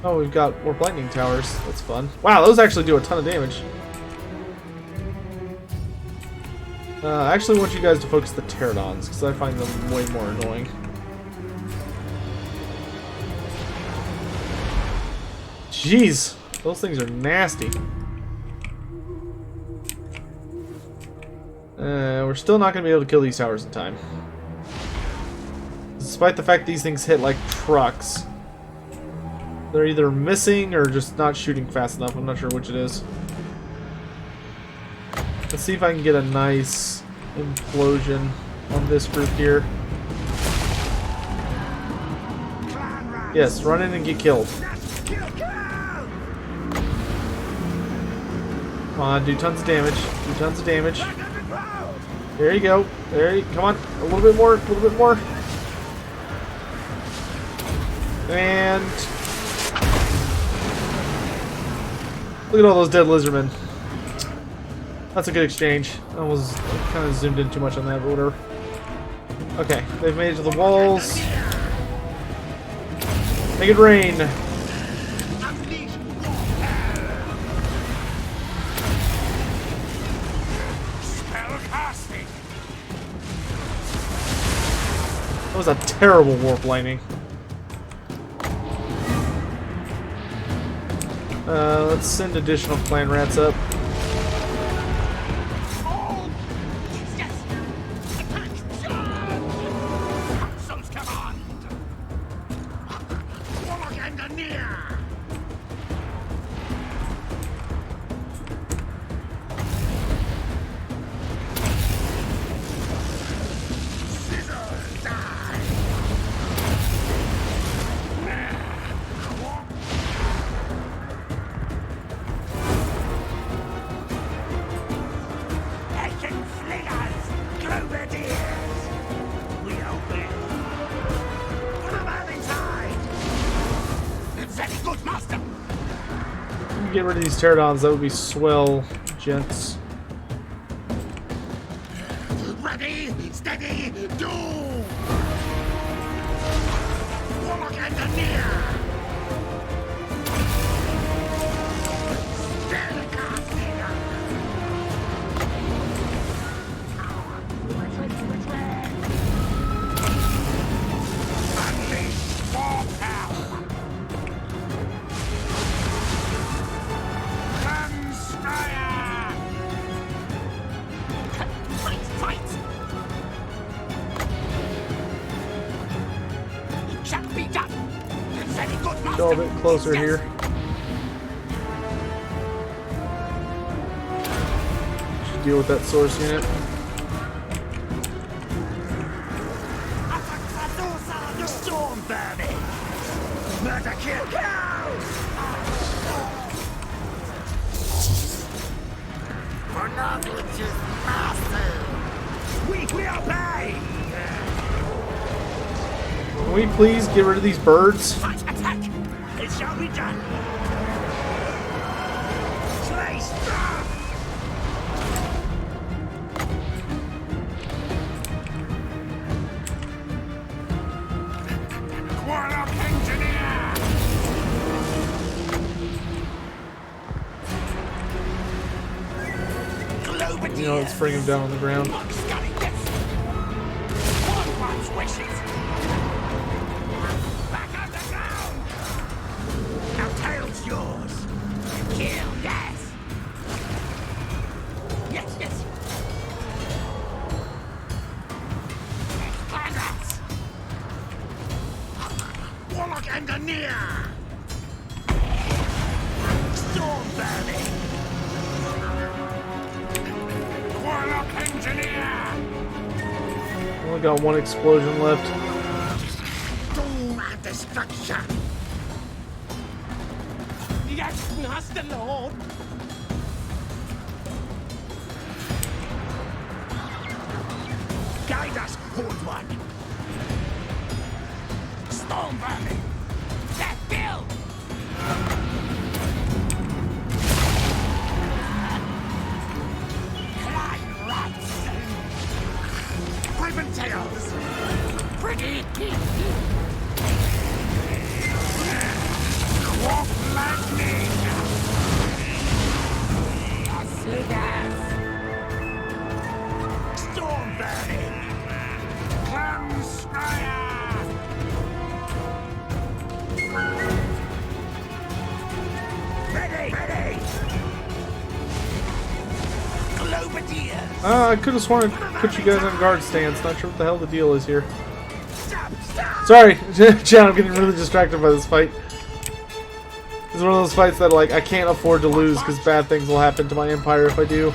Oh, we've got more lightning towers. That's fun. Wow, those actually do a ton of damage. I actually want you guys to focus the Pterodons, because I find them way more annoying. Jeez, those things are nasty. We're still not going to be able to kill these towers in time. Despite the fact these things hit like trucks. They're either missing or just not shooting fast enough. I'm not sure which it is. Let's see if I can get a nice implosion on this group here. Yes, run in and get killed. Come on, do tons of damage. Do tons of damage. There you go. There you come on. A little bit more. A little bit more. And look at all those dead lizardmen. That's a good exchange. I was kind of zoomed in too much on that, but whatever. Okay, they've made it to the walls. Make it rain. That was a terrible warp lightning. Let's send additional clan rats up. Get rid of these Pterodons, that would be swell, gents. Ready, steady, do! Warlock engineer! Go a bit closer here. Should deal with that source unit. vermin! Murder, kill, kill! For knowledge is massive. We obey! Can we please get rid of these birds? Fight, attack! It shall be done! Slay, stop! Warlock engineer! You know, let's bring him down on the ground. Scully, yes! One one's wishes! Back underground! Now tail's yours! Kill, yes! Yes, yes! Congrats! Warlock engineer! Storm vermin! Warlock engineer! Only got one explosion left. Doom and destruction! Yes, Master Lord! Guide us, Horned One! Storm vermin! Death Bill! Climb rats! Ribbon tails! Pretty Wolf lightning! Storm burning! Clam Spire! Ready! Ready! Globadier! I could have sworn I put you guys on guard stance. Not sure what the hell the deal is here. Stop! Stop! Sorry, John, I'm getting really distracted by this fight. It's one of those fights that, like, I can't afford to lose because bad things will happen to my empire if I do.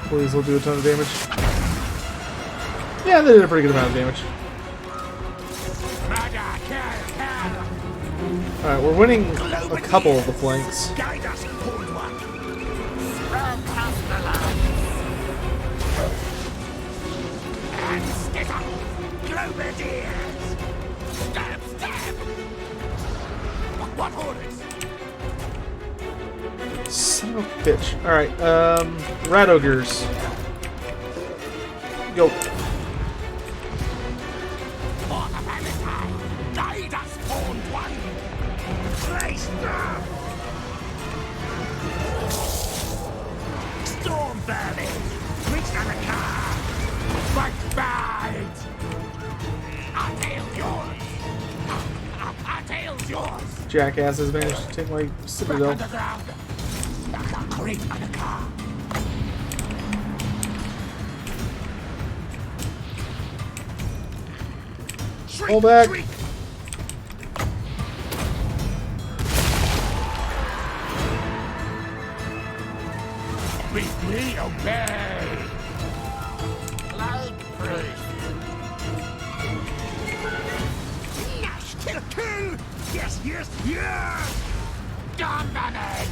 Please, will do a ton of damage. Yeah, they did a pretty good amount of damage. Alright, we're winning a couple of the flanks. Guide us, Horned One! Spread pestilence! And skitter! Globadiers! Stab! Stab! What orders? Son of a bitch. Alright, rat ogres. Go. For the Valentine! Guide us, Horned One! Slay, stop! Storm vermin! Reach the car! Fight bite! Our tail's yours! Our tail's yours! Jackasses managed to take my citadel. Underground! Creep on the car! Pull back. Shriek! We obey! Light priest! Nash, kill, kill! Yes, yes, yes! Dominant!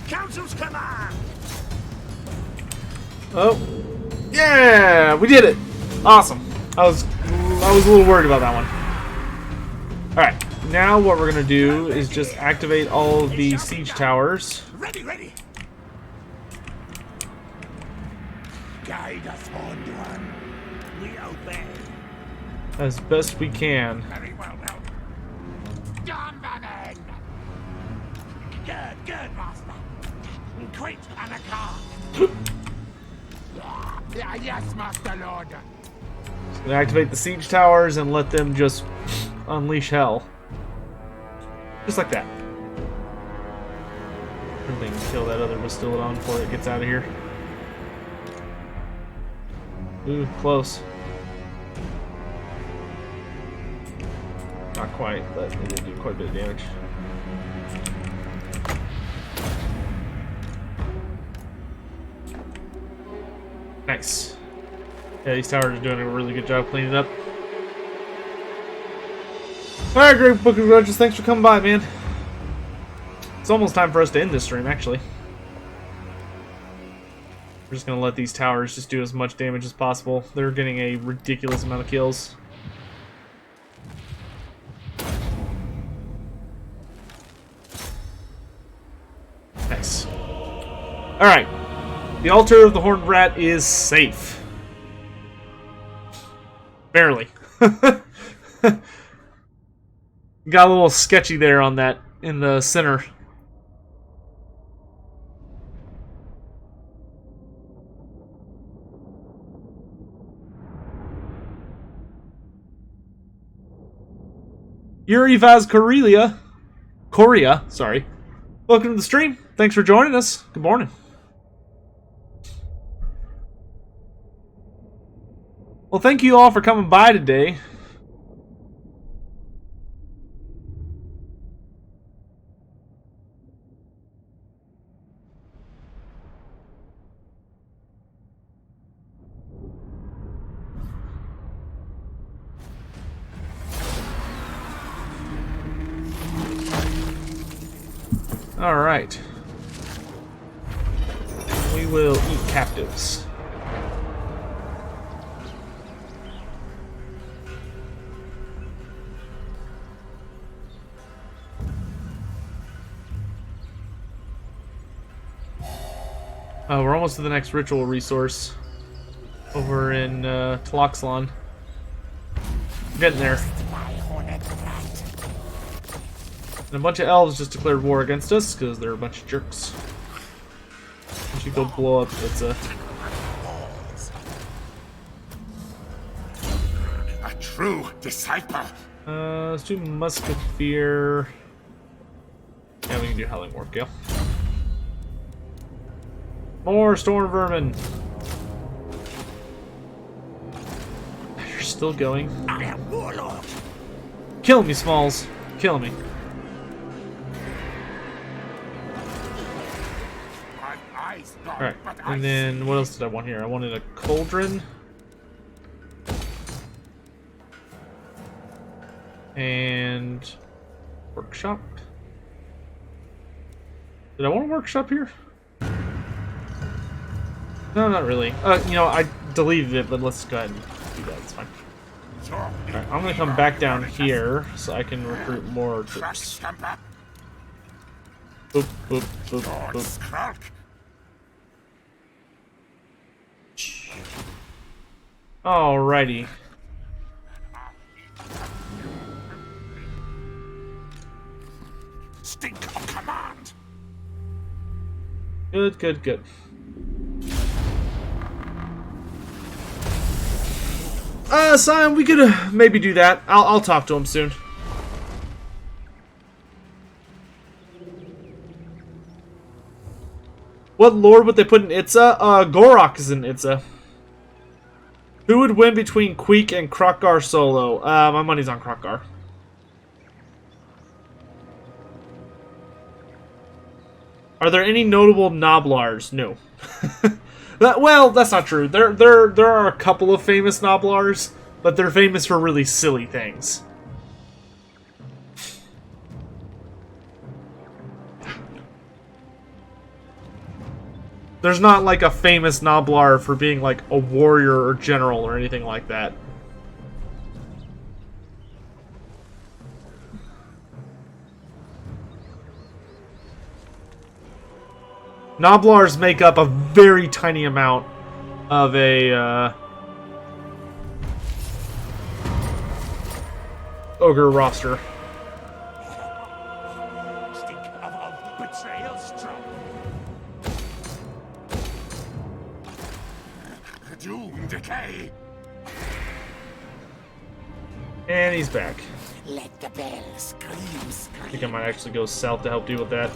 Council's command! Oh. Yeah! We did it! Awesome. I was a little worried about that one. Alright. Now what we're going to do is just activate all of the siege towers. Ready, ready! Guide us, Horned One. We obey. As best we can. Very well, well. Dominant! Good, good, Master. Quit on a car. Yes, Master Lord! So we activate the siege towers and let them just unleash hell. Just like that. Everything kill that other Bastillodon before it gets out of here. Ooh, close. Not quite, but it did do quite a bit of damage. Nice. Yeah, these towers are doing a really good job cleaning up. Alright, great Book of Grudges. Thanks for coming by, man. It's almost time for us to end this stream, actually. We're just gonna let these towers just do as much damage as possible. They're getting a ridiculous amount of kills. Nice. Alright. The altar of the Horned Rat is safe. Barely. Got a little sketchy there on that in the center. Yuri Vaz Korea, sorry. Welcome to the stream. Thanks for joining us. Good morning. Well, thank you all for coming by today. Alright. We will eat captives. We're almost to the next ritual resource. Over in Tloxlon. Getting there. And a bunch of elves just declared war against us because they're a bunch of jerks. We should go blow up Itza. A true disciple. Let's do Musketeer. Yeah, we can do Howling Warp Gale. More Storm Vermin. You're still going. I am Warlord. Kill me, Smalls. Kill me. Alright, and then what else did I want here? I wanted a cauldron. And workshop. Did I want a workshop here? No, not really. You know, I deleted it, but let's go ahead and do that. It's fine. Alright, I'm gonna come back down here so I can recruit more troops. Boop, boop, boop, boop. Alrighty. Stink of command. Good, good, good. Sion, we could maybe do that. I'll talk to him soon. What lord would they put in Itza? Gorok is in Itza. Who would win between Queek and Krokkar solo? My money's on Krokkar. Are there any notable Noblars? No. Well, that's not true. There are a couple of famous Noblars, but they're famous for really silly things. There's not like a famous Noblar for being like a warrior or general or anything like that. Noblars make up a very tiny amount of a ogre roster. Stink of betrayal strong. Doom decay. And he's back. Let the bell scream. I think I might actually go south to help deal with that.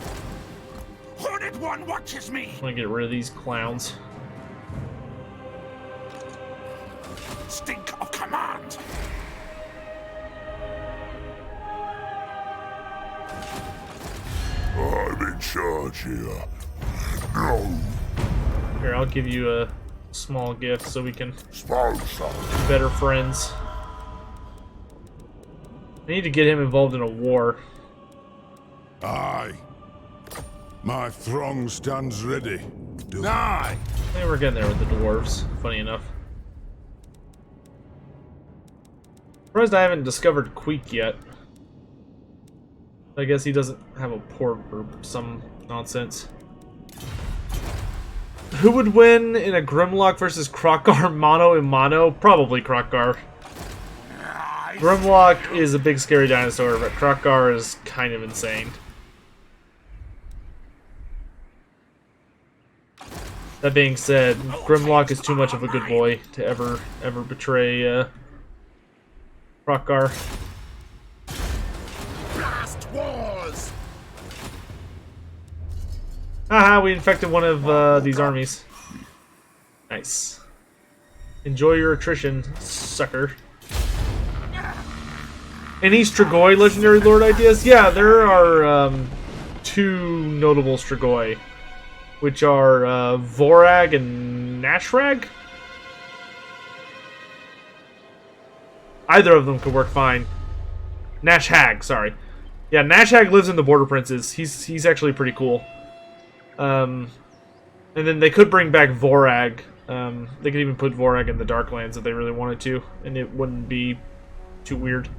Horned One watches me. I'm gonna get rid of these clowns. Stink of command. I'm in charge here. No. Here, I'll give you a small gift so we can Suppose so. be better friends. I need to get him involved in a war. Aye. My throng stands ready. Aye. Hey, we're getting there with the dwarves, funny enough. Surprised I haven't discovered Queek yet. I guess he doesn't have a port or some nonsense. Who would win in a Grimlock versus Kroq-Gar mano a mano? Probably Kroq-Gar. Grimlock is a big scary dinosaur, but Kroq-Gar is kind of insane. That being said, Grimlock is too much of a good boy to ever betray Kroq-Gar. Blast wars! Haha, we infected one of these armies. Nice. Enjoy your attrition, sucker. Any Strigoi Legendary Lord ideas? Yeah, there are 2 notable Strigoi, which are Vorag and Nashrag? Either of them could work fine. Nashhag, sorry. Yeah, Nashhag lives in the Border Princes. He's actually pretty cool. And then they could bring back Vorag. They could even put Vorag in the Darklands if they really wanted to, and it wouldn't be too weird.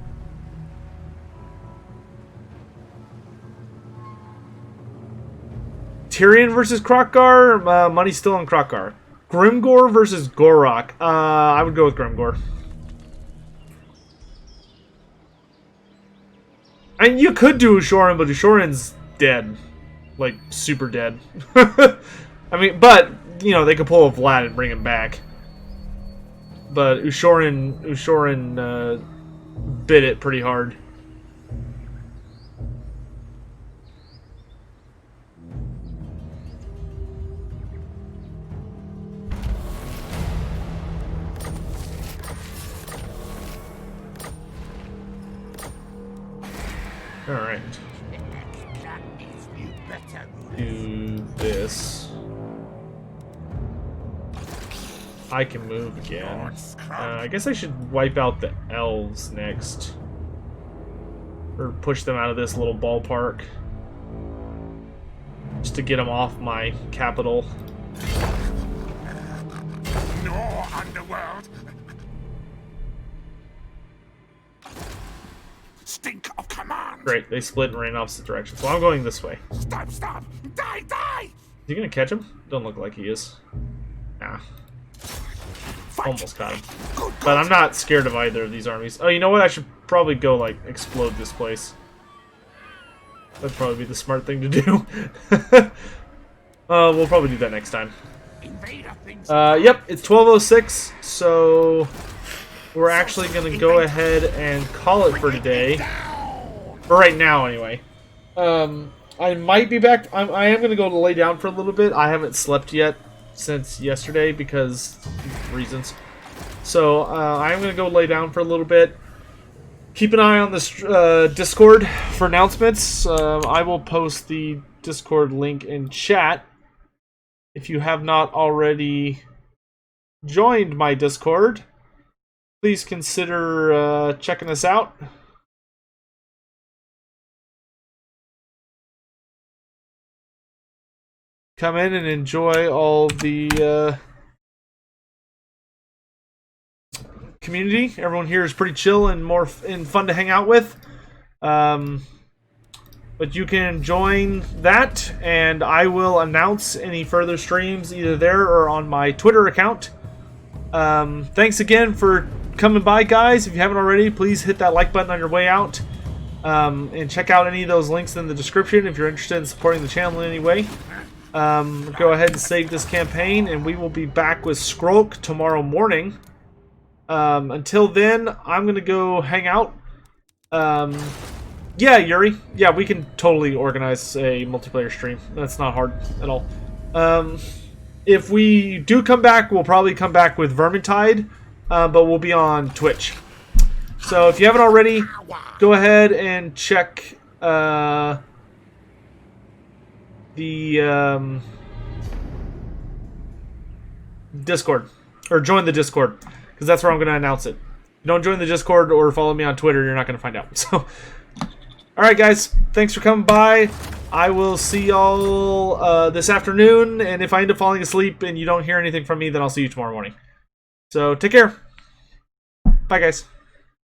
Tyrion versus Kroq-Gar? Money's still on Kroq-Gar. Grimgor versus Gorok. I would go with Grimgor. And you could do Ushoran, but Ushoran's dead. Like, super dead. I mean, but, you know, they could pull a Vlad and bring him back. But Ushoran bit it pretty hard. Alright. Do this. I can move again. I guess I should wipe out the elves next. Or push them out of this little ballpark. Just to get them off my capital. No underworld. Stink of command. Great, they split and ran in opposite directions. So I'm going this way. Stop, stop. Die, die. Is he gonna catch him? Don't look like he is. Nah. Almost got him. But I'm not scared of either of these armies. Oh, you know what? I should probably go, like, explode this place. That'd probably be the smart thing to do. We'll probably do that next time. Yep, it's 12:06, so we're actually going to go ahead and call it for today. For right now, anyway. I might be back. I am going to go to lay down for a little bit. I haven't slept yet since yesterday because reasons. So I'm going to go lay down for a little bit. Keep an eye on this Discord for announcements. I will post the Discord link in chat. If you have not already joined my Discord, please consider checking us out. Come in and enjoy all the community. Everyone here is pretty chill and fun to hang out with. But you can join that, and I will announce any further streams either there or on my Twitter account. Thanks again for coming by, guys. If you haven't already, please hit that like button on your way out. And check out any of those links in the description if you're interested in supporting the channel in any way. Go ahead and save this campaign, and we will be back with Skrolk tomorrow morning. Until then, I'm going to go hang out. Yeah, Yuri. Yeah, we can totally organize a multiplayer stream. That's not hard at all. If we do come back, we'll probably come back with Vermintide, but we'll be on Twitch. So if you haven't already, go ahead and check the Discord. Or join the Discord. Because that's where I'm going to announce it. If you don't join the Discord or follow me on Twitter, you're not going to find out. So, alright guys, thanks for coming by. I will see y'all this afternoon, and if I end up falling asleep and you don't hear anything from me, then I'll see you tomorrow morning. So, take care. Bye guys.